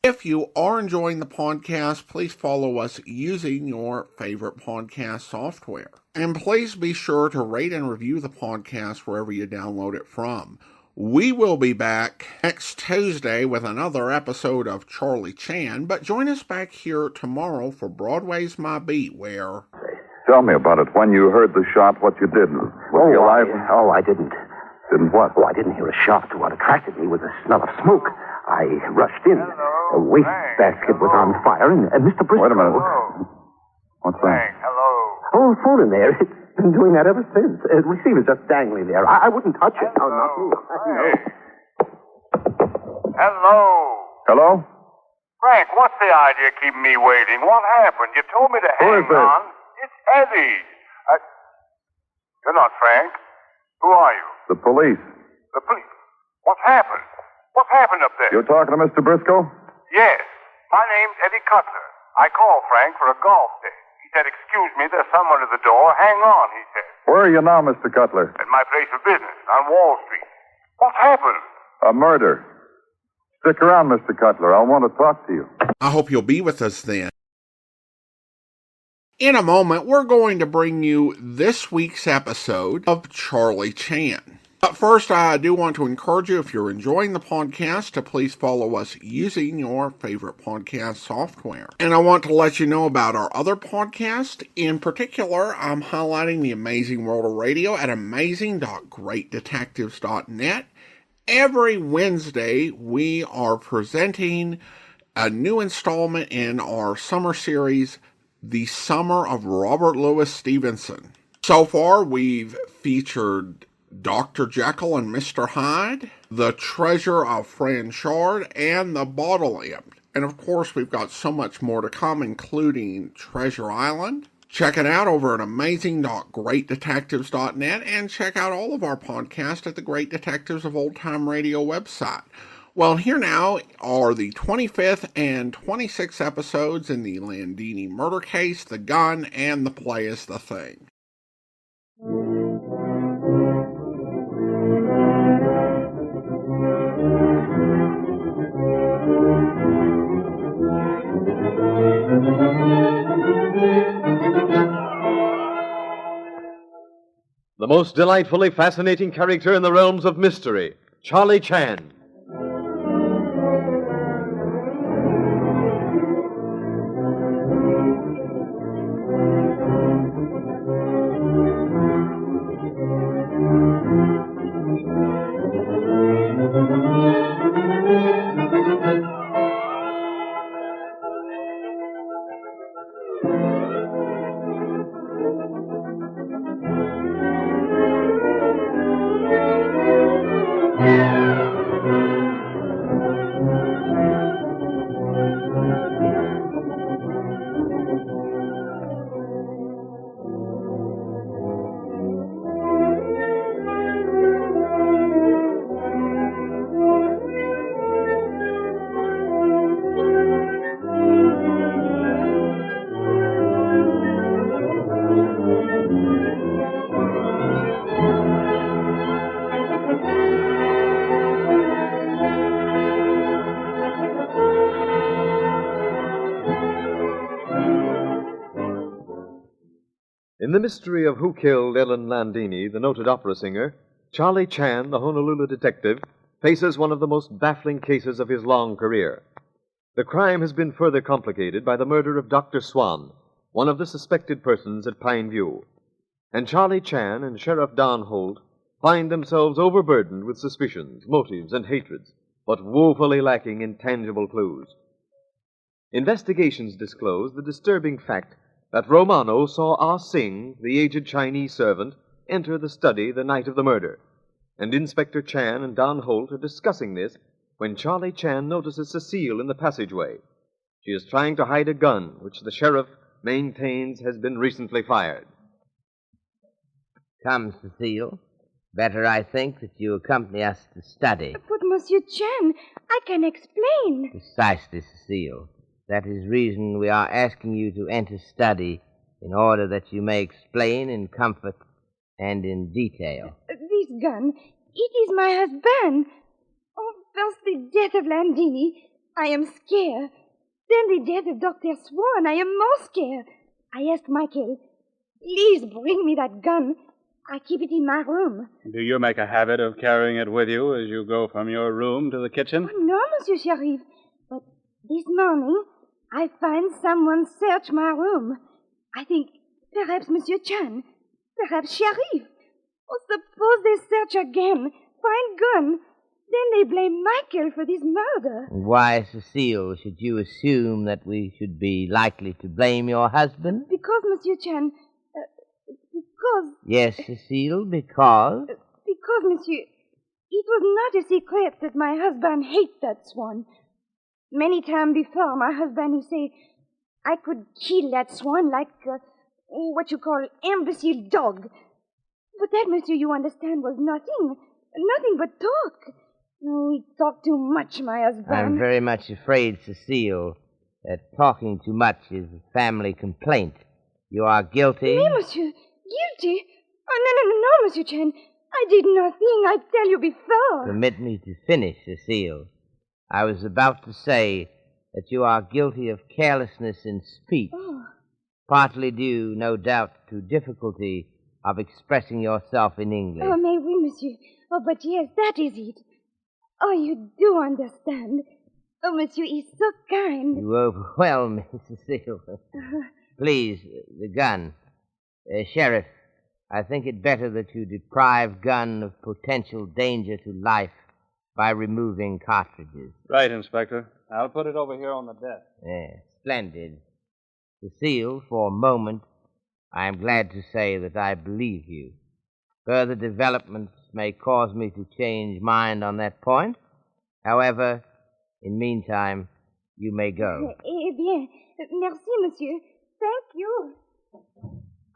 If you are enjoying the podcast, please follow us using your favorite podcast software. And please be sure to rate and review the podcast wherever you download it from. We will be back next Tuesday with another episode of Charlie Chan, but join us back here tomorrow for Broadway's My Beat, where... Tell me about it. When you heard the shot, what you did. Was he alive? I didn't. Didn't what? I didn't hear a shot. What attracted me was the smell of smoke. I rushed in. A wastebasket was on fire, and Mr. Briscoe... Wait a minute. What's that? Oh, phone in there. It's been doing that ever since. Receiver's just dangling there. I wouldn't touch it. No, not me. No. Hello. Hello? Frank, what's the idea of keeping me waiting? What happened? You told me to Who is hang this? on. It's Eddie. You're not Frank. Who are you? The police. The police. What's happened? What's happened up there? You're talking to Mr. Briscoe? Yes. My name's Eddie Cutler. I called Frank for a golf date. He said, excuse me, there's someone at the door. Hang on, he said. Where are you now, Mr. Cutler? At my place of business on Wall Street. What's happened? A murder. Stick around, Mr. Cutler. I want to talk to you. I hope you'll be with us then. In a moment, we're going to bring you this week's episode of Charlie Chan. But first, I do want to encourage you, if you're enjoying the podcast, to please follow us using your favorite podcast software. And I want to let you know about our other podcast. In particular, I'm highlighting The Amazing World of Radio at amazing.greatdetectives.net. Every Wednesday, we are presenting a new installment in our summer series, The Summer of Robert Louis Stevenson. So far, we've featured Dr. Jekyll and Mr. Hyde, The Treasure of Franchard, and The Bottle Imp. And of course, we've got so much more to come, including Treasure Island. Check it out over at amazing.greatdetectives.net, and check out all of our podcasts at the Great Detectives of Old Time Radio website. Well, here now are the 25th and 26th episodes in the Landini Murder Case, The Gun, and The Play is the Thing. The most delightfully fascinating character in the realms of mystery, Charlie Chan. In the mystery of who killed Ellen Landini, the noted opera singer, Charlie Chan, the Honolulu detective, faces one of the most baffling cases of his long career. The crime has been further complicated by the murder of Dr. Swan, one of the suspected persons at Pine View. And Charlie Chan and Sheriff Don Holt find themselves overburdened with suspicions, motives, and hatreds, but woefully lacking in tangible clues. Investigations disclose the disturbing fact that Romano saw Ah Sing, the aged Chinese servant, enter the study the night of the murder. And Inspector Chan and Don Holt are discussing this when Charlie Chan notices Cecile in the passageway. She is trying to hide a gun, which the sheriff maintains has been recently fired. Come, Cecile. Better, I think, that you accompany us to study. But, Monsieur Chan, I can explain. Precisely, Cecile. That is reason we are asking you to enter study in order that you may explain in comfort and in detail. This gun, it is my husband. Oh, first the death of Landini. I am scared. Then the death of Dr. Swan. I am more scared. I asked Michael, please bring me that gun. I keep it in my room. Do you make a habit of carrying it with you as you go from your room to the kitchen? Oh, no, Monsieur Sheriff. But this morning, I find someone search my room. I think perhaps Monsieur Chan, perhaps Sheriff. Oh, suppose they search again, find gun. Then they blame Michael for this murder. Why, Cecile, should you assume that we should be likely to blame your husband? Because, Monsieur Chan, because... Yes, Cecile, because? Because, Monsieur, it was not a secret that my husband hates that Swan. Many times before, my husband, he say, I could kill that Swan like what you call imbecile dog. But that, Monsieur, you understand, was nothing but talk. Oh, he talked too much, my husband. I'm very much afraid, Cecile, that talking too much is a family complaint. You are guilty. Me, Monsieur? Guilty? Oh, no, Monsieur Chan. I did nothing, I tell you before. Permit me to finish, Cecile. I was about to say that you are guilty of carelessness in speech, partly due, no doubt, to difficulty of expressing yourself in English. Oh, mais oui, Monsieur. Oh, but yes, that is it. Oh, you do understand. Oh, Monsieur is so kind. You overwhelm me, Cecile. Please, the gun. Sheriff, I think it better that you deprive gun of potential danger to life by removing cartridges. Right, Inspector. I'll put it over here on the desk. Yes, splendid. Cecile, for a moment, I am glad to say that I believe you. Further developments may cause me to change mind on that point. However, in meantime, you may go. Eh bien, merci, Monsieur. Thank you.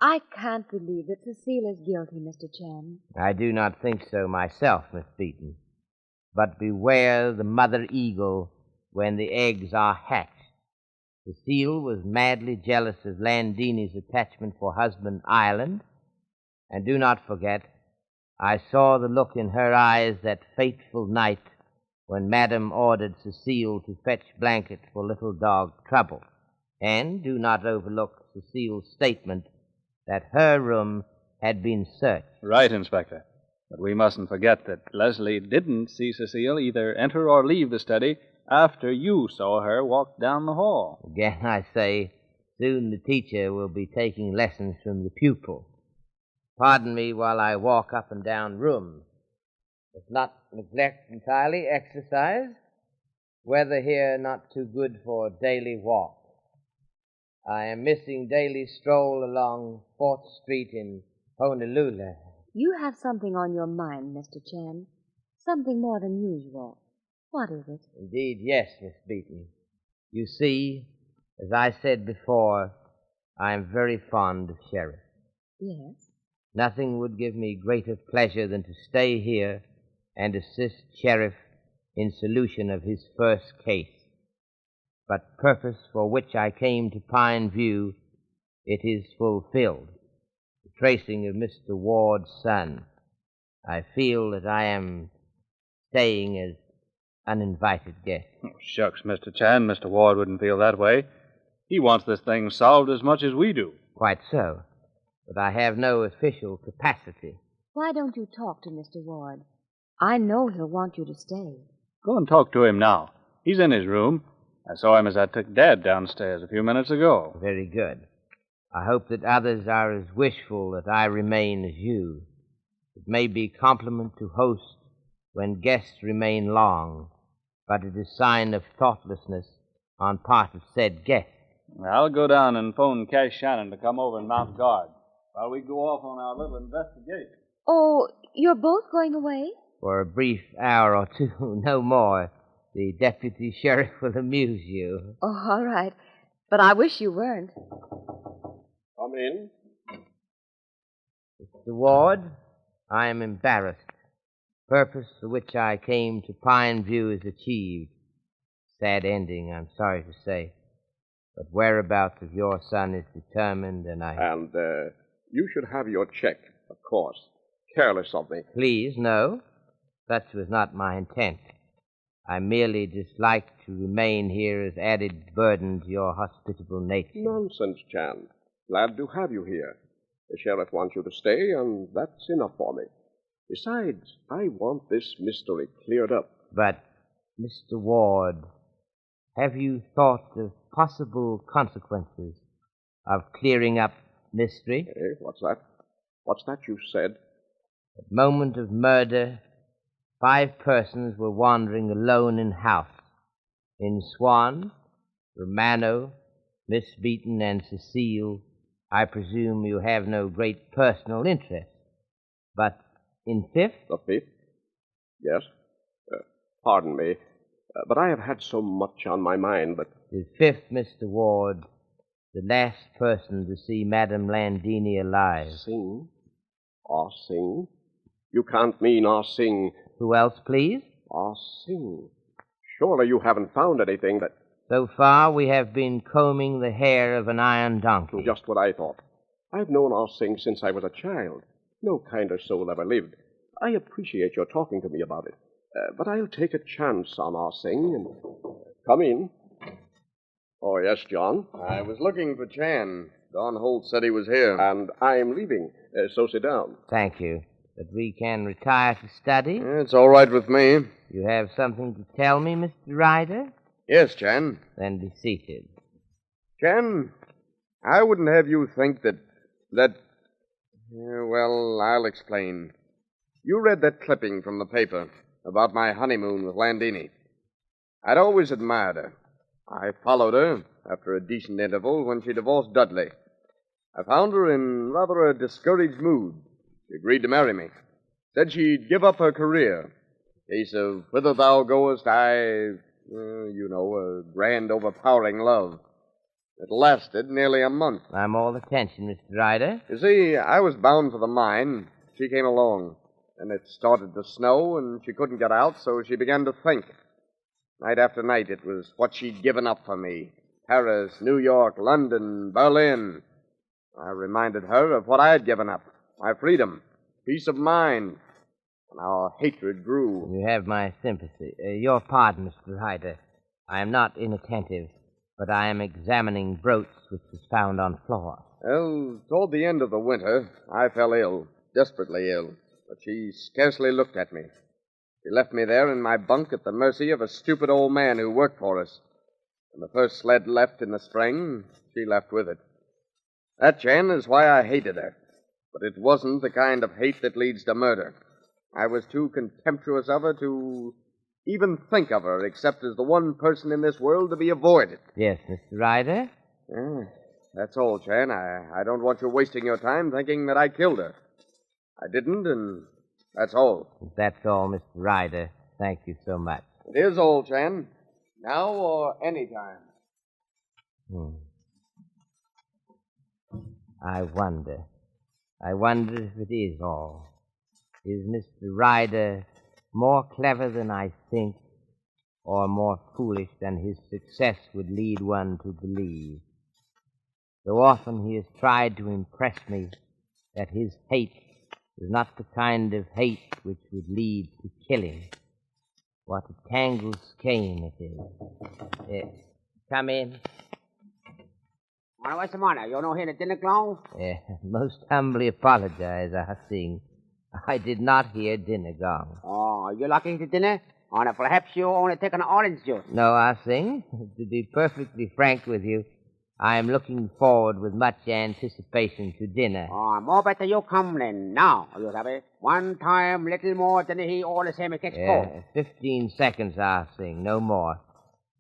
I can't believe that Cecile is guilty, Mr. Chan. I do not think so myself, Miss Beaton. But beware the mother eagle when the eggs are hatched. Cecile was madly jealous of Landini's attachment for husband Ireland. And do not forget, I saw the look in her eyes that fateful night when Madame ordered Cecile to fetch blanket for little dog Trouble. And do not overlook Cecile's statement that her room had been searched. Right, Inspector. But we mustn't forget that Leslie didn't see Cecile either enter or leave the study after you saw her walk down the hall. Again, I say, soon the teacher will be taking lessons from the pupil. Pardon me while I walk up and down rooms. If not neglect entirely exercise, weather here not too good for a daily walk. I am missing daily stroll along 4th Street in Honolulu. You have something on your mind, Mr. Chan. Something more than usual. What is it? Indeed, yes, Miss Beaton. You see, as I said before, I am very fond of Sheriff. Yes? Nothing would give me greater pleasure than to stay here and assist Sheriff in solution of his first case. But purpose for which I came to Pine View, it is fulfilled. The tracing of Mr. Ward's son. I feel that I am staying as uninvited guest. Oh, shucks, Mr. Chan. Mr. Ward wouldn't feel that way. He wants this thing solved as much as we do. Quite so. But I have no official capacity. Why don't you talk to Mr. Ward? I know he'll want you to stay. Go and talk to him now. He's in his room. I saw him as I took Dad downstairs a few minutes ago. Very good. I hope that others are as wishful that I remain as you. It may be compliment to host when guests remain long, but it is sign of thoughtlessness on part of said guest. I'll go down and phone Cash Shannon to come over and mount guard while we go off on our little investigation. Oh, you're both going away? For a brief hour or two, no more. The deputy sheriff will amuse you. Oh, all right. But I wish you weren't. Come in. Mr. Ward, I am embarrassed. Purpose for which I came to Pine View is achieved. Sad ending, I'm sorry to say. But whereabouts of your son is determined, and And, you should have your check, of course. Careless of me. Please, no. Such was not my intent. I merely dislike to remain here as added burden to your hospitable nature. Nonsense, Chan. Glad to have you here. The sheriff wants you to stay, and that's enough for me. Besides, I want this mystery cleared up. But, Mr. Ward, have you thought of possible consequences of clearing up mystery? Hey, what's that? What's that you said? At moment of murder, 5 persons were wandering alone in house. In Swan, Romano, Miss Beaton, and Cecile, I presume you have no great personal interest. But in Fifth? The Fifth? Yes. Pardon me, but I have had so much on my mind that... The Fifth, Mr. Ward, the last person to see Madame Landini alive. Sing? Ah Sing? You can't mean Ah Sing... Who else, please? Ah Sing. Surely you haven't found anything that... So far, we have been combing the hair of an iron donkey. Just what I thought. I've known Ah Sing since I was a child. No kinder soul ever lived. I appreciate your talking to me about it. But I'll take a chance on Ah Sing and... Come in. Oh, yes, John? I was looking for Chan. Don Holt said he was here. And I'm leaving, so sit down. Thank you. But we can retire to study? It's all right with me. You have something to tell me, Mr. Ryder? Yes, Chan. Then be seated. Chan, I wouldn't have you think that... Well, I'll explain. You read that clipping from the paper about my honeymoon with Landini. I'd always admired her. I followed her after a decent interval when she divorced Dudley. I found her in rather a discouraged mood. She agreed to marry me. Said she'd give up her career. Case of whither thou goest, a grand overpowering love. It lasted nearly a month. I'm all attention, Mr. Ryder. You see, I was bound for the mine. She came along. And it started to snow, and she couldn't get out, so she began to think. Night after night, it was what she'd given up for me. Paris, New York, London, Berlin. I reminded her of what I had given up. My freedom, peace of mind. And our hatred grew. You have my sympathy. Your pardon, Mr. Ryder. I am not inattentive, but I am examining brooch which was found on floor. Well, toward the end of the winter, I fell ill, desperately ill. But she scarcely looked at me. She left me there in my bunk at the mercy of a stupid old man who worked for us. When the first sled left in the spring, she left with it. That, Chan, is why I hated her. But it wasn't the kind of hate that leads to murder. I was too contemptuous of her to even think of her except as the one person in this world to be avoided. Yes, Mr. Ryder? That's all, Chan. I don't want you wasting your time thinking that I killed her. I didn't, and that's all. That's all, Mr. Ryder. Thank you so much. It is all, Chan. Now or any time. I wonder if it is all. Is Mr. Ryder more clever than I think, or more foolish than his success would lead one to believe? So often he has tried to impress me that his hate is not the kind of hate which would lead to killing. What a tangled skein it is. Come in. Well, what's the matter? You don't hear the dinner gong? Most humbly apologize, Ah Sing. I did not hear dinner gong. Oh, you're looking to dinner? Or perhaps you only take an orange juice? No, Ah Sing. To be perfectly frank with you, I am looking forward with much anticipation to dinner. Oh, more better you come then. Now, you sabe. One time, little more than he all the same gets cold. 15 seconds, Ah Sing, no more.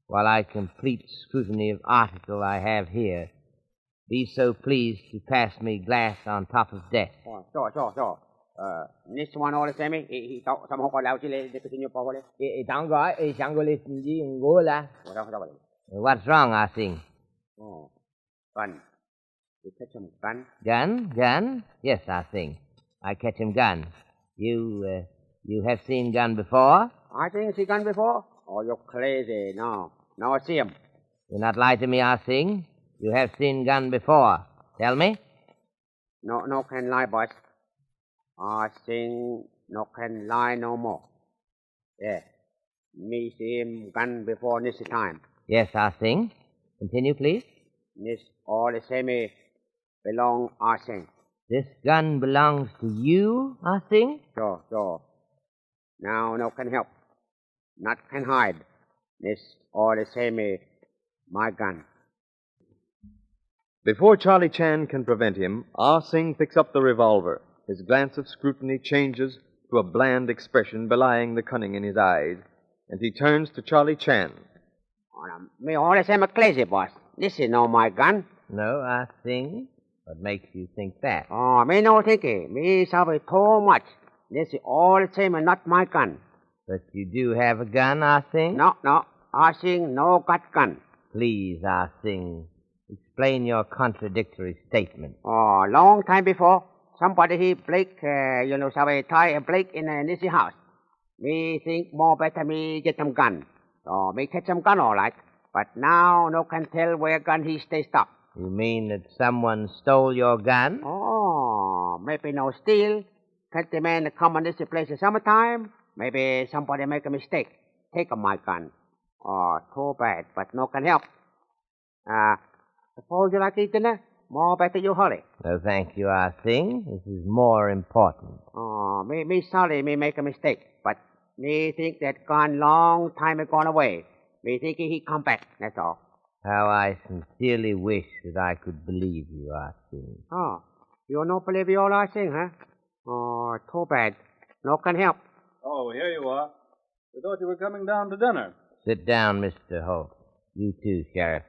While I complete scrutiny of article I have here, be so pleased to pass me glass on top of desk. Oh, sure. This one all the same, he somehow got out the continue power. What's wrong, Ah Sing? Oh, gun. You catch him gun? Gun? Yes, Ah Sing. I catch him gun. You have seen gun before? I think see gun before? Oh, you're crazy. No. No, I see him. Do not lie to me, Ah Sing. You have seen gun before. Tell me. No can lie, boss. I think no can lie no more. Yeah. Me see him gun before this time. Yes, Ah Sing. Continue, please. This all the same belong I think. This gun belongs to you, Ah Sing? Sure. Now no can help. Not can hide. This all the same my gun. Before Charlie Chan can prevent him, Ah Sing picks up the revolver. His glance of scrutiny changes to a bland expression belying the cunning in his eyes, and he turns to Charlie Chan. Me all the same crazy, boss. This is no my gun. No, Ah Sing. What makes you think that? Oh, me no thinking. Me sabe too much. This is all the same and not my gun. But you do have a gun, Ah Sing? No. Ah Sing no got gun. Please, Ah Sing, explain your contradictory statement. Oh, long time before, somebody he break, sabe tie a break in this house. Me think more better me get some gun. Oh, me catch some gun all right. But now no can tell where gun he stay stop. You mean that someone stole your gun? Oh, maybe no steal. Can't the man come on this place in summertime? Maybe somebody make a mistake. Take my gun. Oh, too bad, but no can help. Suppose you like eat dinner? More better you hurry. No, thank you, Ah Sing. This is more important. Oh, me sorry me make a mistake, but me think that gun long time gone away. Me thinking he come back, that's all. How I sincerely wish that I could believe you, Ah Sing. Oh, you don't believe you all I sing, huh? Oh, too bad. No can help. Oh, here you are. We thought you were coming down to dinner. Sit down, Mr. Holt. You too, Sheriff.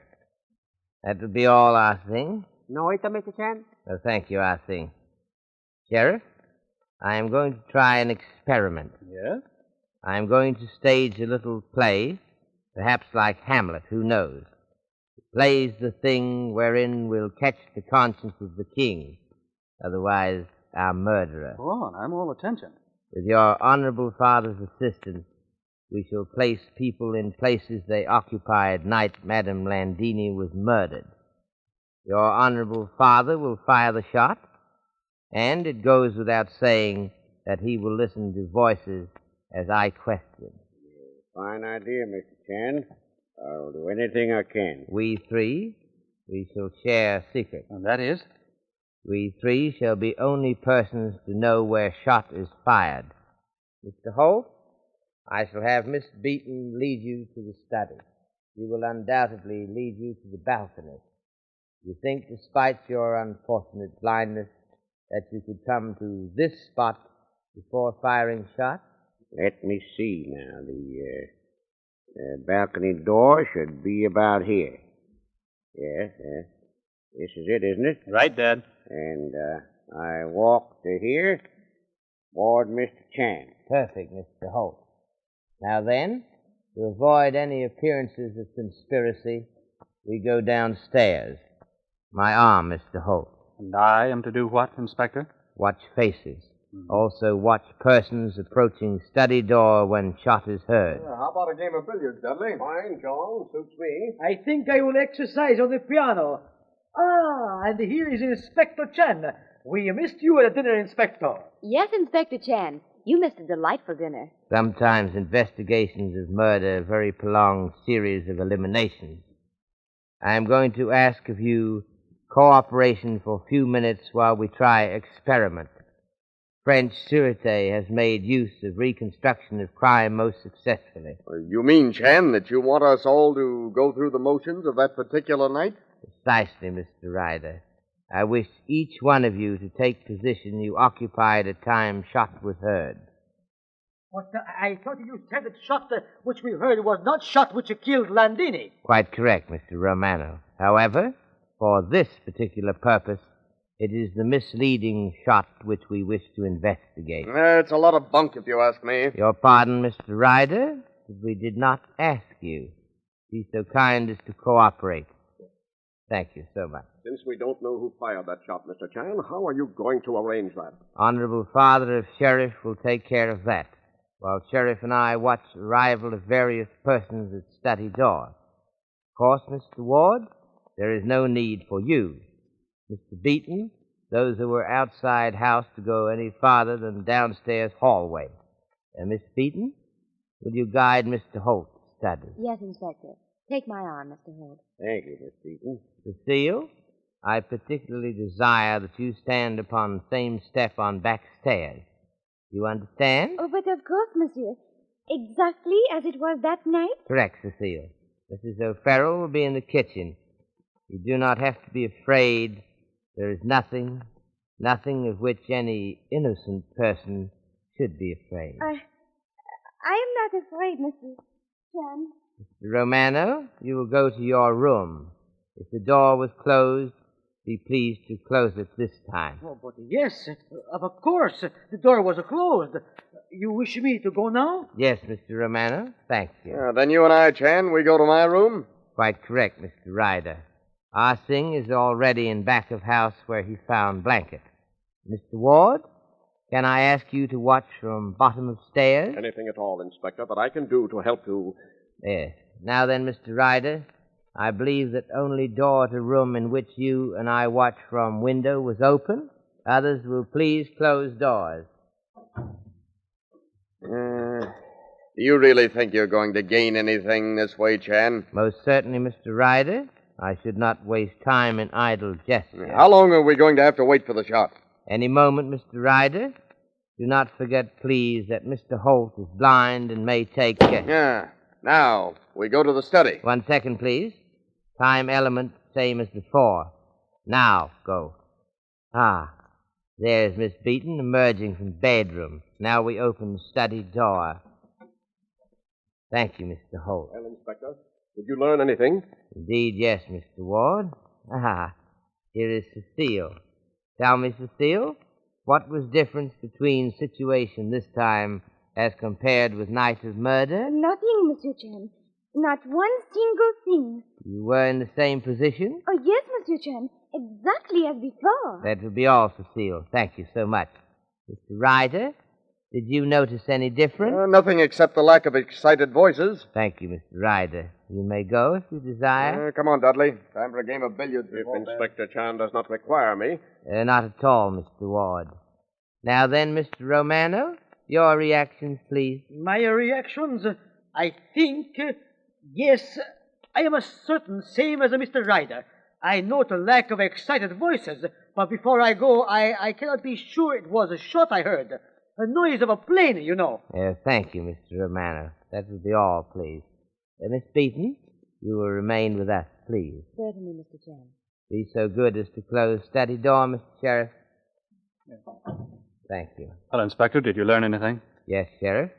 That will be all, Ah Sing. No, it's Mr. Chan. No, thank you, Ah Sing. Sheriff, I am going to try an experiment. Yes? I am going to stage a little play, perhaps like Hamlet, who knows? It plays the thing wherein we'll catch the conscience of the king, otherwise our murderer. Go on, I'm all attention. With your honorable father's assistance, we shall place people in places they occupied night Madame Landini was murdered. Your honorable father will fire the shot, and it goes without saying that he will listen to voices as I question. Fine idea, Mr. Chan. I'll do anything I can. We shall share a secret. And that is? We three shall be only persons to know where shot is fired. Mr. Holt, I shall have Miss Beaton lead you to the study. She will undoubtedly lead you to the balcony. You think, despite your unfortunate blindness, that you could come to this spot before firing shots? Let me see now. The balcony door should be about here. Yes, this is it, isn't it? Right, Dad. And I walk to here toward Mr. Chan. Perfect, Mr. Holt. Now then, to avoid any appearances of conspiracy, we go downstairs. My arm, Mr. Holt. And I am to do what, Inspector? Watch faces. Also watch persons approaching study door when shot is heard. How about a game of billiards, Dudley? Fine, John. Suits me. I think I will exercise on the piano. And here is Inspector Chan. We missed you at dinner, Inspector. Yes, Inspector Chan. You missed a delightful dinner. Sometimes investigations of murder are a very prolonged series of eliminations. I am going to ask of you cooperation for a few minutes while we try experiment. French Sûreté has made use of reconstruction of crime most successfully. You mean, Chan, that you want us all to go through the motions of that particular night? Precisely, Mr. Ryder. I wish each one of you to take position you occupied at time shot was heard. But I thought you said that shot which we heard was not shot which killed Landini. Quite correct, Mr. Romano. However, for this particular purpose, it is the misleading shot which we wish to investigate. It's a lot of bunk, if you ask me. Your pardon, Mr. Ryder, but we did not ask you. Be so kind as to cooperate. Thank you so much. Since we don't know who fired that shot, Mr. Chan, how are you going to arrange that? Honorable Father of Sheriff will take care of that, while Sheriff and I watch the arrival of various persons at study doors. Of course, Mr. Ward, there is no need for you. Mr. Beaton, those who were outside house to go any farther than downstairs hallway. And Miss Beaton, will you guide Mr. Holt's study? Yes, Inspector. Take my arm, Mr. Holt. Thank you, Miss Beaton. Cecile, I particularly desire that you stand upon the same step on back stairs. You understand? Oh, but of course, monsieur. Exactly as it was that night? Correct, Cecile. Mrs. O'Farrell will be in the kitchen. You do not have to be afraid. There is nothing of which any innocent person should be afraid. I am not afraid, Mr. Chan. Mr. Romano, you will go to your room. If the door was closed, be pleased to close it this time. Oh, but yes, of course. The door was closed. You wish me to go now? Yes, Mr. Romano. Thank you. Then you and I, Chan, we go to my room? Quite correct, Mr. Ryder. Ah Sing is already in back of house where he found blanket. Mr. Ward, can I ask you to watch from bottom of stairs? Anything at all, Inspector, that I can do to help you. Yes. Now then, Mr. Ryder, I believe that only door to room in which you and I watch from window was open. Others will please close doors. Do you really think you're going to gain anything this way, Chan? Most certainly, Mr. Ryder. I should not waste time in idle gestures. How long are we going to have to wait for the shot? Any moment, Mr. Ryder. Do not forget, please, that Mr. Holt is blind and may take care. Now, we go to the study. 1 second, please. Time element, same as before. Now, go. There's Miss Beaton emerging from bedroom. Now we open the study door. Thank you, Mr. Holt. Well, Inspector, did you learn anything? Indeed, yes, Mr. Ward. Here is Cecile. Tell me, Cecile, what was difference between situation this time as compared with night of murder? Nothing, Monsieur Chan. Not one single thing. You were in the same position? Oh, yes, Monsieur Chan. Exactly as before. That will be all, Cecile. Thank you so much. Mr. Ryder, did you notice any difference? Nothing except the lack of excited voices. Thank you, Mr. Ryder. You may go if you desire. Come on, Dudley. Time for a game of billiards. If Inspector Chan does not require me. Not at all, Mr. Ward. Now then, Mr. Romano, your reactions, please. My reactions? I think, yes, I am certain, same as Mr. Ryder. I note a lack of excited voices, but before I go, I cannot be sure it was a shot I heard. A noise of a plane, you know. Thank you, Mr. Romano. That will be all, please. Miss Beaton, you will remain with us, please. Certainly, Mr. Chan. Be so good as to close study door, Mr. Sheriff. Thank you. Well, Inspector, did you learn anything? Yes, Sheriff.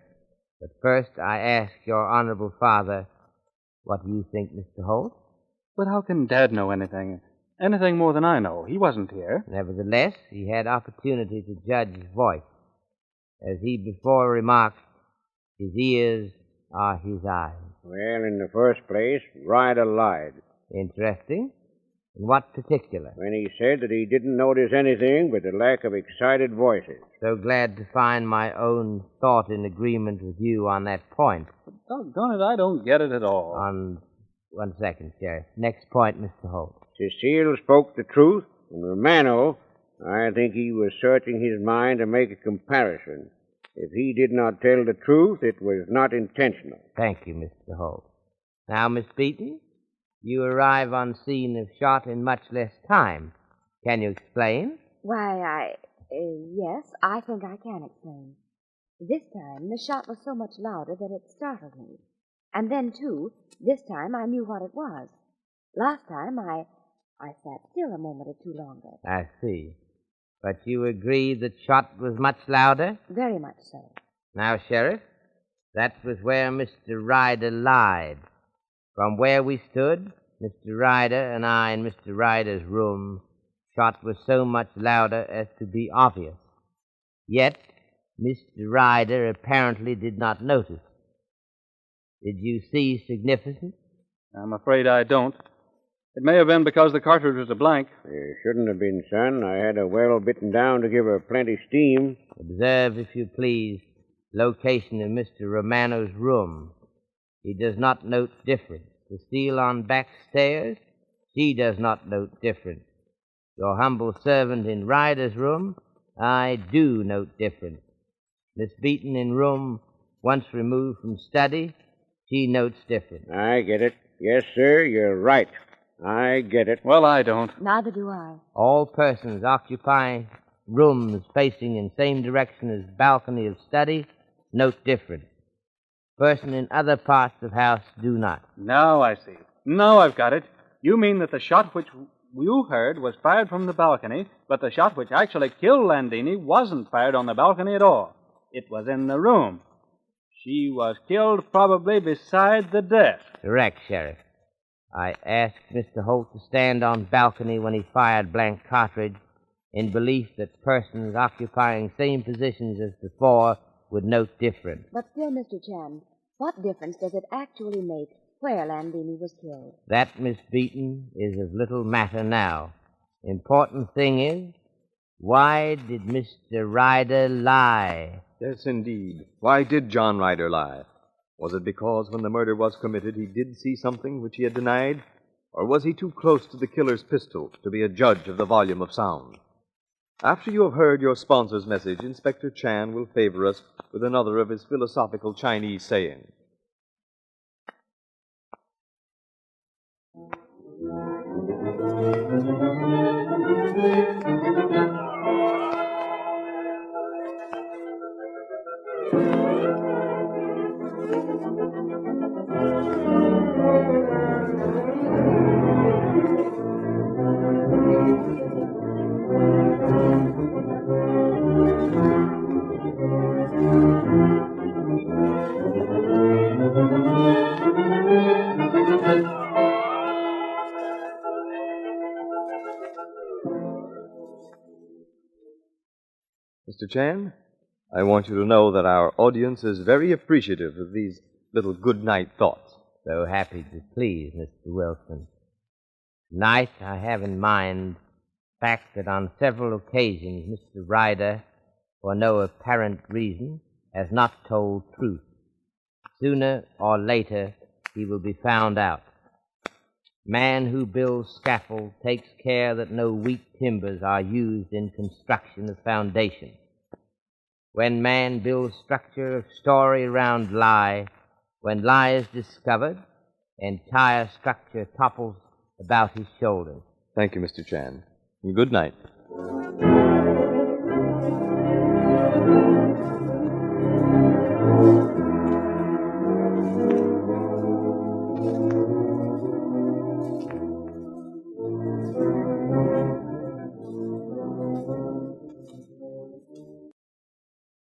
But first, I ask your honorable father, what do you think, Mr. Holt? But how can Dad know anything? Anything more than I know. He wasn't here. Nevertheless, he had opportunity to judge his voice. As he before remarked, his ears are his eyes. Well, in the first place, Ryder lied. Interesting. In what particular? When he said that he didn't notice anything but a lack of excited voices. So glad to find my own thought in agreement with you on that point. Doggone it, I don't get it at all. On 1 second, Sheriff. Next point, Mr. Holt. Cecile spoke the truth, and Romano, I think he was searching his mind to make a comparison. If he did not tell the truth, it was not intentional. Thank you, Mr. Holt. Now, Miss Beaton, you arrive on scene of shot in much less time. Can you explain? Why, yes, I think I can explain. This time, the shot was so much louder that it startled me. And then, too, this time I knew what it was. Last time, I sat still a moment or two longer. I see. But you agree the shot was much louder? Very much so. Now, Sheriff, that was where Mr. Ryder lied. From where we stood, Mr. Ryder and I in Mr. Ryder's room, shot was so much louder as to be obvious. Yet, Mr. Ryder apparently did not notice. Did you see significance? I'm afraid I don't. It may have been because the cartridge was a blank. It shouldn't have been, son. I had her well bitten down to give her plenty steam. Observe, if you please, location of Mr. Romano's room. He does not note difference. The seal on back stairs, she does not note difference. Your humble servant in Ryder's room, I do note difference. Miss Beaton in room once removed from study, she notes difference. I get it. Yes, sir, you're right. I get it. Well, I don't. Neither do I. All persons occupying rooms facing in same direction as balcony of study note difference. Person in other parts of house do not. Now I see. Now I've got it. You mean that the shot which you heard was fired from the balcony, but the shot which actually killed Landini wasn't fired on the balcony at all. It was in the room. She was killed probably beside the desk. Correct, Sheriff. I asked Mr. Holt to stand on balcony when he fired blank cartridge in belief that persons occupying same positions as before would note difference. But still, Mr. Chan, what difference does it actually make where Landini was killed? That, Miss Beaton, is of little matter now. Important thing is, why did Mr. Ryder lie? Yes, indeed. Why did John Ryder lie? Was it because when the murder was committed he did see something which he had denied? Or was he too close to the killer's pistol to be a judge of the volume of sound? After you have heard your sponsor's message, Inspector Chan will favor us with another of his philosophical Chinese sayings. Mr. Chan, I want you to know that our audience is very appreciative of these little good-night thoughts. So happy to please, Mr. Wilson. Tonight I have in mind the fact that on several occasions Mr. Ryder, for no apparent reason, has not told truth. Sooner or later he will be found out. Man who builds scaffold takes care that no weak timbers are used in construction of foundation. When man builds structure of story around lie, when lie is discovered, entire structure topples about his shoulders. Thank you, Mr. Chan. And good night.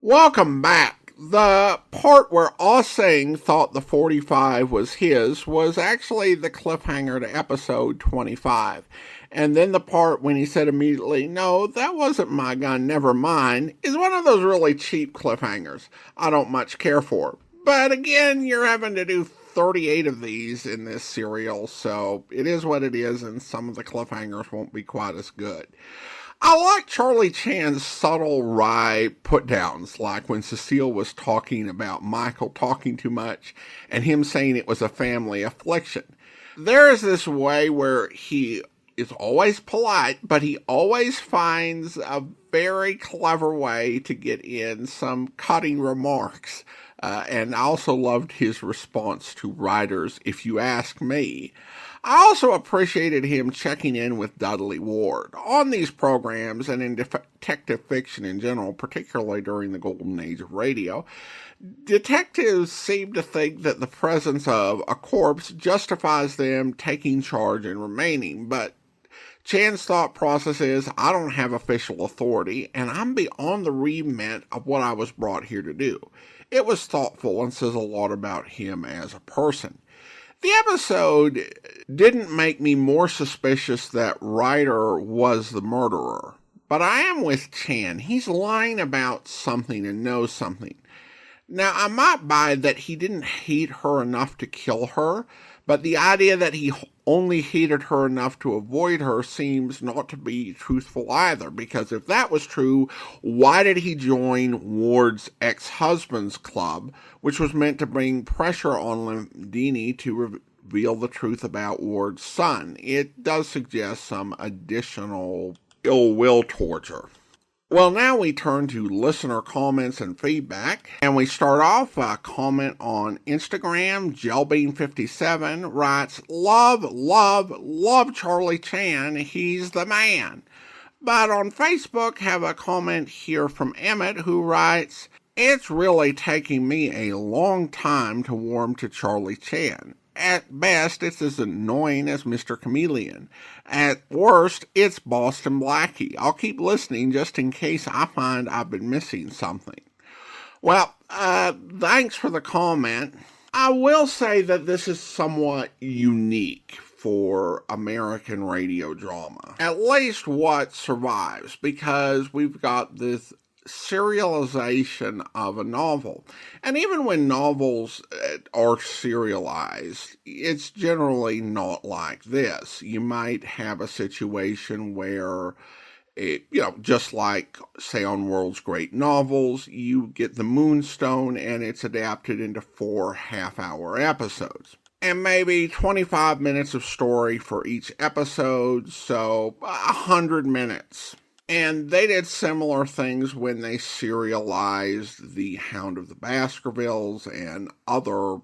Welcome back. The part where Ah Sing thought the 45 was his was actually the cliffhanger to episode 25. And then the part when he said immediately, "No, that wasn't my gun, never mind," is one of those really cheap cliffhangers I don't much care for. But again, you're having to do 38 of these in this serial, so it is what it is, and some of the cliffhangers won't be quite as good. I like Charlie Chan's subtle, wry put-downs, like when Cecile was talking about Michael talking too much and him saying it was a family affliction. There is this way where he is always polite, but he always finds a very clever way to get in some cutting remarks. And I also loved his response to Ryder's "If You Ask Me." I also appreciated him checking in with Dudley Ward. On these programs and in detective fiction in general, particularly during the golden age of radio, detectives seem to think that the presence of a corpse justifies them taking charge and remaining, but Chan's thought process is, I don't have official authority, and I'm beyond the remit of what I was brought here to do. It was thoughtful and says a lot about him as a person. The episode didn't make me more suspicious that Ryder was the murderer, but I am with Chan. He's lying about something and knows something. Now, I might buy that he didn't hate her enough to kill her, But the idea that he only hated her enough to avoid her seems not to be truthful either, because if that was true, why did he join Ward's ex-husband's club, which was meant to bring pressure on Landini to reveal the truth about Ward's son? It does suggest some additional ill will towards her. Well, now we turn to listener comments and feedback, and we start off a comment on Instagram. Gelbean57 writes, love Charlie Chan, he's the man. But on Facebook, have a comment here from Emmett, who writes, it's really taking me a long time to warm to Charlie Chan. At best, it's as annoying as Mr. Chameleon. At worst, it's Boston Blackie. I'll keep listening just in case I find I've been missing something. Well, thanks for the comment. I will say that this is somewhat unique for American radio drama. At least what survives, because we've got this serialization of a novel. And even when novels are serialized, it's generally not like this. You might have a situation where, just like, say, on World's Great Novels, you get the Moonstone and it's adapted into 4 half-hour episodes. And maybe 25 minutes of story for each episode, so 100 minutes. And they did similar things when they serialized The Hound of the Baskervilles and other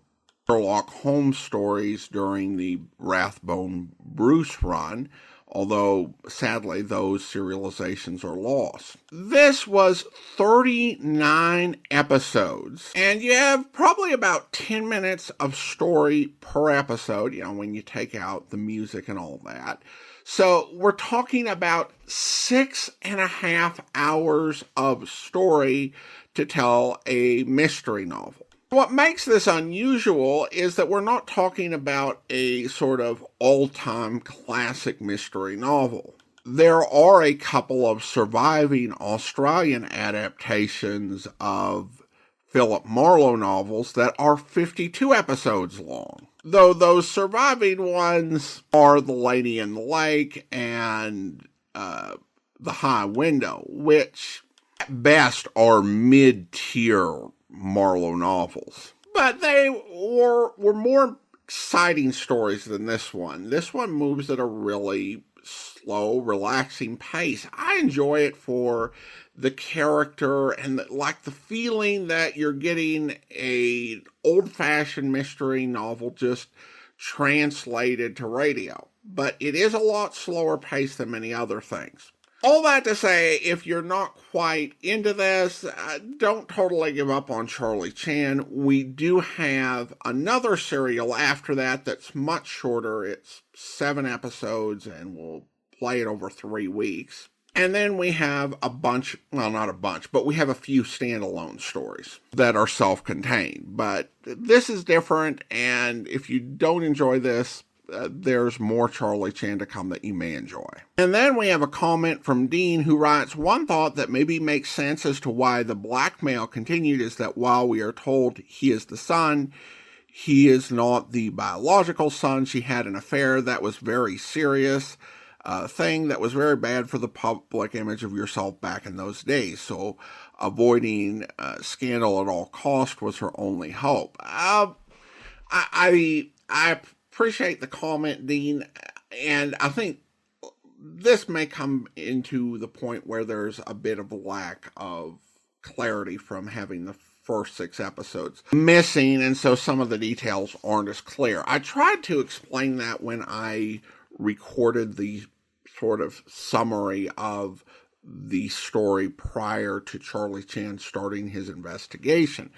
Sherlock Holmes stories during the Rathbone Bruce run, although sadly those serializations are lost. This was 39 episodes, and you have probably about 10 minutes of story per episode, when you take out the music and all that. So we're talking about 6.5 hours of story to tell a mystery novel. What makes this unusual is that we're not talking about a sort of all-time classic mystery novel. There are a couple of surviving Australian adaptations of Philip Marlowe novels that are 52 episodes long. Though those surviving ones are The Lady in the Lake and The High Window, which at best are mid-tier Marlowe novels. But they were more exciting stories than this one. This one moves at a really slow, relaxing pace. I enjoy it for the character and the feeling that you're getting a old-fashioned mystery novel just translated to radio. But it is a lot slower paced than many other things. All that to say, if you're not quite into this, don't totally give up on Charlie Chan. We do have another serial after that that's much shorter. It's 7 episodes, and we'll play it over 3 weeks. And then we have a bunch, well, not a bunch, but we have a few standalone stories that are self-contained. But this is different, and if you don't enjoy this, there's more Charlie Chan to come that you may enjoy. And then we have a comment from Dean, who writes, one thought that maybe makes sense as to why the blackmail continued is that while we are told he is the son, he is not the biological son. She had an affair that was very serious. Thing that was very bad for the public image of yourself back in those days. So avoiding scandal at all cost was her only hope. I appreciate the comment, Dean, and I think this may come into the point where there's a bit of a lack of clarity from having the first 6 episodes missing, and so some of the details aren't as clear. I tried to explain that when I recorded the sort of summary of the story prior to Charlie Chan starting his investigation.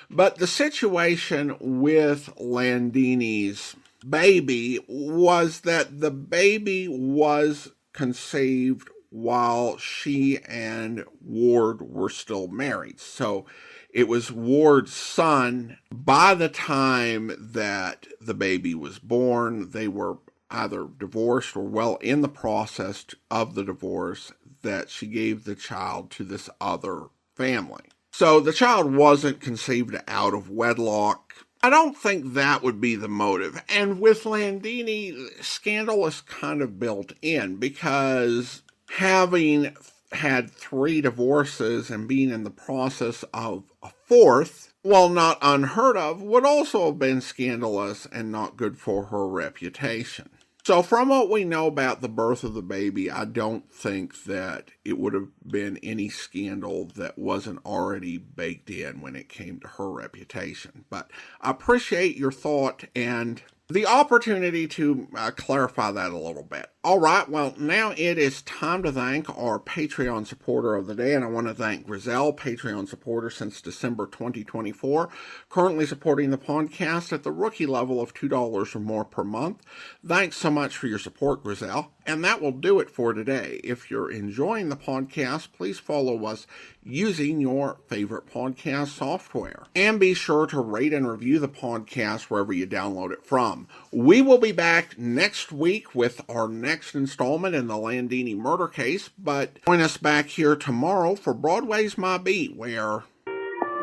But the situation with Landini's baby was that the baby was conceived while she and Ward were still married. So it was Ward's son. By the time that the baby was born, they were either divorced or well in the process of the divorce, that she gave the child to this other family. So the child wasn't conceived out of wedlock. I don't think that would be the motive. And with Landini, scandal is kind of built in because having had 3 divorces and being in the process of a 4th, while not unheard of, would also have been scandalous and not good for her reputation. So from what we know about the birth of the baby, I don't think that it would have been any scandal that wasn't already baked in when it came to her reputation. But I appreciate your thought and the opportunity to clarify that a little bit. All right, well, now it is time to thank our Patreon supporter of the day, and I want to thank Grizel, Patreon supporter since December 2024, currently supporting the podcast at the rookie level of $2 or more per month. Thanks so much for your support, Grizel. And that will do it for today. If you're enjoying the podcast, please follow us using your favorite podcast software. And be sure to rate and review the podcast wherever you download it from. We will be back next week with our next installment in the Landini Murder Case, but join us back here tomorrow for Broadway's My Beat, where...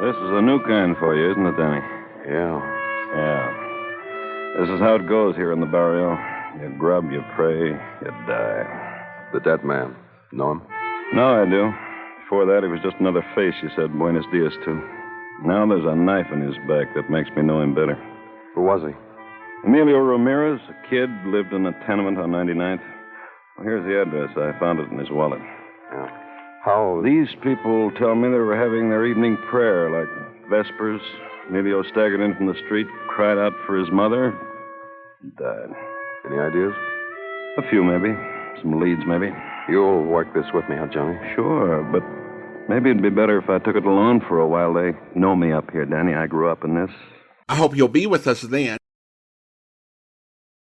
This is a new kind for you, isn't it, Danny? Yeah. This is how it goes here in the barrio. You grub, you pray, you die. The dead man. Know him? No, I do. Before that, he was just another face you said Buenos Dias to. Now there's a knife in his back that makes me know him better. Who was he? Emilio Ramirez, a kid, lived in a tenement on 99th. Well, here's the address. I found it in his wallet. Yeah. How? These people tell me they were having their evening prayer, like Vespers. Emilio staggered in from the street, cried out for his mother, and died. Any ideas? A few, maybe. Some leads, maybe. You'll work this with me, huh, Johnny? Sure, but maybe it'd be better if I took it alone for a while. They know me up here, Danny. I grew up in this. I hope you'll be with us then.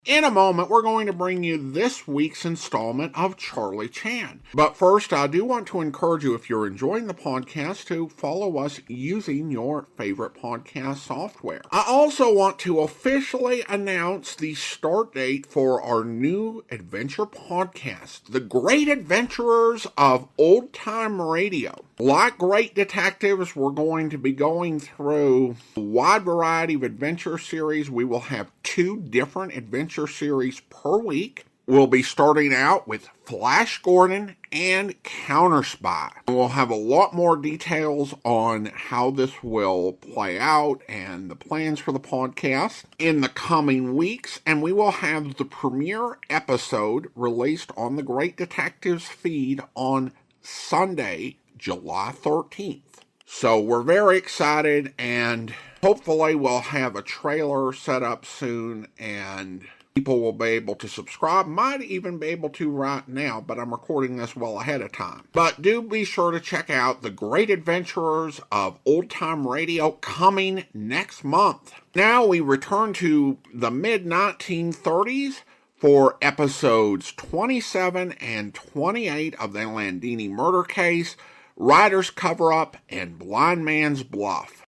In a moment, we're going to bring you this week's installment of Charlie Chan. But first, I do want to encourage you, if you're enjoying the podcast, to follow us using your favorite podcast software. I also want to officially announce the start date for our new adventure podcast, The Great Adventurers of Old Time Radio. Like great detectives, we're going to be going through a wide variety of adventure series. We will have 2 different adventure series per week. We'll be starting out with Flash Gordon and Counter Spy. We'll have a lot more details on how this will play out and the plans for the podcast in the coming weeks. And we will have the premiere episode released on the Great Detectives feed on Sunday, July 13th. So we're very excited, and hopefully we'll have a trailer set up soon, and people will be able to subscribe. Might even be able to right now, but I'm recording this well ahead of time. But do be sure to check out The Great Adventurers of Old Time Radio coming next month. Now we return to the mid-1930s for episodes 27 and 28 of the Landini Murder Case, Ryder's Cover-Up, and Blind Man's Bluff.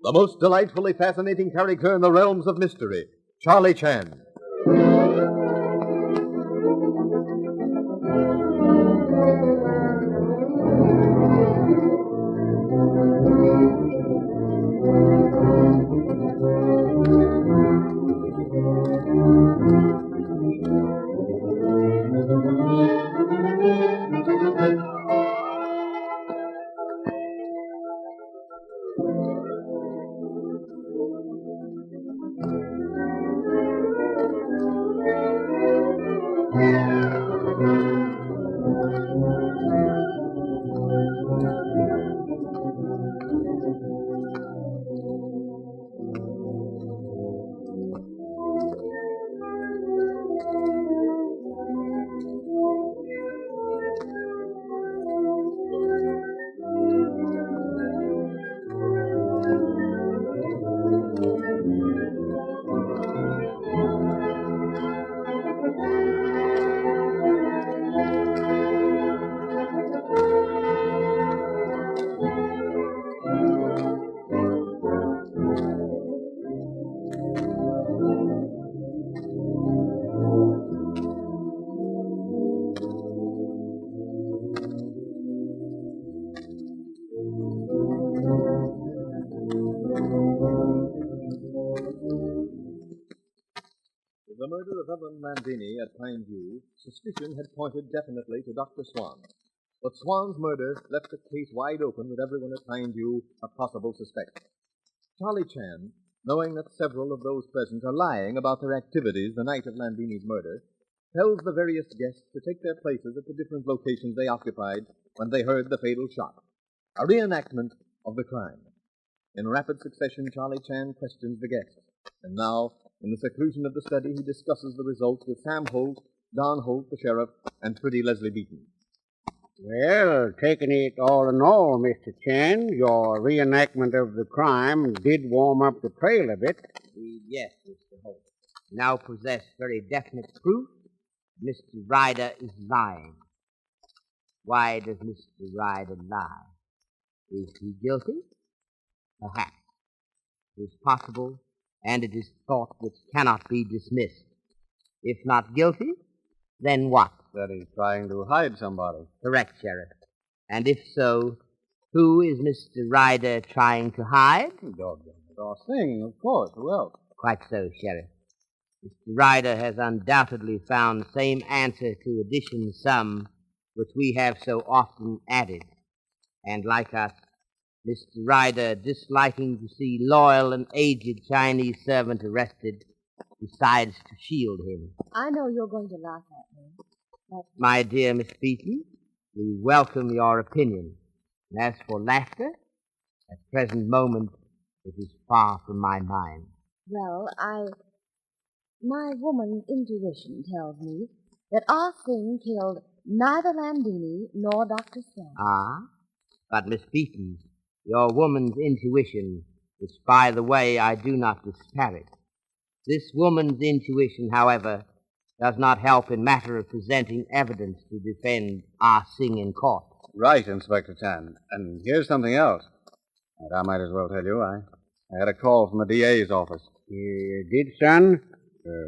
The most delightfully fascinating character in the realms of mystery, Charlie Chan. the murder of Evelyn Landini at Pine View, suspicion had pointed definitely to Dr. Swan. But Swan's murder left the case wide open with everyone at Pine View a possible suspect. Charlie Chan, knowing that several of those present are lying about their activities the night of Landini's murder, tells the various guests to take their places at the different locations they occupied when they heard the fatal shot. A reenactment of the crime. In rapid succession, Charlie Chan questions the guests. And now, in the seclusion of the study, he discusses the results with Sam Holt, Don Holt, the sheriff, and pretty Leslie Beaton. Well, taking it all in all, Mr. Chan, your reenactment of the crime did warm up the trail a bit. Yes, Mr. Holt. Now possess very definite proof Mr. Ryder is lying. Why does Mr. Ryder lie? Is he guilty? Perhaps. It is possible, and it is thought which cannot be dismissed. If not guilty, then what? That he's trying to hide somebody. Correct, Sheriff. And if so, who is Mr. Ryder trying to hide? Our thing, of course. Who else? Quite so, Sheriff. Mr. Ryder has undoubtedly found the same answer to addition sum which we have so often added. And like us, Mr. Ryder, disliking to see loyal and aged Chinese servant arrested, decides to shield him. I know you're going to laugh at me, but... My dear Miss Beaton, we welcome your opinion. And as for laughter, at present moment, it is far from my mind. Well, my woman's intuition tells me that Ah Sing killed neither Landini nor Dr. Swan. Ah? But, Miss Beaton, your woman's intuition, which, by the way, I do not disparage. This woman's intuition, however, does not help in matter of presenting evidence to defend Ah Sing in court. Right, Inspector Chan. And here's something else. And I might as well tell you, I had a call from the DA's office. You did, son?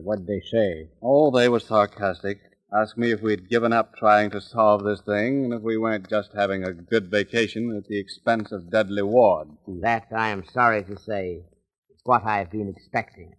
What'd they say? Oh, they were sarcastic. Asked me if we'd given up trying to solve this thing, and if we weren't just having a good vacation at the expense of Dudley Ward. That, I am sorry to say, is what I have been expecting.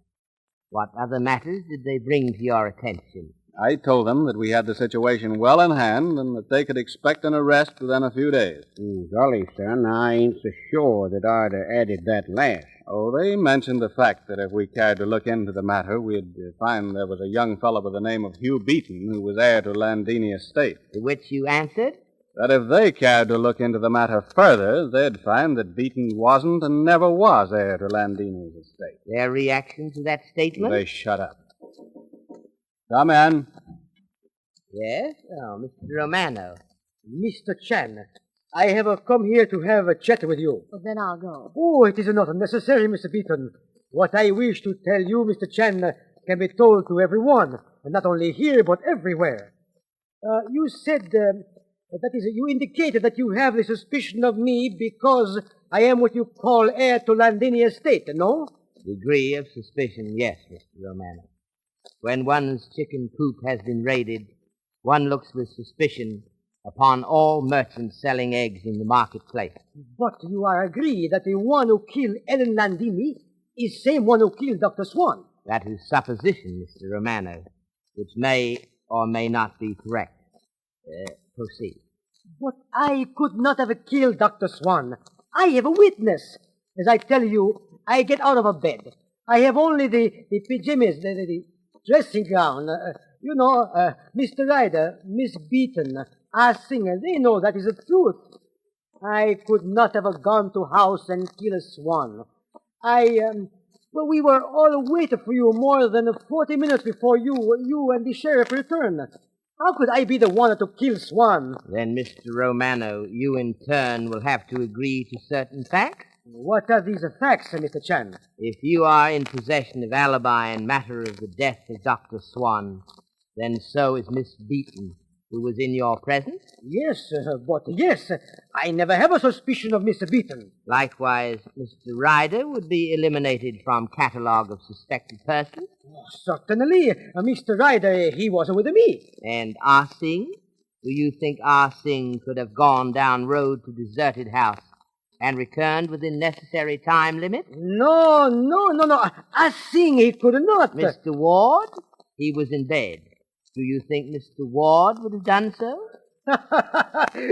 What other matters did they bring to your attention? I told them that we had the situation well in hand and that they could expect an arrest within a few days. Golly, son, I ain't so sure that I'd have added that last. Oh, they mentioned the fact that if we cared to look into the matter, we'd find there was a young fellow by the name of Hugh Beaton who was heir to Landini estate. To which you answered? That if they cared to look into the matter further, they'd find that Beaton wasn't and never was heir to Landini's estate. Their reaction to that statement? They shut up. Come in. Yes? Oh, Mr. Romano. Mr. Chan, I have come here to have a chat with you. Well, then I'll go. Oh, it is not necessary, Mr. Beaton. What I wish to tell you, Mr. Chan, can be told to everyone, and not only here, but everywhere. You said, that is, you indicated that you have the suspicion of me because I am what you call heir to Landini estate, no? Degree of suspicion, yes, Mr. Romano. When one's chicken coop has been raided, one looks with suspicion upon all merchants selling eggs in the marketplace. But you are agree that the one who killed Ellen Landini is same one who killed Dr. Swan. That is supposition, Mr. Romano, which may or may not be correct. Proceed. But I could not have killed Dr. Swan. I have a witness. As I tell you, I get out of a bed. I have only the pajamas, the dressing gown. Mr. Ryder, Miss Beaton, our singer, they know that is the truth. I could not have gone to house and kill a Swan. We were all waiting for you more than 40 minutes before you and the sheriff returned. How could I be the one to kill Swan? Then, Mr. Romano, you in turn will have to agree to certain facts. What are these facts, Mr. Chan? If you are in possession of alibi in matter of the death of Dr. Swan, then so is Miss Beaton, who was in your presence? Yes, I never have a suspicion of Mr. Beaton. Likewise, Mr. Ryder would be eliminated from catalogue of suspected persons. Certainly, Mr. Ryder, he was with me. And Ah Sing? Do you think Ah Sing could have gone down road to deserted house and returned within necessary time limit? No. Ah Sing, he could not. Mr. Ward? He was in bed. Do you think Mr. Ward would have done so?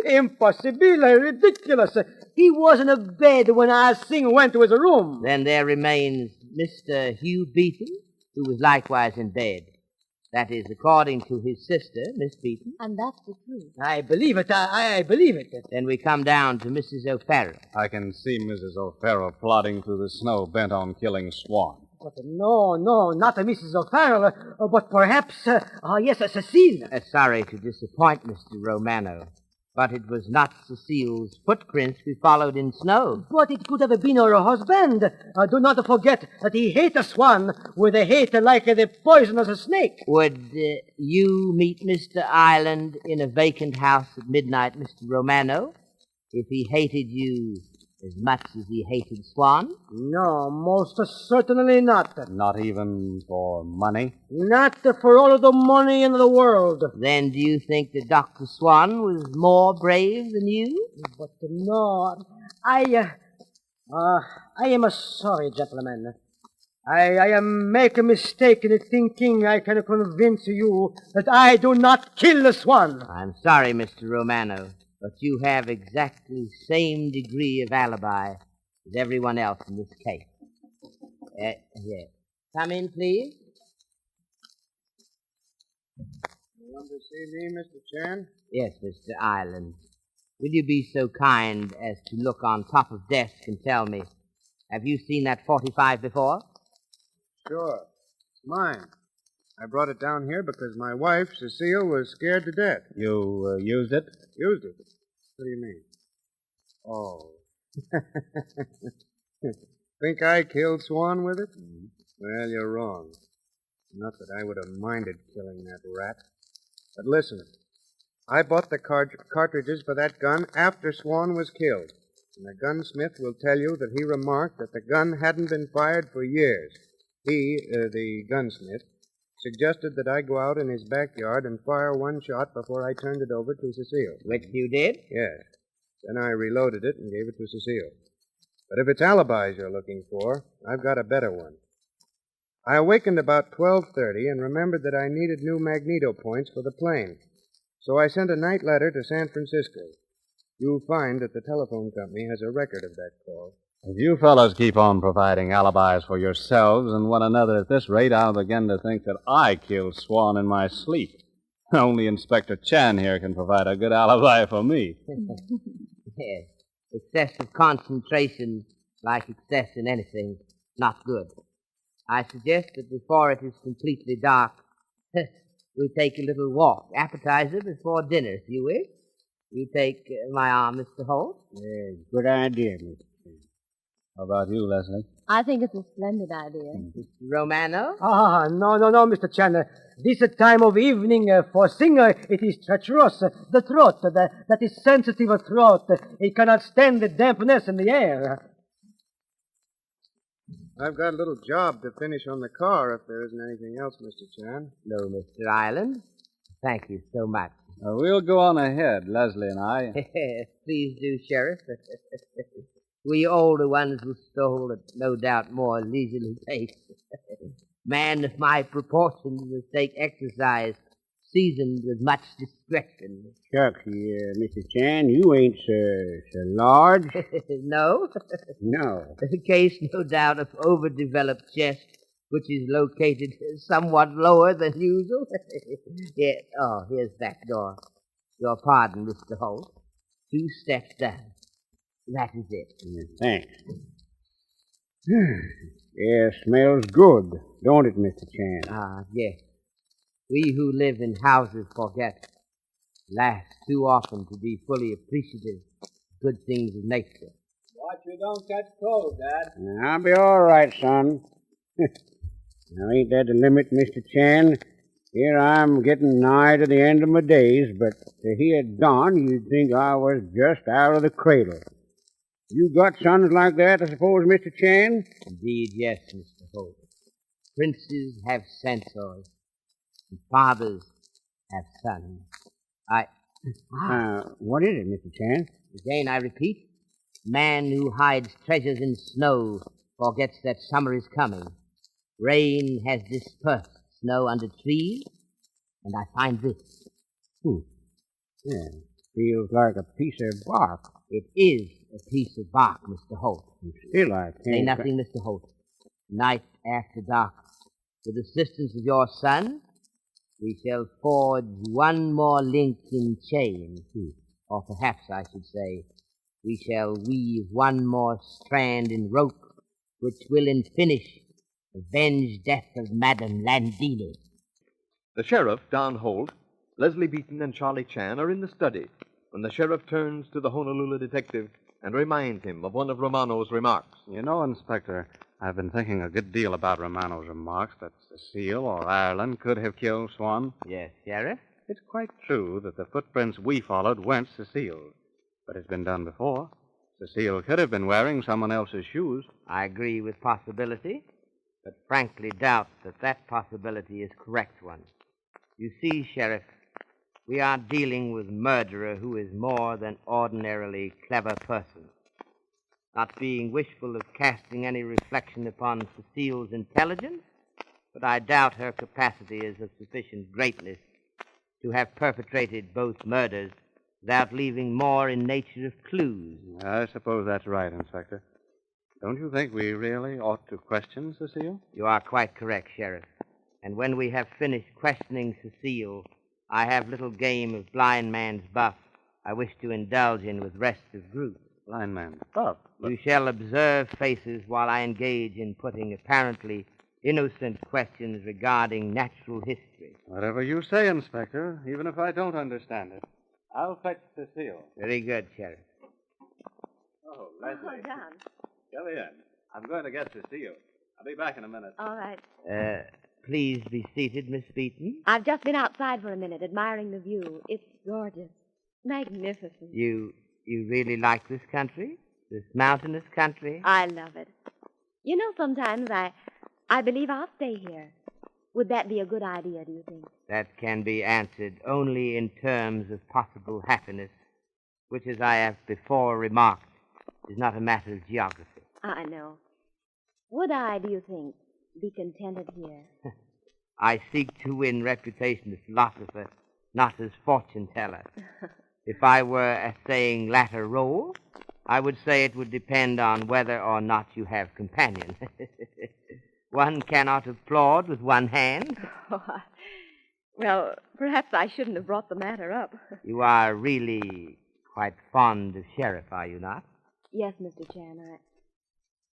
Impossible, ridiculous. He was in a bed when I went to his room. Then there remains Mr. Hugh Beaton, who was likewise in bed. That is, according to his sister, Miss Beaton. And that's the truth. I believe it. I believe it. Then we come down to Mrs. O'Farrell. I can see Mrs. O'Farrell plodding through the snow, bent on killing Swan. But no, not Mrs. O'Farrell, but perhaps, yes, Cecile. Sorry to disappoint Mr. Romano, but it was not Cecile's footprints we followed in snow. But it could have been her husband. Do not forget that he hated Swan with a hate like the poison of a snake. Would you meet Mr. Ireland in a vacant house at midnight, Mr. Romano, if he hated you as much as he hated Swan? No, most certainly not. Not even for money? Not for all of the money in the world. Then do you think that Dr. Swan was more brave than you? But no, I am sorry, gentlemen. I am make a mistake in thinking I can convince you that I do not kill Swan. I'm sorry, Mr. Romano, but you have exactly the same degree of alibi as everyone else in this case. Yes. Come in, please. You want to see me, Mr. Chan? Yes, Mr. Ireland. Will you be so kind as to look on top of desk and tell me, have you seen that 45 before? Sure. It's mine. I brought it down here because my wife, Cecile, was scared to death. You used it? Used it? What do you mean? Oh. Think I killed Swan with it? Well, you're wrong. Not that I would have minded killing that rat. But listen, I bought the cartridges for that gun after Swan was killed. And the gunsmith will tell you that he remarked that the gun hadn't been fired for years. He, the gunsmith, suggested that I go out in his backyard and fire one shot before I turned it over to Cecile. Which you did? Yes. Then I reloaded it and gave it to Cecile. But if it's alibis you're looking for, I've got a better one. I awakened about 12:30 and remembered that I needed new magneto points for the plane. So I sent a night letter to San Francisco. You'll find that the telephone company has a record of that call. If you fellows keep on providing alibis for yourselves and one another at this rate, I'll begin to think that I killed Swan in my sleep. Only Inspector Chan here can provide a good alibi for me. Yes. Excessive concentration, like excess in anything, not good. I suggest that before it is completely dark, we take a little walk. Appetizer before dinner, if you wish. You take my arm, Mr. Holt? Good idea, Mr. How about you, Leslie? I think it's a splendid idea. Mr. Romano? No, Mr. Chan. This time of evening for singer, it is treacherous. The throat, that is sensitive throat, it cannot stand the dampness in the air. I've got a little job to finish on the car if there isn't anything else, Mr. Chan. No, Mr. Ireland. Thank you so much. We'll go on ahead, Leslie and I. Please do, Sheriff. We older ones will stroll at no doubt more leisurely pace. Man of my proportions will take exercise seasoned with much discretion. Shucks, Mr. Chan, you ain't so large. No? No. A case, no doubt, of overdeveloped chest, which is located somewhat lower than usual. Yeah. Oh, here's back door. Your pardon, Mr. Holt. 2 steps down. That is it. Thanks. Yeah, smells good, don't it, Mr. Chan? Ah, yes. We who live in houses forget. Last too often to be fully appreciative of good things of nature. Watch you don't catch cold, Dad. I'll be all right, son. Now, ain't that the limit, Mr. Chan? Here I'm getting nigh to the end of my days, but to hear Don, you'd think I was just out of the cradle. You got sons like that, I suppose, Mr. Chan? Indeed, yes, Mr. Holt. Princes have censors, and fathers have sons. What is it, Mr. Chan? Again, I repeat, man who hides treasures in snow forgets that summer is coming. Rain has dispersed snow under trees, and I find this. Yeah, feels like a piece of bark. It is a piece of bark, Mr. Holt. Still, I can't... Say nothing, Mr. Holt. Night after dark, with the assistance of your son, we shall forge one more link in chain. Or perhaps I should say, we shall weave one more strand in rope, which will in finish avenge death of Madame Landini. The sheriff, Don Holt, Leslie Beaton, and Charlie Chan are in the study when the sheriff turns to the Honolulu detective and reminds him of one of Romano's remarks. You know, Inspector, I've been thinking a good deal about Romano's remarks that Cecile or Ireland could have killed Swan. Yes, Sheriff? It's quite true that the footprints we followed weren't Cecile's, but it's been done before. Cecile could have been wearing someone else's shoes. I agree with possibility, but frankly doubt that that possibility is correct one. You see, Sheriff, we are dealing with a murderer who is more than ordinarily clever person. Not being wishful of casting any reflection upon Cecile's intelligence, but I doubt her capacity is of sufficient greatness to have perpetrated both murders without leaving more in nature of clues. I suppose that's right, Inspector. Don't you think we really ought to question Cecile? You are quite correct, Sheriff. And when we have finished questioning Cecile, I have little game of blind man's buff I wish to indulge in with rest of group. Blind man's buff? You shall observe faces while I engage in putting apparently innocent questions regarding natural history. Whatever you say, Inspector, even if I don't understand it. I'll fetch Cecile. Very good, Sheriff. Oh, Leslie. Don. Come in. I'm going to get Cecile. I'll be back in a minute. All right. Please be seated, Miss Beaton. I've just been outside for a minute, admiring the view. It's gorgeous. Magnificent. You really like this country? This mountainous country? I love it. You know, sometimes I believe I'll stay here. Would that be a good idea, do you think? That can be answered only in terms of possible happiness, which, as I have before remarked, is not a matter of geography. I know. Would I, do you think, be contented here? I seek to win reputation as philosopher, not as fortune teller. If I were essaying latter role, I would say it would depend on whether or not you have companion. One cannot applaud with one hand. Oh, well, perhaps I shouldn't have brought the matter up. You are really quite fond of Sheriff, are you not? Yes, Mr. Chan.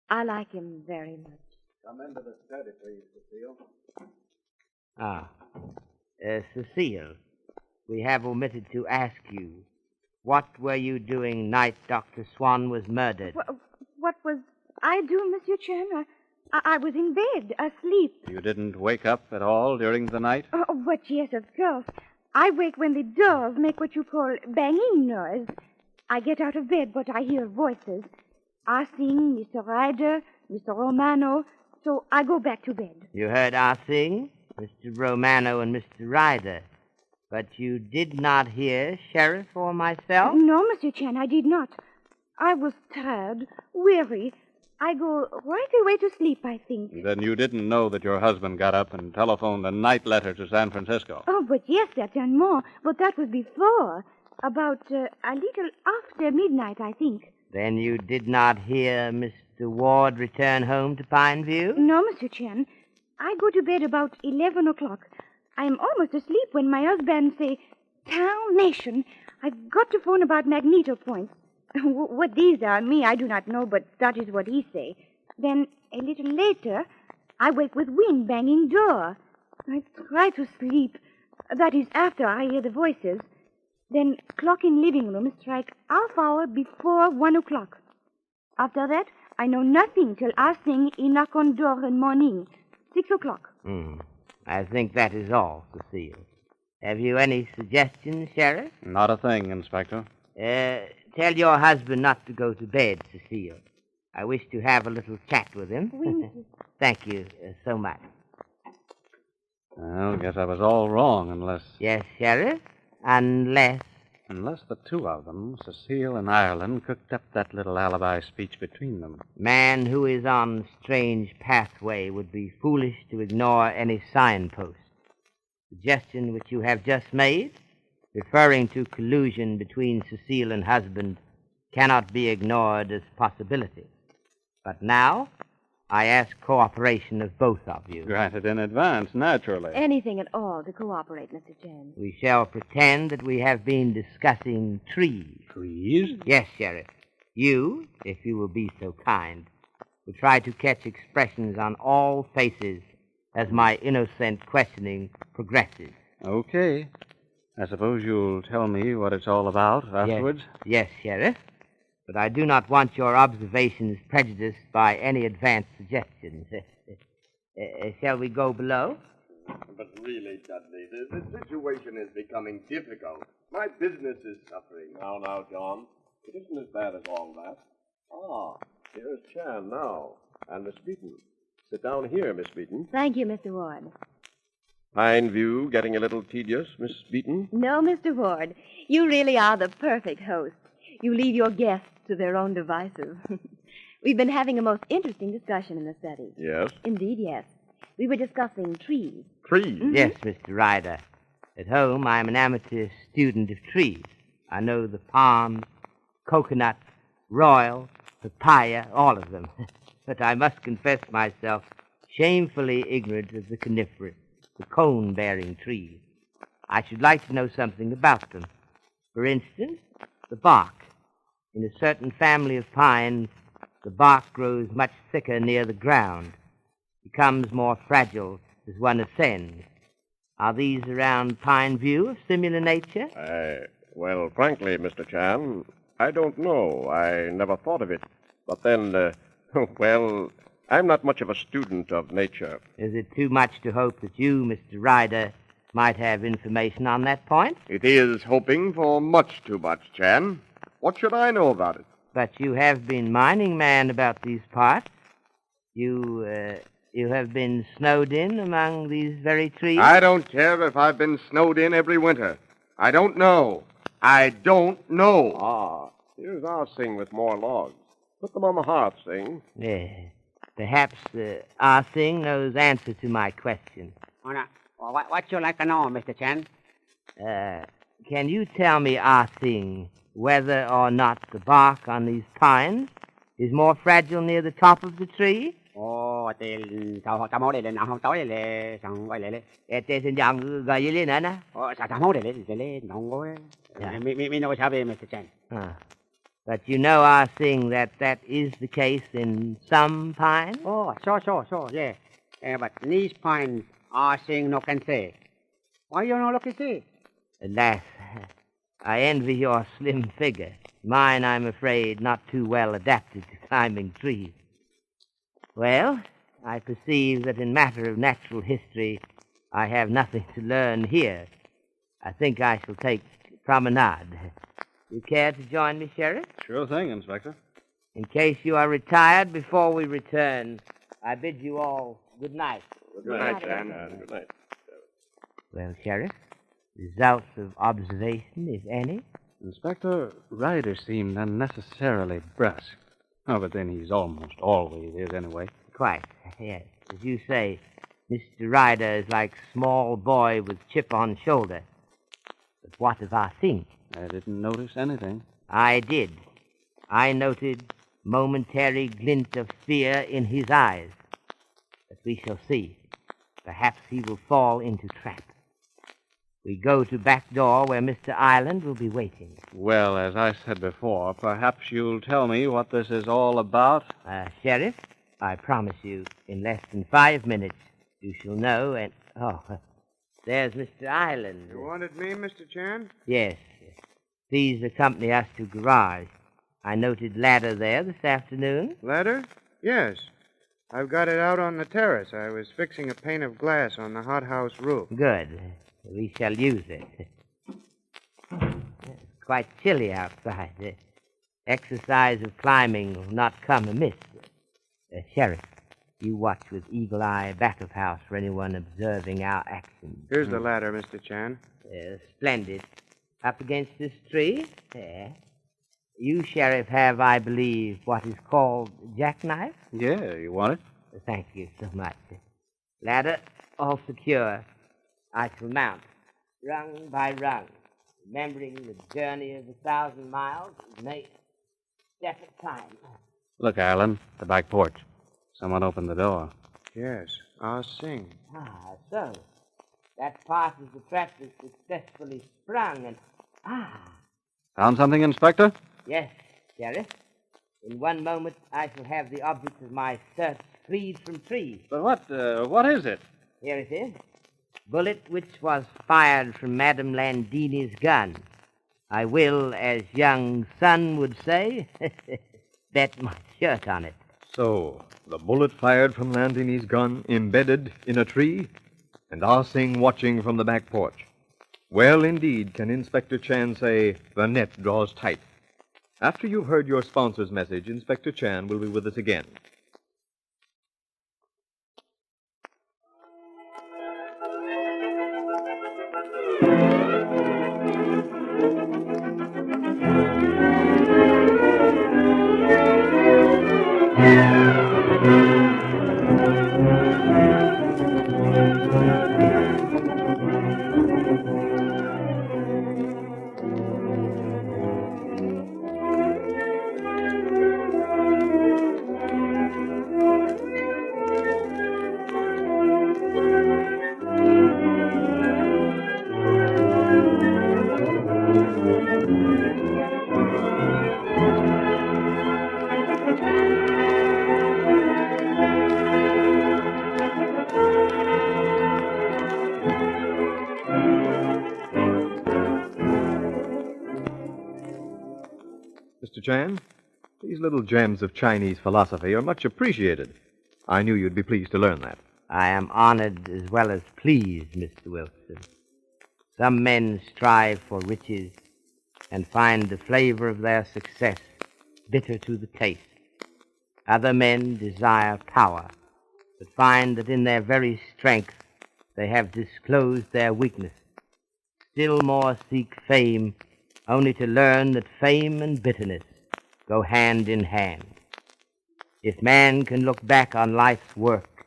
I like him very much. Come into the study, please, Cecile. Cecile, we have omitted to ask you, what were you doing night Dr. Swan was murdered? What was I doing, Monsieur Chan? I was in bed, asleep. You didn't wake up at all during the night? Oh, but yes, of course. I wake when the doors make what you call banging noise. I get out of bed, but I hear voices. I sing Mr. Ryder, Mr. Romano, so I go back to bed. You heard us sing, Mr. Romano and Mr. Ryder, but you did not hear Sheriff or myself? No, Monsieur Chan, I did not. I was tired, weary. I go right away to sleep, I think. Then you didn't know that your husband got up and telephoned a night letter to San Francisco? Oh, but yes, certainement. But that was before. About a little after midnight, I think. Then you did not hear Mr. Ward return home to Pineview? No, Monsieur Chan. I go to bed about 11 o'clock. I am almost asleep when my husband say, "Town Nation, I've got to phone about magneto points." What these are, me, I do not know, but that is what he say. Then, a little later, I wake with wind banging door. I try to sleep. That is after I hear the voices. Then, clock in living room strike half hour before 1 o'clock. After that, I know nothing till I sing he knock on door in morning, 6 o'clock. I think that is all, Cecile. Have you any suggestions, Sheriff? Not a thing, Inspector. Tell your husband not to go to bed, Cecile. I wish to have a little chat with him. Thank you so much. Well, guess I was all wrong, unless... Yes, Sheriff, unless... Unless the two of them, Cecile and Ireland, cooked up that little alibi speech between them. Man who is on strange pathway would be foolish to ignore any signpost. Suggestion which you have just made, referring to collusion between Cecile and husband, cannot be ignored as possibility. But now, I ask cooperation of both of you. Granted in advance, naturally. Anything at all to cooperate, Mr. Chan. We shall pretend that we have been discussing trees. Trees? Yes, Sheriff. You, if you will be so kind, will try to catch expressions on all faces as my innocent questioning progresses. Okay. I suppose you'll tell me what it's all about afterwards? Yes, Sheriff. But I do not want your observations prejudiced by any advanced suggestions. Shall we go below? But really, Dudley, the situation is becoming difficult. My business is suffering. Now, John. It isn't as bad as all that. Ah, here's Chan now. And Miss Beaton. Sit down here, Miss Beaton. Thank you, Mr. Ward. Fine view, getting a little tedious, Miss Beaton? No, Mr. Ward. You really are the perfect host. You leave your guests to their own devices. We've been having a most interesting discussion in the study. Yes? Indeed, yes. We were discussing trees. Trees? Mm-hmm. Yes, Mr. Ryder. At home, I'm an amateur student of trees. I know the palm, coconut, royal, papaya, all of them. But I must confess myself shamefully ignorant of the coniferous, the cone-bearing trees. I should like to know something about them. For instance, the bark. In a certain family of pines, the bark grows much thicker near the ground, becomes more fragile as one ascends. Are these around Pine View of similar nature? Well, frankly, Mr. Chan, I don't know. I never thought of it. But then, well, I'm not much of a student of nature. Is it too much to hope that you, Mr. Ryder, might have information on that point? It is hoping for much too much, Chan. What should I know about it? But you have been mining man about these parts. You have been snowed in among these very trees? I don't care if I've been snowed in every winter. I don't know. I don't know. Ah, here's our Sing with more logs. Put them on the hearth, Sing. Yes. Perhaps Ah Sing knows answer to my question. What you like to know, Mr. Chan? Can you tell me, Ah Sing, whether or not the bark on these pines is more fragile near the top of the tree? Mr. Chan. But you know, Ah Sing, that is the case in some pines? Oh, sure, yeah. But these pines, Ah Sing no can say. Why you no look at see? Alas, I envy your slim figure. Mine, I'm afraid, not too well adapted to climbing trees. Well, I perceive that in matter of natural history, I have nothing to learn here. I think I shall take a promenade. You care to join me, Sheriff? Sure thing, Inspector. In case you are retired before we return, I bid you all good night. Good night, Chan. Good night. Well, Sheriff, results of observation, if any? Inspector, Ryder seemed unnecessarily brusque. Oh, but then he's almost always is anyway. Quite, yes. As you say, Mr. Ryder is like small boy with chip on shoulder. But what of our thing? I didn't notice anything. I did. I noted momentary glint of fear in his eyes. But we shall see. Perhaps he will fall into trap. We go to back door where Mr. Ireland will be waiting. Well, as I said before, perhaps you'll tell me what this is all about? Sheriff, I promise you, in less than 5 minutes, you shall know, and... Oh, there's Mr. Ireland. You wanted me, Mr. Chan? Yes. Please accompany us to garage. I noted ladder there this afternoon. Ladder? Yes. I've got it out on the terrace. I was fixing a pane of glass on the hothouse roof. Good. We shall use it. It's quite chilly outside. Exercise of climbing will not come amiss. Sheriff, you watch with eagle eye back of house for anyone observing our actions. Here's the ladder, Mr. Chan. Splendid. Up against this tree. There. You, Sheriff, have, I believe, what is called jackknife? Yeah, you want it? Thank you so much. Ladder, all secure. I shall mount, rung by rung, remembering the journey of 1,000 miles is made step at a time. Look, Alan, the back porch. Someone opened the door. Yes, I'll sing. Ah, so. That part of the trap is successfully sprung and... Found something, Inspector? Yes, Sheriff. In one moment, I shall have the object of my search freed from trees. But what is it? Here it is. Bullet which was fired from Madame Landini's gun. I will, as young son would say, bet my shirt on it. So, the bullet fired from Landini's gun embedded in a tree, and Ah Sing watching from the back porch. Well, indeed, can Inspector Chan say, the net draws tight. After you've heard your sponsor's message, Inspector Chan will be with us again. Mr. Chan, these little gems of Chinese philosophy are much appreciated. I knew you'd be pleased to learn that. I am honored as well as pleased, Mr. Wilson. Some men strive for riches and find the flavor of their success bitter to the taste. Other men desire power, but find that in their very strength they have disclosed their weakness. Still more seek fame, only to learn that fame and bitterness go hand in hand. If man can look back on life's work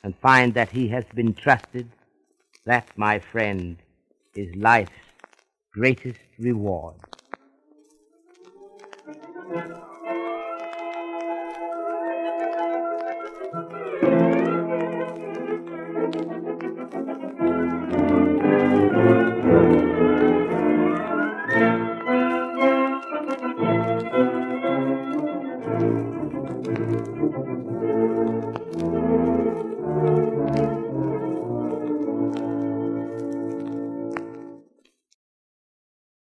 and find that he has been trusted, that, my friend, is life's greatest reward.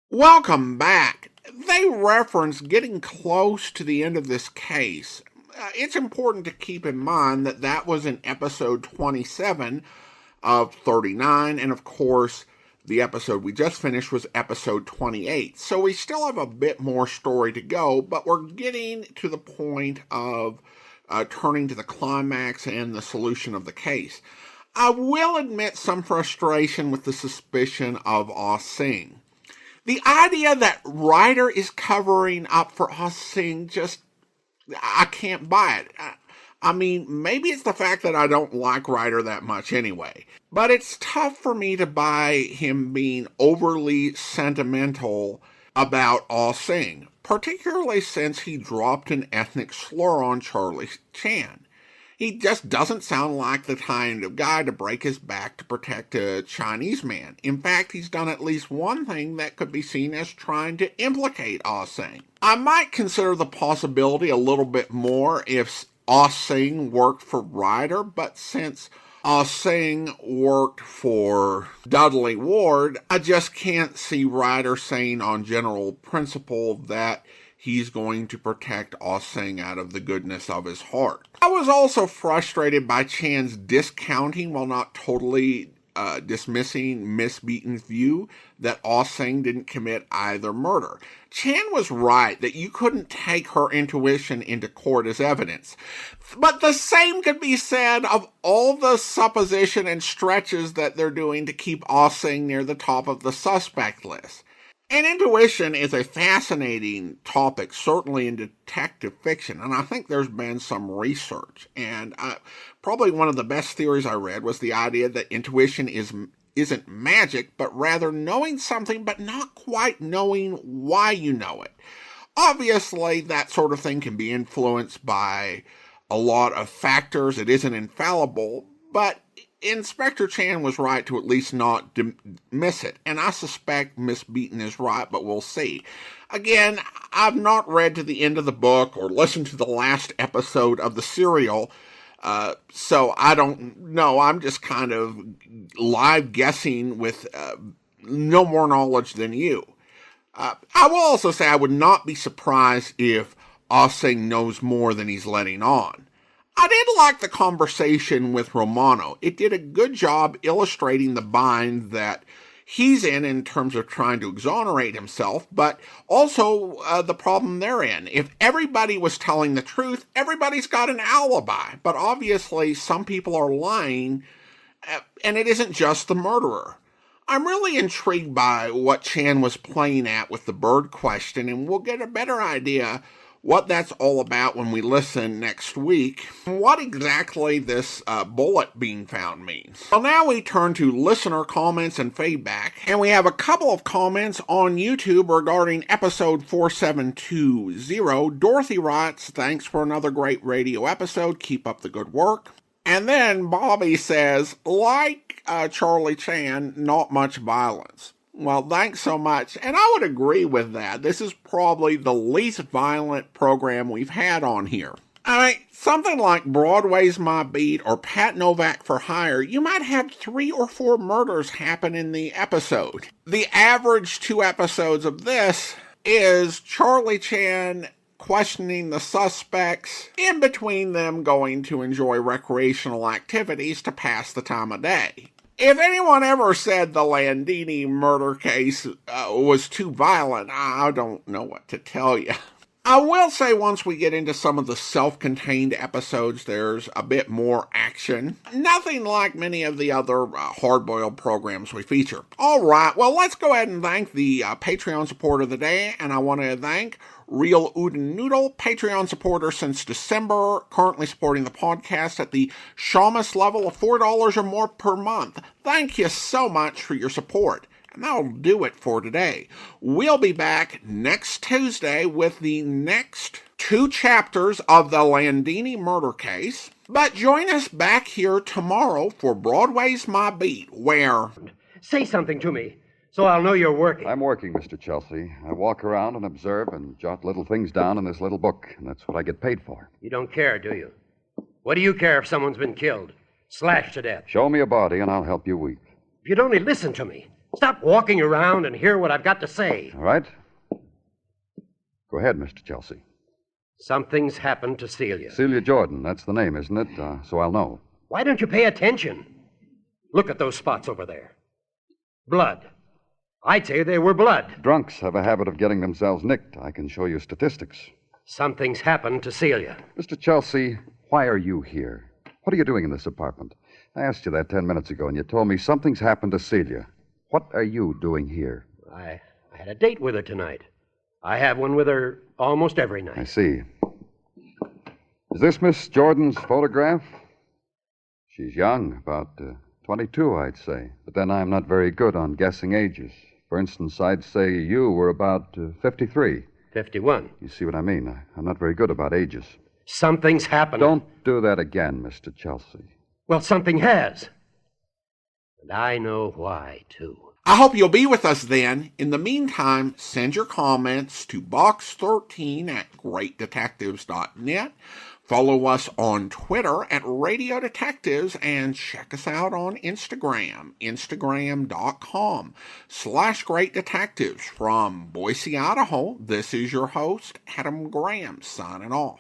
Welcome back. They reference getting close to the end of this case. It's important to keep in mind that that was in episode 27 of 39, and of course, the episode we just finished was episode 28. So we still have a bit more story to go, but we're getting to the point of turning to the climax and the solution of the case. I will admit some frustration with the suspicion of Ah Sing. The idea that Ryder is covering up for Ah Sing just, I can't buy it. I mean, maybe it's the fact that I don't like Ryder that much anyway. But it's tough for me to buy him being overly sentimental about Ah Sing, particularly since he dropped an ethnic slur on Charlie Chan. He just doesn't sound like the kind of guy to break his back to protect a Chinese man. In fact, he's done at least one thing that could be seen as trying to implicate Ah Sing. I might consider the possibility a little bit more if Ah Sing worked for Ryder, but since Ah Sing worked for Dudley Ward, I just can't see Ryder saying on general principle that he's going to protect Ah Sing out of the goodness of his heart. I was also frustrated by Chan's discounting, while not totally dismissing Miss Beaton's view, that Ah Sing didn't commit either murder. Chan was right that you couldn't take her intuition into court as evidence. But the same could be said of all the supposition and stretches that they're doing to keep Ah Sing near the top of the suspect list. And intuition is a fascinating topic, certainly in detective fiction, and I think there's been some research. And probably one of the best theories I read was the idea that intuition isn't magic, but rather knowing something but not quite knowing why you know it. Obviously, that sort of thing can be influenced by a lot of factors. It isn't infallible, but Inspector Chan was right to at least not dismiss it, and I suspect Miss Beaton is right, but we'll see. Again, I've not read to the end of the book or listened to the last episode of the serial, so I don't know. I'm just kind of live guessing with no more knowledge than you. I will also say I would not be surprised if Ah Sing knows more than he's letting on. I did like the conversation with Romano. It did a good job illustrating the bind that he's in terms of trying to exonerate himself, but also the problem they're in. If everybody was telling the truth, everybody's got an alibi. But obviously, some people are lying, and it isn't just the murderer. I'm really intrigued by what Chan was playing at with the bird question, and we'll get a better idea what that's all about when we listen next week, what exactly this bullet being found means. Well, now we turn to listener comments and feedback, and we have a couple of comments on YouTube regarding episode 4720. Dorothy writes, "Thanks for another great radio episode. Keep up the good work." And then Bobby says, like Charlie Chan, not much violence. Well, thanks so much, and I would agree with that. This is probably the least violent program we've had on here. I mean, something like Broadway's My Beat or Pat Novak for Hire, you might have 3 or 4 murders happen in the episode. The average 2 episodes of this is Charlie Chan questioning the suspects, in between them going to enjoy recreational activities to pass the time of day. If anyone ever said the Landini murder case was too violent, I don't know what to tell you. I will say once we get into some of the self-contained episodes, there's a bit more action. Nothing like many of the other hard-boiled programs we feature. All right, well, let's go ahead and thank the Patreon supporter of the day, and I want to thank Real Udon Noodle, Patreon supporter since December, currently supporting the podcast at the Shamus level of $4 or more per month. Thank you so much for your support. And that'll do it for today. We'll be back next Tuesday with the next 2 chapters of the Landini murder case. But join us back here tomorrow for Broadway's My Beat, where... Say something to me, so I'll know you're working. I'm working, Mr. Chelsea. I walk around and observe and jot little things down in this little book, and that's what I get paid for. You don't care, do you? What do you care if someone's been killed, slashed to death? Show me a body, and I'll help you weep. If you'd only listen to me. Stop walking around and hear what I've got to say. All right. Go ahead, Mr. Chelsea. Something's happened to Celia. Celia Jordan, that's the name, isn't it? So I'll know. Why don't you pay attention? Look at those spots over there. Blood. I'd say they were blood. Drunks have a habit of getting themselves nicked. I can show you statistics. Something's happened to Celia. Mr. Chelsea, why are you here? What are you doing in this apartment? I asked you that 10 minutes ago, and you told me something's happened to Celia. What are you doing here? I had a date with her tonight. I have one with her almost every night. I see. Is this Miss Jordan's photograph? She's young, about 22, I'd say. But then I'm not very good on guessing ages. For instance, I'd say you were about 53. 51. You see what I mean? I'm not very good about ages. Something's happened. Don't do that again, Mr. Chelsea. Well, something has. And I know why, too. I hope you'll be with us then. In the meantime, send your comments to box13@greatdetectives.net. Follow us on Twitter at Radio Detectives and check us out on Instagram, instagram.com/Great Detectives. From Boise, Idaho, this is your host, Adam Graham, signing off.